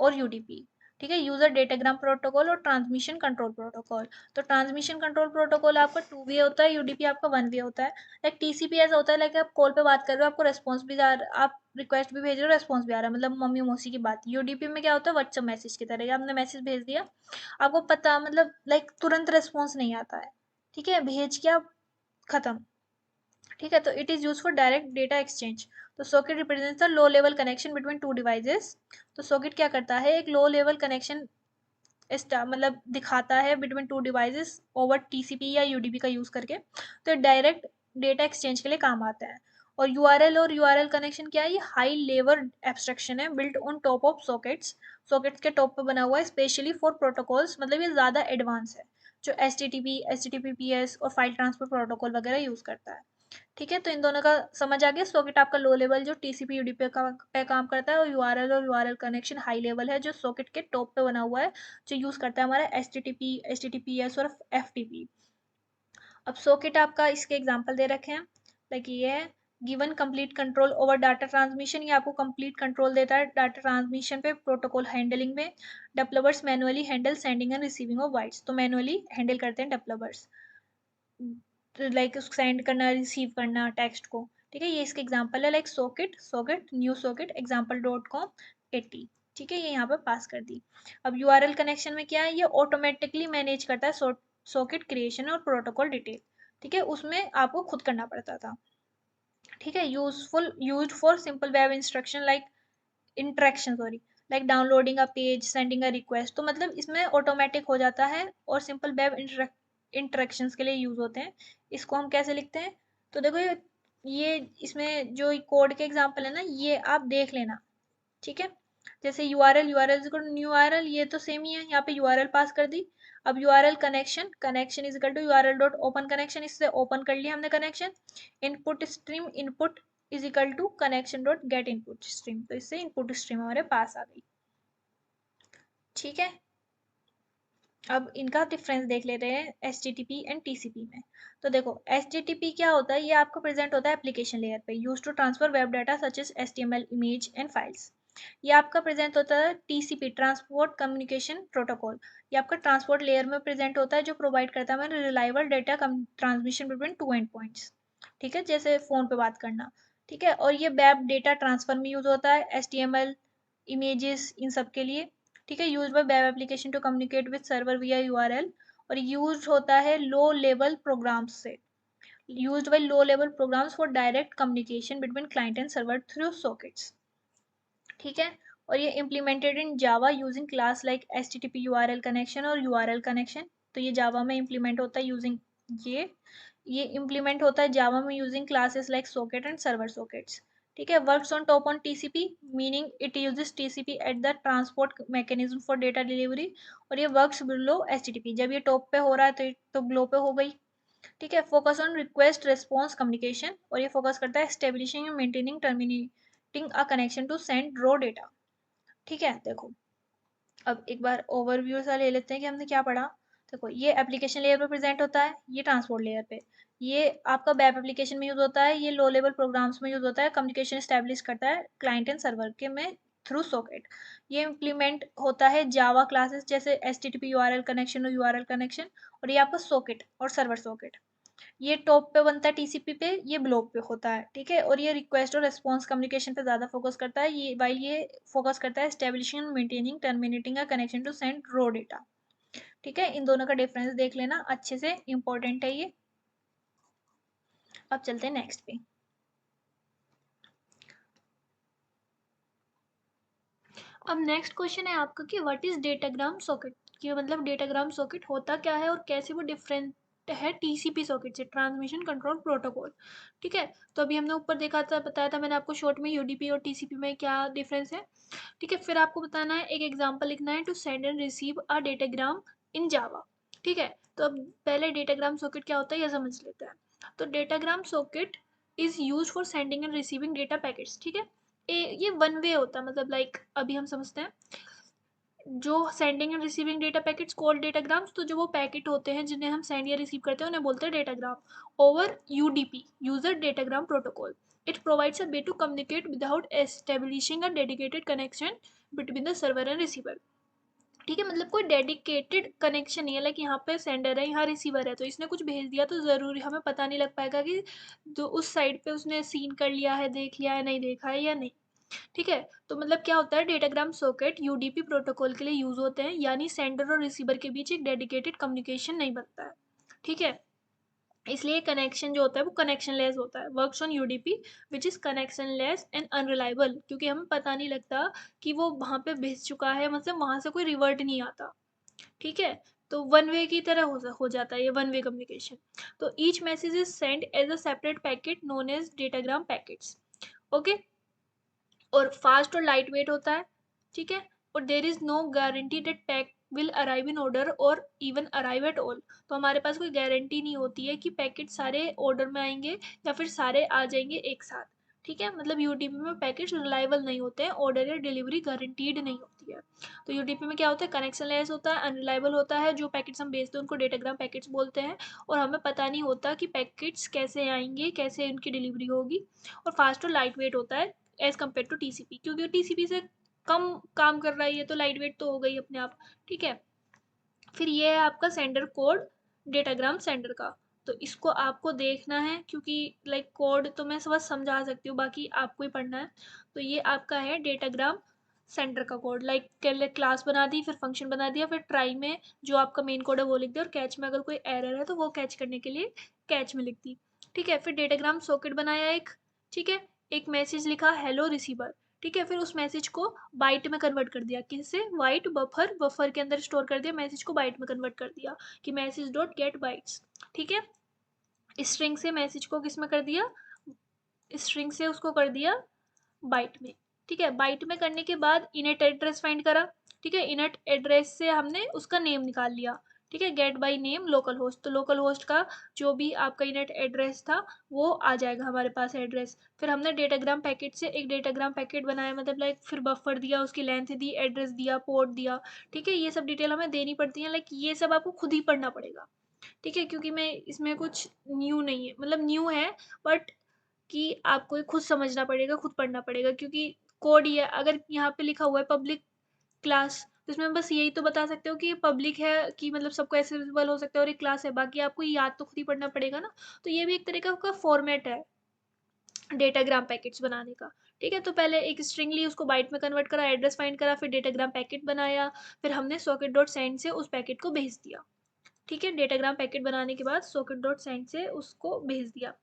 और यूडीपी। ठीक है, यूजर डेटाग्राम प्रोटोकॉल और ट्रांसमिशन कंट्रोल प्रोटोकॉल। तो ट्रांसमिशन कंट्रोल प्रोटोकॉल आपका 2 वे होता है, यूडीपी आपका 1 वे होता है। लाइक टीसीपी ऐसा होता है, लाइक आप कॉल पे बात कर रहे हो, आपको रेस्पॉन्स भी आ रहा, आप रिक्वेस्ट भी भेज रहे हो, रेस्पॉन्स भी आ रहा है, मतलब मम्मी मौसी की बात। यूडीपी में क्या होता है, व्हाट्सएप मैसेज की तरह, आपने मैसेज भेज दिया, आपको पता मतलब लाइक तुरंत रेस्पॉन्स नहीं आता है, ठीक है, भेज के आप खत्म। ठीक है, तो it is use for direct data exchange. तो socket represents the low level connection between two devices. तो सॉकेट क्या करता है, एक लो लेवल कनेक्शन मतलब दिखाता है between two devices over TCP या यूडीपी का यूज करके। तो डायरेक्ट डेटा एक्सचेंज के लिए काम आता है। और यूआरएल और यूआरएल कनेक्शन क्या है, ये हाई लेवल एब्स्ट्रैक्शन है built on top of sockets. Sockets के टॉप पे बना हुआ है स्पेशली फॉर प्रोटोकॉल्स, मतलब ये ज़्यादा एडवांस है, जो H T T P S और फाइल ट्रांसफर प्रोटोकॉल वगैरह यूज़ करता है। ठीक है, तो इन दोनों का समझ आ गया। सॉकेट आपका लो लेवल जो टीसीपी यूडीपी पे काम करता है, और यूआरएल कनेक्शन हाई लेवल है जो सॉकेट के टॉप पे बना हुआ है, जो यूज करता है हमारा H T T P S और एफ टी पी। अब सॉकेट आपका इसके एग्जांपल दे रखे हैं, लाइक ये है given complete control over data transmission, ये आपको कंप्लीट कंट्रोल देता है डाटा ट्रांसमिशन पे, प्रोटोकॉल हैंडलिंग में। Developers manually handle sending and receiving of bytes, तो मैनुअली हैंडल करते हैं डेवलपर्स, लाइक उसको सेंड करना, रिसीव करना टेक्स्ट को। ठीक है, ये इसके एग्जांपल है, like socket, new socket example dot com 80। ठीक है, ये यहाँ पे पास कर दी। अब यूआरएल कनेक्शन में क्या है, ये ऑटोमेटिकली मैनेज करता है सॉकेट क्रिएशन और प्रोटोकॉल डिटेल। ठीक है, उसमें आपको खुद करना पड़ता था। ठीक है, used for simple web instruction like interaction, sorry, like downloading a page, sending a request. तो मतलब इसमें ऑटोमेटिक हो जाता है और सिंपल वेब इंटरेक्शंस के लिए यूज होते हैं। इसको हम कैसे लिखते हैं, तो देखो ये इसमें जो कोड के एग्जांपल है ना, ये आप देख लेना। ठीक है, जैसे यूआरएल इज न्यू यूआरएल, ये तो सेम ही है, यहाँ पे यूआरएल पास कर दी। अब URL connection is equal to URL dot open connection, इससे ओपन कर लिया हमने connection. Input is equal to connection dot get input stream, तो इससे इनपुट स्ट्रीम हमारे पास आ गई। ठीक है, अब इनका डिफरेंस देख लेते हैं H T T P and T C P में। तो देखो एच टी टी पी क्या होता है, ये आपको प्रेजेंट होता है एप्लीकेशन लेयर पे, use to transfer web data such as H T M L image and files. ये आपका प्रेजेंट होता है T C P, transport communication protocol. ये आपका ट्रांसपोर्ट लेयर में प्रेजेंट होता है, जो प्रोवाइड करता है हमें reliable data transmission between two and points. ठीक है, जैसे फोन पे बात करना। ठीक है, और ये वेब डेटा ट्रांसफर में यूज होता है, H T M L, images, इन सब के लिए। ठीक है, use by web application to communicate with server via URL. और यूज होता है लो लेवल प्रोग्राम्स से, used by low level programs for direct communication between client and server through sockets. ठीक है, और ये implemented in Java using class like H T T P URL connection और URL connection. तो ये जावा में implement होता है यूजिंग ये इम्प्लीमेंट होता है जावा में using classes like socket and server sockets. ठीक है, works on top on TCP, meaning it uses TCP at the transport mechanism for data delivery. और ये वर्क्स बिलो एचटीटीपी, जब ये टॉप पे हो रहा है तो बिलो पे हो गई। ठीक है, focus on request response communication, और ये फोकस करता है establishing and maintaining terminating a connection to send raw data. ठीक है, देखो अब एक बार ओवरव्यू सा ले लेते हैं कि हमने क्या पढ़ा। देखो ये एप्लीकेशन लेयर पे प्रेजेंट होता है, ये ट्रांसपोर्ट लेयर पे, ये आपका वेब एप्लीकेशन में यूज होता है, ये लो लेवल प्रोग्राम्स में यूज होता है, कम्युनिकेशन स्टैब्लिश करता है क्लाइंट एंड सर्वर के में थ्रू सॉकेट। ये इम्प्लीमेंट होता है जावा क्लासेस जैसे H T T P U R L connection और यू आर एल कनेक्शन। और ये आपका सॉकेट और सर्वर सॉकेट, ये टॉप पे बनता है टीसीपी पे, ये ब्लॉक पे होता है। ठीक है, और ये रिक्वेस्ट और रिस्पॉन्स कम्युनिकेशन पे ज्यादा फोकस करता है, ये फोकस करता है एस्टेब्लिशिंग मेंटेनिंग टर्मिनेटिंग का connection to send raw data. ठीक है, इन दोनों का डिफरेंस देख लेना अच्छे से, इंपॉर्टेंट है ये। अब चलते हैं नेक्स्ट पे। अब नेक्स्ट क्वेश्चन है आपका कि व्हाट इज डेटाग्राम सॉकेट, कि मतलब डेटाग्राम सॉकेट होता क्या है और कैसे वो डिफरेंट है टीसीपी सॉकेट से, ट्रांसमिशन कंट्रोल प्रोटोकॉल। ठीक है, तो अभी हमने ऊपर देखा था, बताया था मैंने आपको शॉर्ट में यूडीपी और टीसीपी में क्या डिफरेंस है। ठीक है, फिर आपको बताना है, एक एग्जांपल लिखना है, to send and receive a datagram in Java. ठीक है, तो अब पहले डेटाग्राम सॉकेट क्या होता है यह समझ लेते हैं। तो datagram socket is use for sending and receiving data packets. ठीक है, ये वन वे होता है, मतलब लाइक अभी हम समझते हैं, जो sending and receiving data packets called datagrams, तो जो वो पैकेट होते हैं जिन्हें हम सेंड या रिसीव करते हैं उन्हें बोलते हैं datagram. Over UDP, user datagram protocol, it provides a way to communicate without establishing a dedicated connection between the server and receiver. ठीक है, मतलब कोई डेडिकेटेड कनेक्शन नहीं है, लाइक यहाँ पे सेंडर है, यहाँ रिसीवर है, तो इसने कुछ भेज दिया तो ज़रूरी हमें पता नहीं लग पाएगा कि जो उस साइड पे उसने सीन कर लिया है, देख लिया है, नहीं देखा है या नहीं। ठीक है, तो मतलब क्या होता है, डेटाग्राम सॉकेट यूडीपी प्रोटोकॉल के लिए यूज होते हैं, यानी सेंडर और रिसीवर के बीच एक डेडिकेटेड कम्युनिकेशन नहीं बनता है। ठीक है, इसलिए कनेक्शन जो होता है वो कनेक्शन लेस होता है, works on UDP which is connection less and unreliable, क्योंकि हमें पता नहीं लगता कि वो वहाँ पे भेज चुका है, मतलब वहाँ से कोई रिवर्ट नहीं आता। ठीक है, तो वन वे की तरह हो जाता है ये वन वे कम्युनिकेशन। तो each message is send as a separate packet known as datagram packets. Okay, और फास्ट और लाइट वेट होता है। ठीक है, और there is no guarantee that pack will arrive in order और इवन अराइव एट ऑल, तो हमारे पास कोई गारंटी नहीं होती है कि पैकेट सारे ऑर्डर में आएंगे या फिर सारे आ जाएंगे एक साथ। ठीक है, मतलब यूटीपी में पैकेट रिलायबल नहीं होते हैं, ऑर्डर या डिलीवरी गारंटीड नहीं होती है। तो यूटीपी में क्या होता है, कनेक्शन लेस होता है, अनरिलायबल होता है, जो पैकेट्स हम भेजते हैं उनको डेटाग्राम पैकेट्स बोलते हैं, और हमें पता नहीं होता कि पैकेट्स कैसे आएंगे, कैसे उनकी डिलीवरी होगी। और फास्ट और लाइट वेट होता है एज कम्पेयर टू टीसीपी, क्योंकि टीसीपी से कम काम कर रहा है ये, तो लाइट वेट तो हो गई अपने आप। ठीक है, फिर ये है आपका सेंडर कोड, डेटाग्राम सेंडर का। तो इसको आपको देखना है, क्योंकि लाइक कोड तो मैं बस समझा सकती हूँ, बाकी आपको ही पढ़ना है। तो ये आपका है डेटाग्राम सेंडर का कोड, लाइक क्लास बना दी, फिर फंक्शन बना दिया, फिर ट्राई में जो आपका मेन कोड है वो लिख दिया, और कैच में अगर कोई एरर है तो वो कैच करने के लिए कैच में लिख दी। ठीक है, फिर डेटाग्राम सॉकेट बनाया एक। ठीक है, एक मैसेज लिखा हेलो रिसीवर। ठीक है, फिर उस मैसेज को बाइट में कन्वर्ट कर दिया, किससे, वाइट बफर, बफर के अंदर स्टोर कर दिया, मैसेज को बाइट में कन्वर्ट कर दिया कि मैसेज डॉट गेट बाइट्स। ठीक है, स्ट्रिंग से मैसेज को किस में कर दिया, स्ट्रिंग से उसको कर दिया बाइट में। ठीक है, बाइट में करने के बाद इनेट एड्रेस फाइंड करा। ठीक है, इनेट एड्रेस से हमने उसका नेम निकाल लिया। ठीक है, get by name local host, तो लोकल होस्ट का जो भी आपका इनेट एड्रेस था वो आ जाएगा हमारे पास एड्रेस। फिर हमने डेटाग्राम पैकेट से एक डेटाग्राम पैकेट बनाया, मतलब लाइक फिर बफर दिया, उसकी लेंथ दी, एड्रेस दिया, पोर्ट दिया। ठीक है, ये सब डिटेल हमें देनी पड़ती है, लाइक ये सब आपको खुद ही पढ़ना पड़ेगा। ठीक है, क्योंकि मैं इसमें कुछ न्यू नहीं है, मतलब न्यू है बट कि आपको खुद समझना पड़ेगा, खुद पढ़ना पड़ेगा, क्योंकि कोड ये अगर यहाँ पे लिखा हुआ है पब्लिक क्लास, तो इसमें बस यही तो बता सकते हो कि ये पब्लिक है, कि मतलब सबको एक्सेसिबल हो सकता है, और ये क्लास है, बाकी आपको याद तो खुद ही पढ़ना पड़ेगा ना। तो ये भी एक तरीका का फॉर्मेट है डेटाग्राम पैकेट्स बनाने का। ठीक है, तो पहले एक स्ट्रिंग ली, उसको बाइट में कन्वर्ट करा, एड्रेस फाइंड करा, फिर डेटाग्राम पैकेट बनाया, फिर हमने सॉकेट डॉट सेंड से उस पैकेट को भेज दिया। ठीक है, डेटाग्राम पैकेट बनाने के बाद सॉकेट डॉट सेंड से उसको भेज दिया।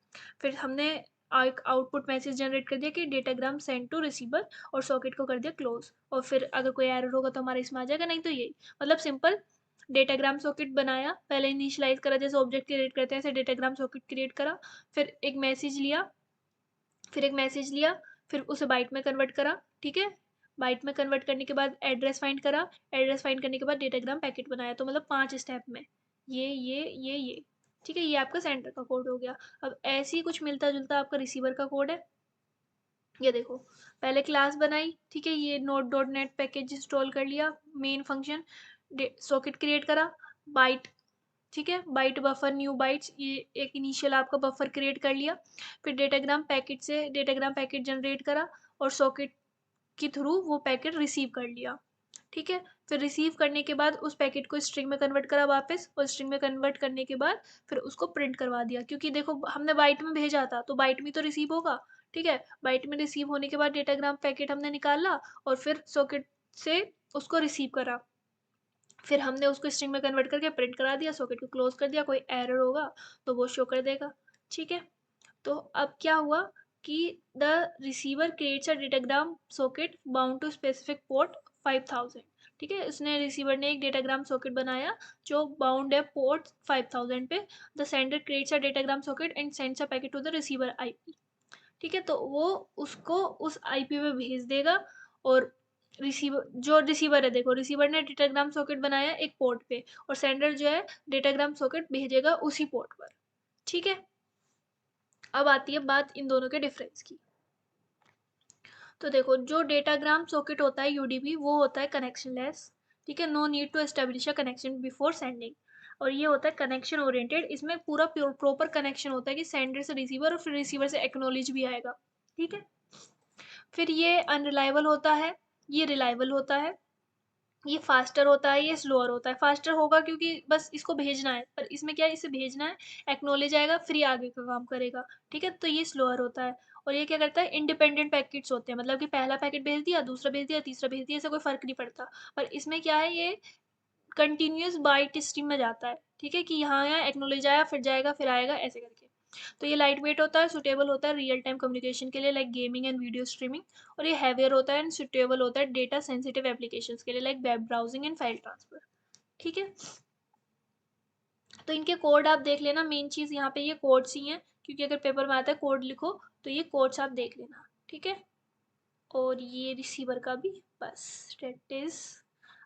फिर हमने एक आउटपुट मैसेज जनरेट कर दिया कि डेटाग्राम सेंड टू रिसीवर, और सॉकेट को कर दिया क्लोज, और फिर अगर कोई एरर होगा तो हमारा इसमें आ जाएगा, नहीं तो यही, मतलब सिंपल डेटाग्राम सॉकेट बनाया, पहले इनिशियलाइज करा जैसे ऑब्जेक्ट क्रिएट करते हैं, ऐसे डेटाग्राम सॉकेट क्रिएट करा, फिर एक मैसेज लिया, फिर उसे बाइट में कन्वर्ट करा। ठीक है, बाइट में कन्वर्ट करने के बाद एड्रेस फाइंड करा, एड्रेस फाइंड करने के बाद डेटाग्राम पैकेट बनाया, तो मतलब 5 स्टेप में ये। ठीक है, ये आपका सेंटर का कोड हो गया। अब ऐसे ही कुछ मिलता जुलता आपका रिसीवर का कोड है। ये देखो, पहले क्लास बनाई, ठीक है, ये node dot net package install कर लिया, मेन फंक्शन, सॉकेट क्रिएट करा, बाइट, ठीक है, बाइट बफर न्यू बाइट्स, ये एक इनिशियल आपका बफर क्रिएट कर लिया। फिर डेटाग्राम पैकेट से डेटाग्राम पैकेट जनरेट करा, और सॉकेट के थ्रू वो पैकेट रिसीव कर लिया। ठीक है, फिर रिसीव करने के बाद उस पैकेट को स्ट्रिंग में कन्वर्ट करा वापस, और स्ट्रिंग में कन्वर्ट करने के बाद फिर उसको प्रिंट करवा दिया, क्योंकि देखो हमने बाइट में भेजा था तो बाइट में तो रिसीव होगा। ठीक है, बाइट में रिसीव होने के बाद डेटाग्राम पैकेट हमने निकाला, और फिर सॉकेट से उसको रिसीव करा, फिर हमने उसको स्ट्रिंग में कन्वर्ट करके प्रिंट करा दिया, सॉकेट को क्लोज कर दिया, कोई एरर होगा तो वो शो कर देगा। ठीक है, तो अब क्या हुआ कि the receiver creates a datagram socket bound to specific port 5000। ठीक है, उसने रिसीवर ने एक डेटाग्राम सॉकेट बनाया जो बाउंड है पोर्ट 5000 पे। The sender creates a datagram socket and sends a packet to the receiver IP. ठीक है, तो वो उसको उस आईपी पे भेज देगा, और रिसीवर है, देखो रिसीवर ने डेटाग्राम सॉकेट बनाया एक पोर्ट पे, और सेंडर जो है डेटाग्राम सॉकेट भेजेगा उसी पोर्ट पर। ठीक है, अब आती है बात इन दोनों के डिफरेंस की। तो देखो, जो डेटाग्राम सॉकेट होता है यूडीपी, वो होता है कनेक्शन लेस। ठीक है, no need to establish a connection before sending, और ये होता है कनेक्शन ओरिएंटेड, इसमें पूरा प्रॉपर कनेक्शन होता है कि सेंडर से रिसीवर, और फिर रिसीवर से एक्नॉलेज भी आएगा। ठीक है, फिर ये अनरिलायबल होता है, ये रिलायबल होता है। ये फास्टर होता है, ये स्लोअर होता है। फास्टर होगा क्योंकि बस इसको भेजना है, पर इसमें क्या है, इसे भेजना है, एक्नॉलेज आएगा, फिर ये आगे का काम करेगा। ठीक है, तो ये स्लोअर होता है। और ये क्या करता है, इंडिपेंडेंट पैकेट्स होते हैं, मतलब कि पहला पैकेट भेज दिया, दूसरा भेज दिया, तीसरा भेज दिया, ऐसा कोई फर्क नहीं पड़ता। पर इसमें क्या है, ये कंटिन्यूअस बाइट स्ट्रीम में जाता है। ठीक है, कि यहाँ यहाँ एक्नॉलेज आया, फिर जाएगा, फिर आएगा, ऐसे करके। तो ये लाइट वेट होता है, सुटेबल होता है रियल टाइम कम्युनिकेशन के लिए, like gaming and video streaming. और ये हैवियर होता है एंड सुटेबल होता है डेटा सेंसिटिव एप्लीकेशंस के लिए, like web browsing and file transfer. ठीक है, तो इनके कोड आप देख लेना। मेन चीज़ यहाँ पे ये कोड्स ही हैं, क्योंकि अगर पेपर में आता है कोड लिखो, तो ये कोड्स आप देख लेना। ठीक है, और ये रिसीवर का भी, बस डेट इज।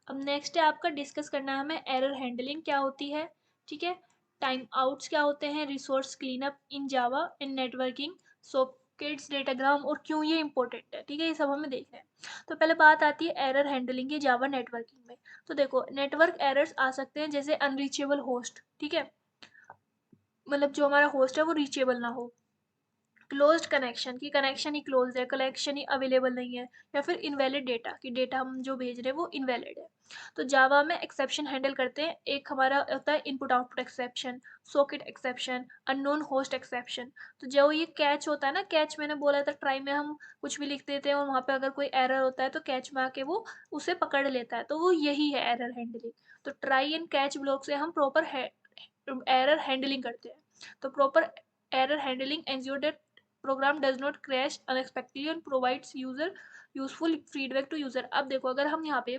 अब नेक्स्ट है आपका, डिस्कस करना है हमें एरर हैंडलिंग क्या होती है। ठीक है, टाइम आउट्स क्या होते हैं, रिसोर्स क्लीनअप इन जावा, इन नेटवर्किंग, सॉकेट्स, डेटाग्राम, और क्यों ये इंपॉर्टेंट है। ठीक है, ये सब हमें देखना है। तो पहले बात आती है एरर हैंडलिंग की जावा नेटवर्किंग में। तो देखो, नेटवर्क एरर्स आ सकते हैं जैसे अनरीचेबल होस्ट। ठीक है, मतलब जो हमारा होस्ट है वो रीचेबल ना हो। क्लोज्ड कनेक्शन, की कनेक्शन ही क्लोज है, कनेक्शन ही अवेलेबल नहीं है। या फिर इनवैलिड डेटा, कि डेटा हम जो भेज रहे हैं वो इनवैलिड है। तो जावा में एक्सेप्शन हैंडल करते हैं। एक हमारा होता है input output exception, socket exception, unknown host exception. तो जो ये कैच होता है ना, कैच मैंने बोला था ट्राई में हम कुछ भी लिख देते हैं और वहाँ पे अगर कोई एरर होता है तो कैच में आके वो उसे पकड़ लेता है, तो वो यही है एरर हैंडलिंग। तो ट्राई एंड कैच ब्लॉक से हम प्रॉपर एरर हैंडलिंग करते हैं। तो proper error handling ensure that program does not crash unexpectedly and provides user useful feedback to user। अब देखो, अगर हम यहाँ पे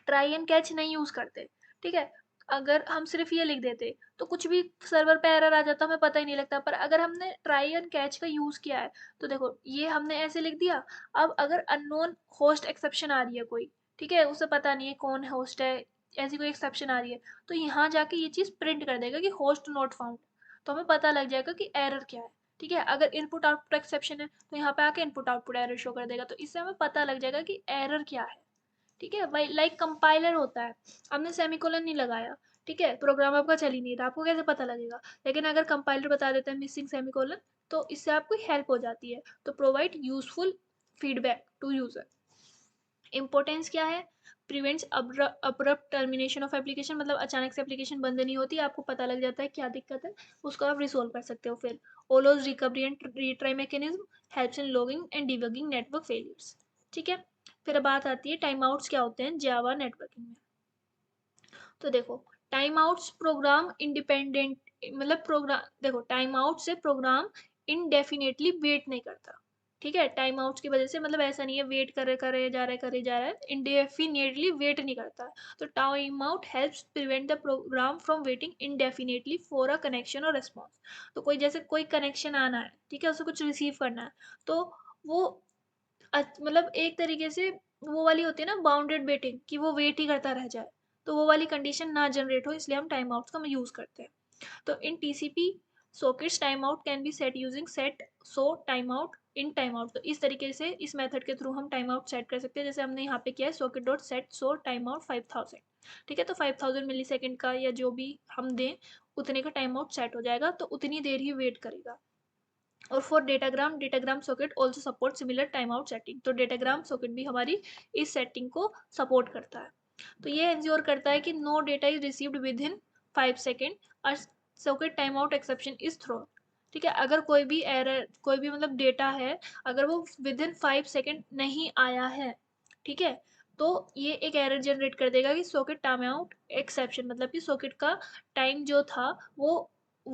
ट्राई एंड कैच नहीं यूज करते, ठीक है, अगर हम सिर्फ ये लिख देते तो कुछ भी सर्वर पे एरर आ जाता, हमें पता ही नहीं लगता। पर अगर हमने ट्राई एंड कैच का यूज किया है, तो देखो ये हमने ऐसे लिख दिया। अब अगर अननोन होस्ट एक्सेप्शन आ रही है कोई, ठीक है, उसे पता नहीं है कौन होस्ट है, ऐसी कोई एक्सेप्शन आ रही है, तो यहाँ जाके ये चीज प्रिंट कर देगा कि होस्ट नॉट फाउंड। तो हमें पता लग जाएगा कि एरर क्या है। ठीक है, अगर इनपुट आउटपुट एक्सेप्शन है तो यहाँ पे आके इनपुट आउटपुट एरर शो कर देगा, तो इससे हमें पता लग जाएगा कि एरर क्या है। ठीक है भाई, लाइक कंपाइलर होता है, आपने सेमीकोलन नहीं लगाया, ठीक है, प्रोग्राम आपका चल ही नहीं रहा, आपको कैसे पता लगेगा। लेकिन अगर कंपाइलर बता देता है मिसिंग सेमीकोलन, तो इससे आपको हेल्प हो जाती है। तो provide useful feedback to user. Importance क्या है, prevents abrupt termination of application, मतलब अचानक से एप्लीकेशन बंद नहीं होती, आपको पता लग जाता है क्या दिक्कत है, उसको आप रिसोल्व कर सकते हो। फिर allows recovery and retry mechanism, helps in logging and debugging network failures. ठीक है, फिर बात आती है टाइम आउट्स क्या होते हैं जावा नेटवर्किंग में। तो देखो, टाइम आउट्स प्रोग्राम इंडिपेंडेंट, मतलब प्रोग्राम, देखो टाइम आउट से प्रोग्राम इनडेफिनेटली वेट नहीं करता। ठीक है, टाइम आउट्स की वजह से मतलब ऐसा नहीं है वेट करे करे जा रहा है, करे जा रहा है, इनडेफिनेटली वेट नहीं करता। तो timeout helps prevent the program from waiting indefinitely for a connection और रिस्पॉन्स। तो कोई जैसे कोई कनेक्शन आना है, ठीक है, उसे कुछ रिसीव करना है, तो वो मतलब एक तरीके से वो वाली होती है ना बाउंडेड वेटिंग, कि वो वेट ही करता रह जाए, तो वो वाली कंडीशन ना जनरेट हो, इसलिए हम टाइम आउट्स का यूज करते हैं। तो in TCP sockets time out can be set using set so time out in time out. तो इस तरीके से इस मेथड के थ्रू हम टाइम आउट सेट कर सकते हैं। जैसे हमने यहाँ पे किया है socket dot set so time out 5000। ठीक है, तो 5000 मिली सेकेंड का या जो भी हम दें उतने का टाइम आउट सेट हो जाएगा, तो उतनी देर ही वेट करेगा। और for datagram, datagram socket also support similar time out setting. तो डेटाग्राम सॉकेट भी हमारी इस सेटिंग को सपोर्ट करता है। तो ये इंश्योर करता है कि no data is received within 5 second और socket time out exception is thrown. ठीक है, अगर कोई भी एरर, कोई भी मतलब डेटा है, अगर वो विद इन 5 सेकेंड नहीं आया है, ठीक है, तो ये एक एरर जनरेट कर देगा कि सॉकेट टाइम आउट एक्सेप्शन, मतलब कि सॉकेट का टाइम जो था वो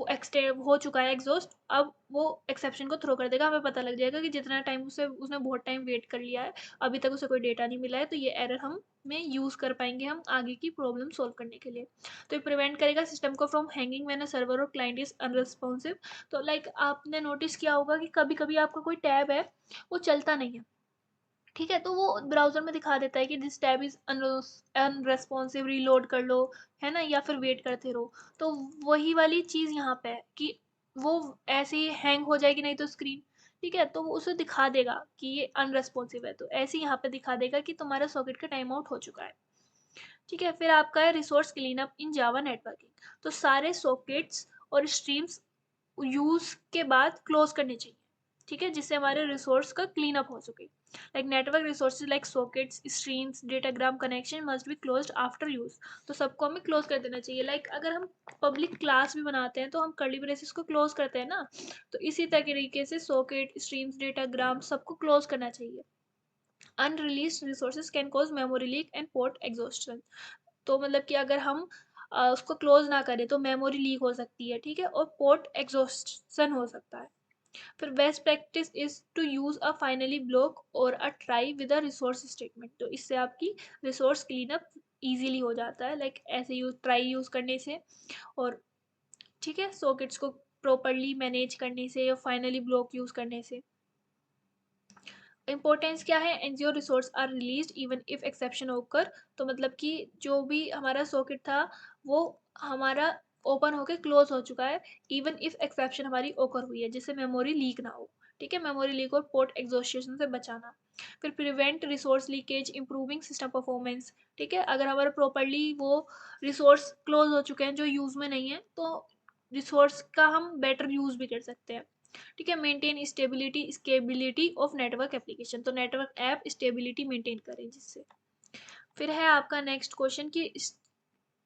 एक्सटेंड हो चुका है एग्जॉस्ट, अब वो एक्सेप्शन को थ्रो कर देगा। हमें पता लग जाएगा कि जितना टाइम उसे उसने बहुत टाइम वेट कर लिया है, अभी तक उसे कोई डेटा नहीं मिला है, तो ये एरर हम में यूज़ कर पाएंगे हम आगे की प्रॉब्लम सॉल्व करने के लिए। तो ये प्रिवेंट करेगा सिस्टम को from hanging when a server और क्लाइंट इज अनरिस्पॉन्सिव। तो लाइक आपने नोटिस किया होगा कि कभी कभी आपका कोई टैब है वो चलता नहीं है, ठीक है, तो वो ब्राउजर में दिखा देता है कि this tab is unresponsive, reload कर लो, है ना, या फिर वेट करते रहो। तो वही वाली चीज़ यहाँ पे है कि वो ऐसे ही हैंग हो जाएगी नहीं तो स्क्रीन, ठीक है, तो वो उसे दिखा देगा कि ये अनरेस्पॉन्सिव है, तो ऐसे ही यहाँ पे दिखा देगा कि तुम्हारा सॉकेट का टाइम आउट हो चुका है। ठीक है, फिर आपका है resource clean up in Java networking. तो सारे सॉकेट्स और स्ट्रीम्स यूज के बाद क्लोज करने चाहिए। ठीक है, जिससे हमारे रिसोर्स का क्लीन अप हो सके। Like network resources like sockets, streams, datagram connection must be closed after use. तो सबको हमें क्लोज कर देना चाहिए। लाइक अगर हम पब्लिक क्लास भी बनाते हैं तो हम कर्ली ब्रेसेस को क्लोज करते हैं ना, तो इसी तरीके से सॉकेट, स्ट्रीम्स, डेटाग्राम सबको क्लोज करना चाहिए। Unreleased resources can cause memory leak and port exhaustion. तो मतलब कि अगर हम उसको क्लोज ना करें तो मेमोरी लीक हो सकती है, ठीक है, और पोर्ट एग्जॉस्शन हो सकता है। फिर best practice is to use a finally block और a try with a resource statement. तो इससे आपकी रिसोर्स क्लीनअप इजीली हो जाता है, लाइक ऐसे यूज ट्राई यूज करने से, और ठीक है, सॉकेट्स को प्रॉपरली मैनेज करने से या फाइनली ब्लॉक यूज करने से। इम्पोर्टेंस क्या है, ensure resource are release even if exception occur. तो मतलब कि जो भी हमारा सॉकेट था वो हमारा ओपन होके क्लोज हो चुका है, इवन इफ एक्सेप्शन हमारी ओकर हुई है, जिससे मेमोरी लीक ना हो। ठीक है, मेमोरी लीक और पोर्ट एग्जॉस्शन से बचाना। फिर prevent resource leakage improving system performance. ठीक है, अगर हमारा प्रॉपरली वो रिसोर्स क्लोज हो चुके हैं जो यूज में नहीं है, तो रिसोर्स का हम बेटर यूज भी कर सकते हैं। ठीक है, maintain stability of network application. तो नेटवर्क ऐप स्टेबिलिटी मेंटेन करें जिससे। फिर है आपका नेक्स्ट क्वेश्चन कि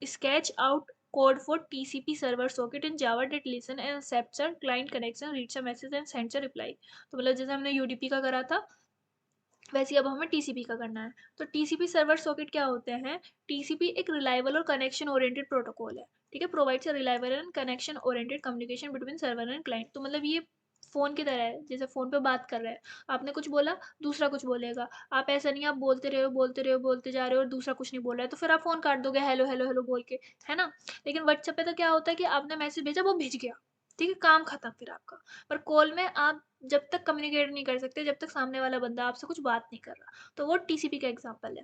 sketch out code for TCP server socket in Java that listen and accepts client connection reads a message and sends a reply. तो मतलब जैसे हमने यूडीपी का करा था वैसे अब हमें टीसीपी का करना है। तो टीसीपी सर्वर सॉकेट क्या होते हैं? टीसीपी एक रिलायबल और कनेक्शन ओरिएंटेड प्रोटोकॉल है। ठीक है, provides a reliable and connection oriented communication between server and client. तो मतलब ये फोन की तरह है, जैसे फोन पे बात कर रहे हैं, आपने कुछ बोला दूसरा कुछ बोलेगा। आप ऐसा नहीं, आप बोलते रहे हो बोलते रहे हो बोलते जा रहे हो और दूसरा कुछ नहीं बोल रहा है, तो फिर आप फोन काट दोगे हेलो हेलो हेलो बोल के, है ना। लेकिन व्हाट्सएप पे तो क्या होता है कि आपने मैसेज भेजा, वो भेज गया, ठीक है, काम खत्म फिर आपका। पर कॉल में आप जब तक कम्युनिकेट नहीं कर सकते जब तक सामने वाला बंदा आपसे कुछ बात नहीं कर रहा, तो वो टीसीपी का एग्जांपल है।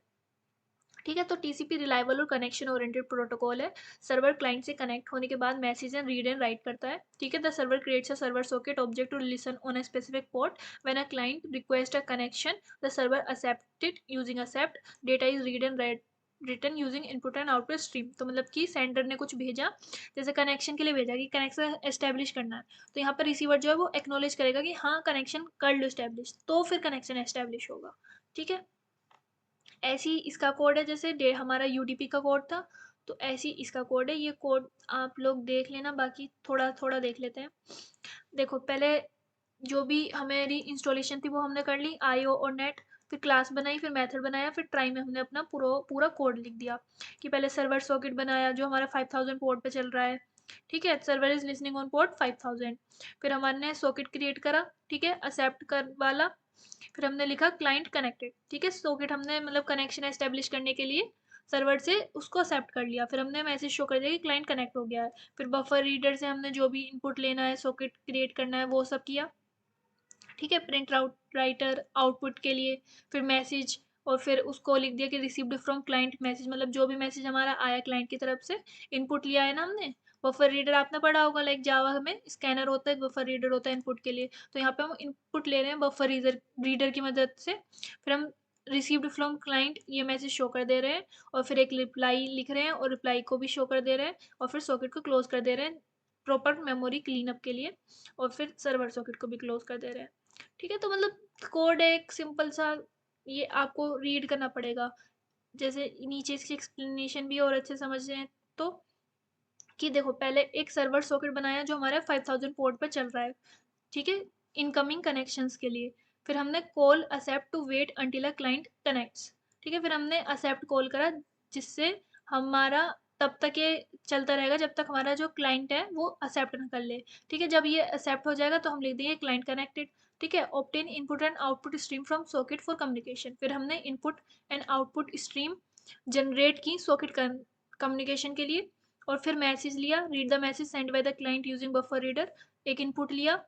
ठीक है, तो टीसीपी रिलायबल और कनेक्शन ओरिएंटेड प्रोटोकॉल है। सर्वर क्लाइंट से कनेक्ट होने के बाद message and read and write करता है। ठीक है, the server creates a server socket object to listen on a specific port. When a client request a connection the server accept it using accept data is read and write return using input and output stream. तो मतलब कि sender ने कुछ भेजा, जैसे connection के लिए भेजा कि कनेक्शन एस्टेब्लिश करना है, तो यहाँ पर रिसीवर जो है वो एक्नोलेज करेगा कि हाँ कनेक्शन कर लो एस्टेब्लिश, तो फिर कनेक्शन एस्टेब्लिश होगा। ठीक है, ऐसी इसका कोड है, जैसे हमारा यूडीपी का कोड था, तो ऐसी इसका कोड है। ये कोड आप लोग देख लेना, बाकी थोड़ा थोड़ा देख लेते हैं। देखो, पहले जो भी हमारी इंस्टॉलेशन थी वो हमने कर ली, आईओ और नेट, फिर क्लास बनाई, फिर मेथड बनाया, फिर ट्राई में हमने अपना पूरा पूरा कोड लिख दिया। कि पहले सर्वर सॉकेट बनाया जो हमारा 5000 पोर्ट पे चल रहा है। ठीक है, server is listening on port 5000। फिर हमारे सॉकेट क्रिएट करा, ठीक है, एक्सेप्ट कर वाला। फिर हमने लिखा क्लाइंट कनेक्टेड। ठीक है, सॉकेट हमने मतलब कनेक्शन एस्टेब्लिश करने के लिए सर्वर से उसको एक्सेप्ट कर लिया, फिर हमने मैसेज शो कर दिया कि क्लाइंट कनेक्ट हो गया है। फिर बफर रीडर से हमने जो भी इनपुट लेना है सॉकेट क्रिएट करना है वो सब किया। ठीक है, प्रिंट राइटर आउटपुट के लिए, फिर मैसेज, और फिर उसको लिख दिया कि रिसीव्ड फ्रॉम क्लाइंट मैसेज, मतलब जो भी मैसेज हमारा आया क्लाइंट की तरफ से, इनपुट लिया है ना हमने। बफर रीडर आपने पढ़ा होगा, लाइक जावा में स्कैनर होता है, बफर रीडर होता है इनपुट के लिए, तो यहाँ पे हम इनपुट ले रहे हैं बफर रीडर की मदद से। फिर हम रिसीव्ड फ्रॉम क्लाइंट ये मैसेज शो कर दे रहे हैं, और फिर एक रिप्लाई लिख रहे हैं और रिप्लाई को भी शो कर दे रहे हैं, और फिर सॉकेट को क्लोज कर दे रहे हैं प्रॉपर मेमोरी क्लीन अप के लिए, और फिर सर्वर सॉकेट को भी क्लोज कर दे रहे हैं। ठीक है, तो मतलब कोड है एक सिंपल सा, ये आपको रीड करना पड़ेगा। जैसे नीचे इसकी एक्सप्लेनेशन भी और अच्छे समझ रहे हैं तो, कि देखो पहले एक सर्वर सॉकेट बनाया जो हमारा 5000 पोर्ट पर चल रहा है। ठीक है, इनकमिंग कनेक्शंस के लिए। फिर हमने call accept to wait until a client connects. ठीक है, फिर हमने एक्सेप्ट कॉल करा, जिससे हमारा तब तक ये चलता रहेगा जब तक हमारा जो क्लाइंट है वो एक्सेप्ट ना कर ले। ठीक है, जब ये एक्सेप्ट हो जाएगा तो हम लिख देंगे क्लाइंट कनेक्टेड। ठीक है, obtain input and output stream from socket for communication. फिर हमने input and output stream generate की सॉकेट कम्युनिकेशन के लिए। और फिर मैसेज लिया, read the message send by the client using buffer reader. एक इनपुट लिया,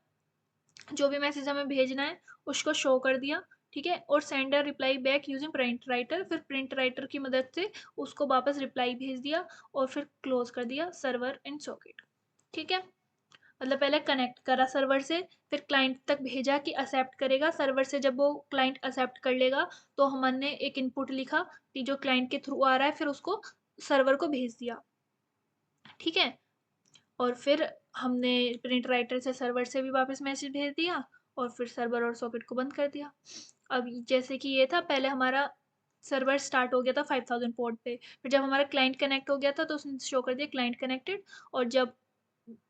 जो भी मैसेज हमें भेजना है उसको शो कर दिया। ठीक है, और sender reply back using print writer. फिर प्रिंट राइटर की मदद से उसको वापस रिप्लाई भेज दिया, और फिर क्लोज कर दिया सर्वर एंड सॉकेट। ठीक है, मतलब पहले कनेक्ट करा सर्वर से, फिर क्लाइंट तक भेजा कि एक्सेप्ट करेगा, सर्वर से जब वो क्लाइंट एक्सेप्ट कर लेगा तो हमने एक इनपुट लिखा कि जो क्लाइंट के थ्रू आ रहा है, फिर उसको सर्वर को भेज दिया। ठीक है, और फिर हमने प्रिंट राइटर से सर्वर से भी वापस मैसेज भेज दिया, और फिर सर्वर और सॉकेट को बंद कर दिया। अब जैसे कि ये था, पहले हमारा सर्वर स्टार्ट हो गया था 5000 पोर्ट पे, फिर जब हमारा क्लाइंट कनेक्ट हो गया था तो उसने शो कर दिया क्लाइंट कनेक्टेड, और जब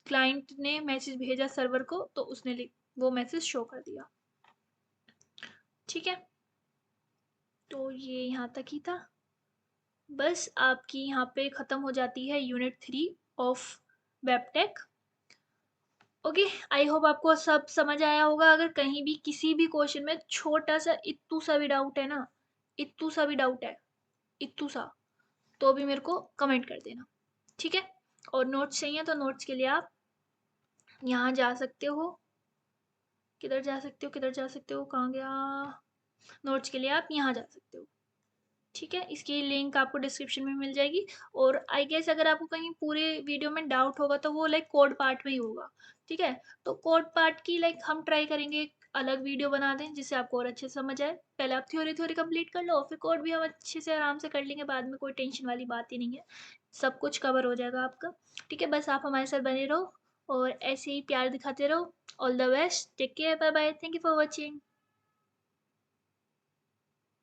क्लाइंट ने मैसेज भेजा सर्वर को तो उसने वो मैसेज शो कर दिया। ठीक है, तो ये यहाँ तक ही था। बस आपकी यहाँ पे ख़त्म हो जाती है unit 3 of वेबटेक। Okay, I hope आपको सब समझ आया होगा। अगर कहीं भी किसी भी क्वेश्चन में छोटा सा इत्तू सा भी डाउट है ना, इत्तू सा भी डाउट है, इत्तू सा, तो भी मेरे को कमेंट कर देना। ठीक है, और नोट्स चाहिए तो नोट्स के लिए आप यहाँ जा सकते हो। किधर जा सकते हो, किधर जा सकते हो, कहाँ गया? नोट्स के लिए आप यहाँ जा सकते हो। ठीक है, इसकी लिंक आपको डिस्क्रिप्शन में मिल जाएगी। और आई गेस अगर आपको कहीं पूरे वीडियो में डाउट होगा तो वो लाइक कोड पार्ट में ही होगा। ठीक है, तो कोड पार्ट की लाइक हम ट्राई करेंगे एक अलग वीडियो बना दें जिससे आपको और अच्छे से समझ आए। पहले आप थ्योरी थ्योरी कंप्लीट कर लो, फिर कोड भी हम अच्छे से आराम से कर लेंगे, बाद में कोई टेंशन वाली बात ही नहीं है, सब कुछ कवर हो जाएगा आपका। ठीक है, बस आप हमारे साथ बने रहो और ऐसे ही प्यार दिखाते रहो। All the best, take care, bye bye, thank you for watching.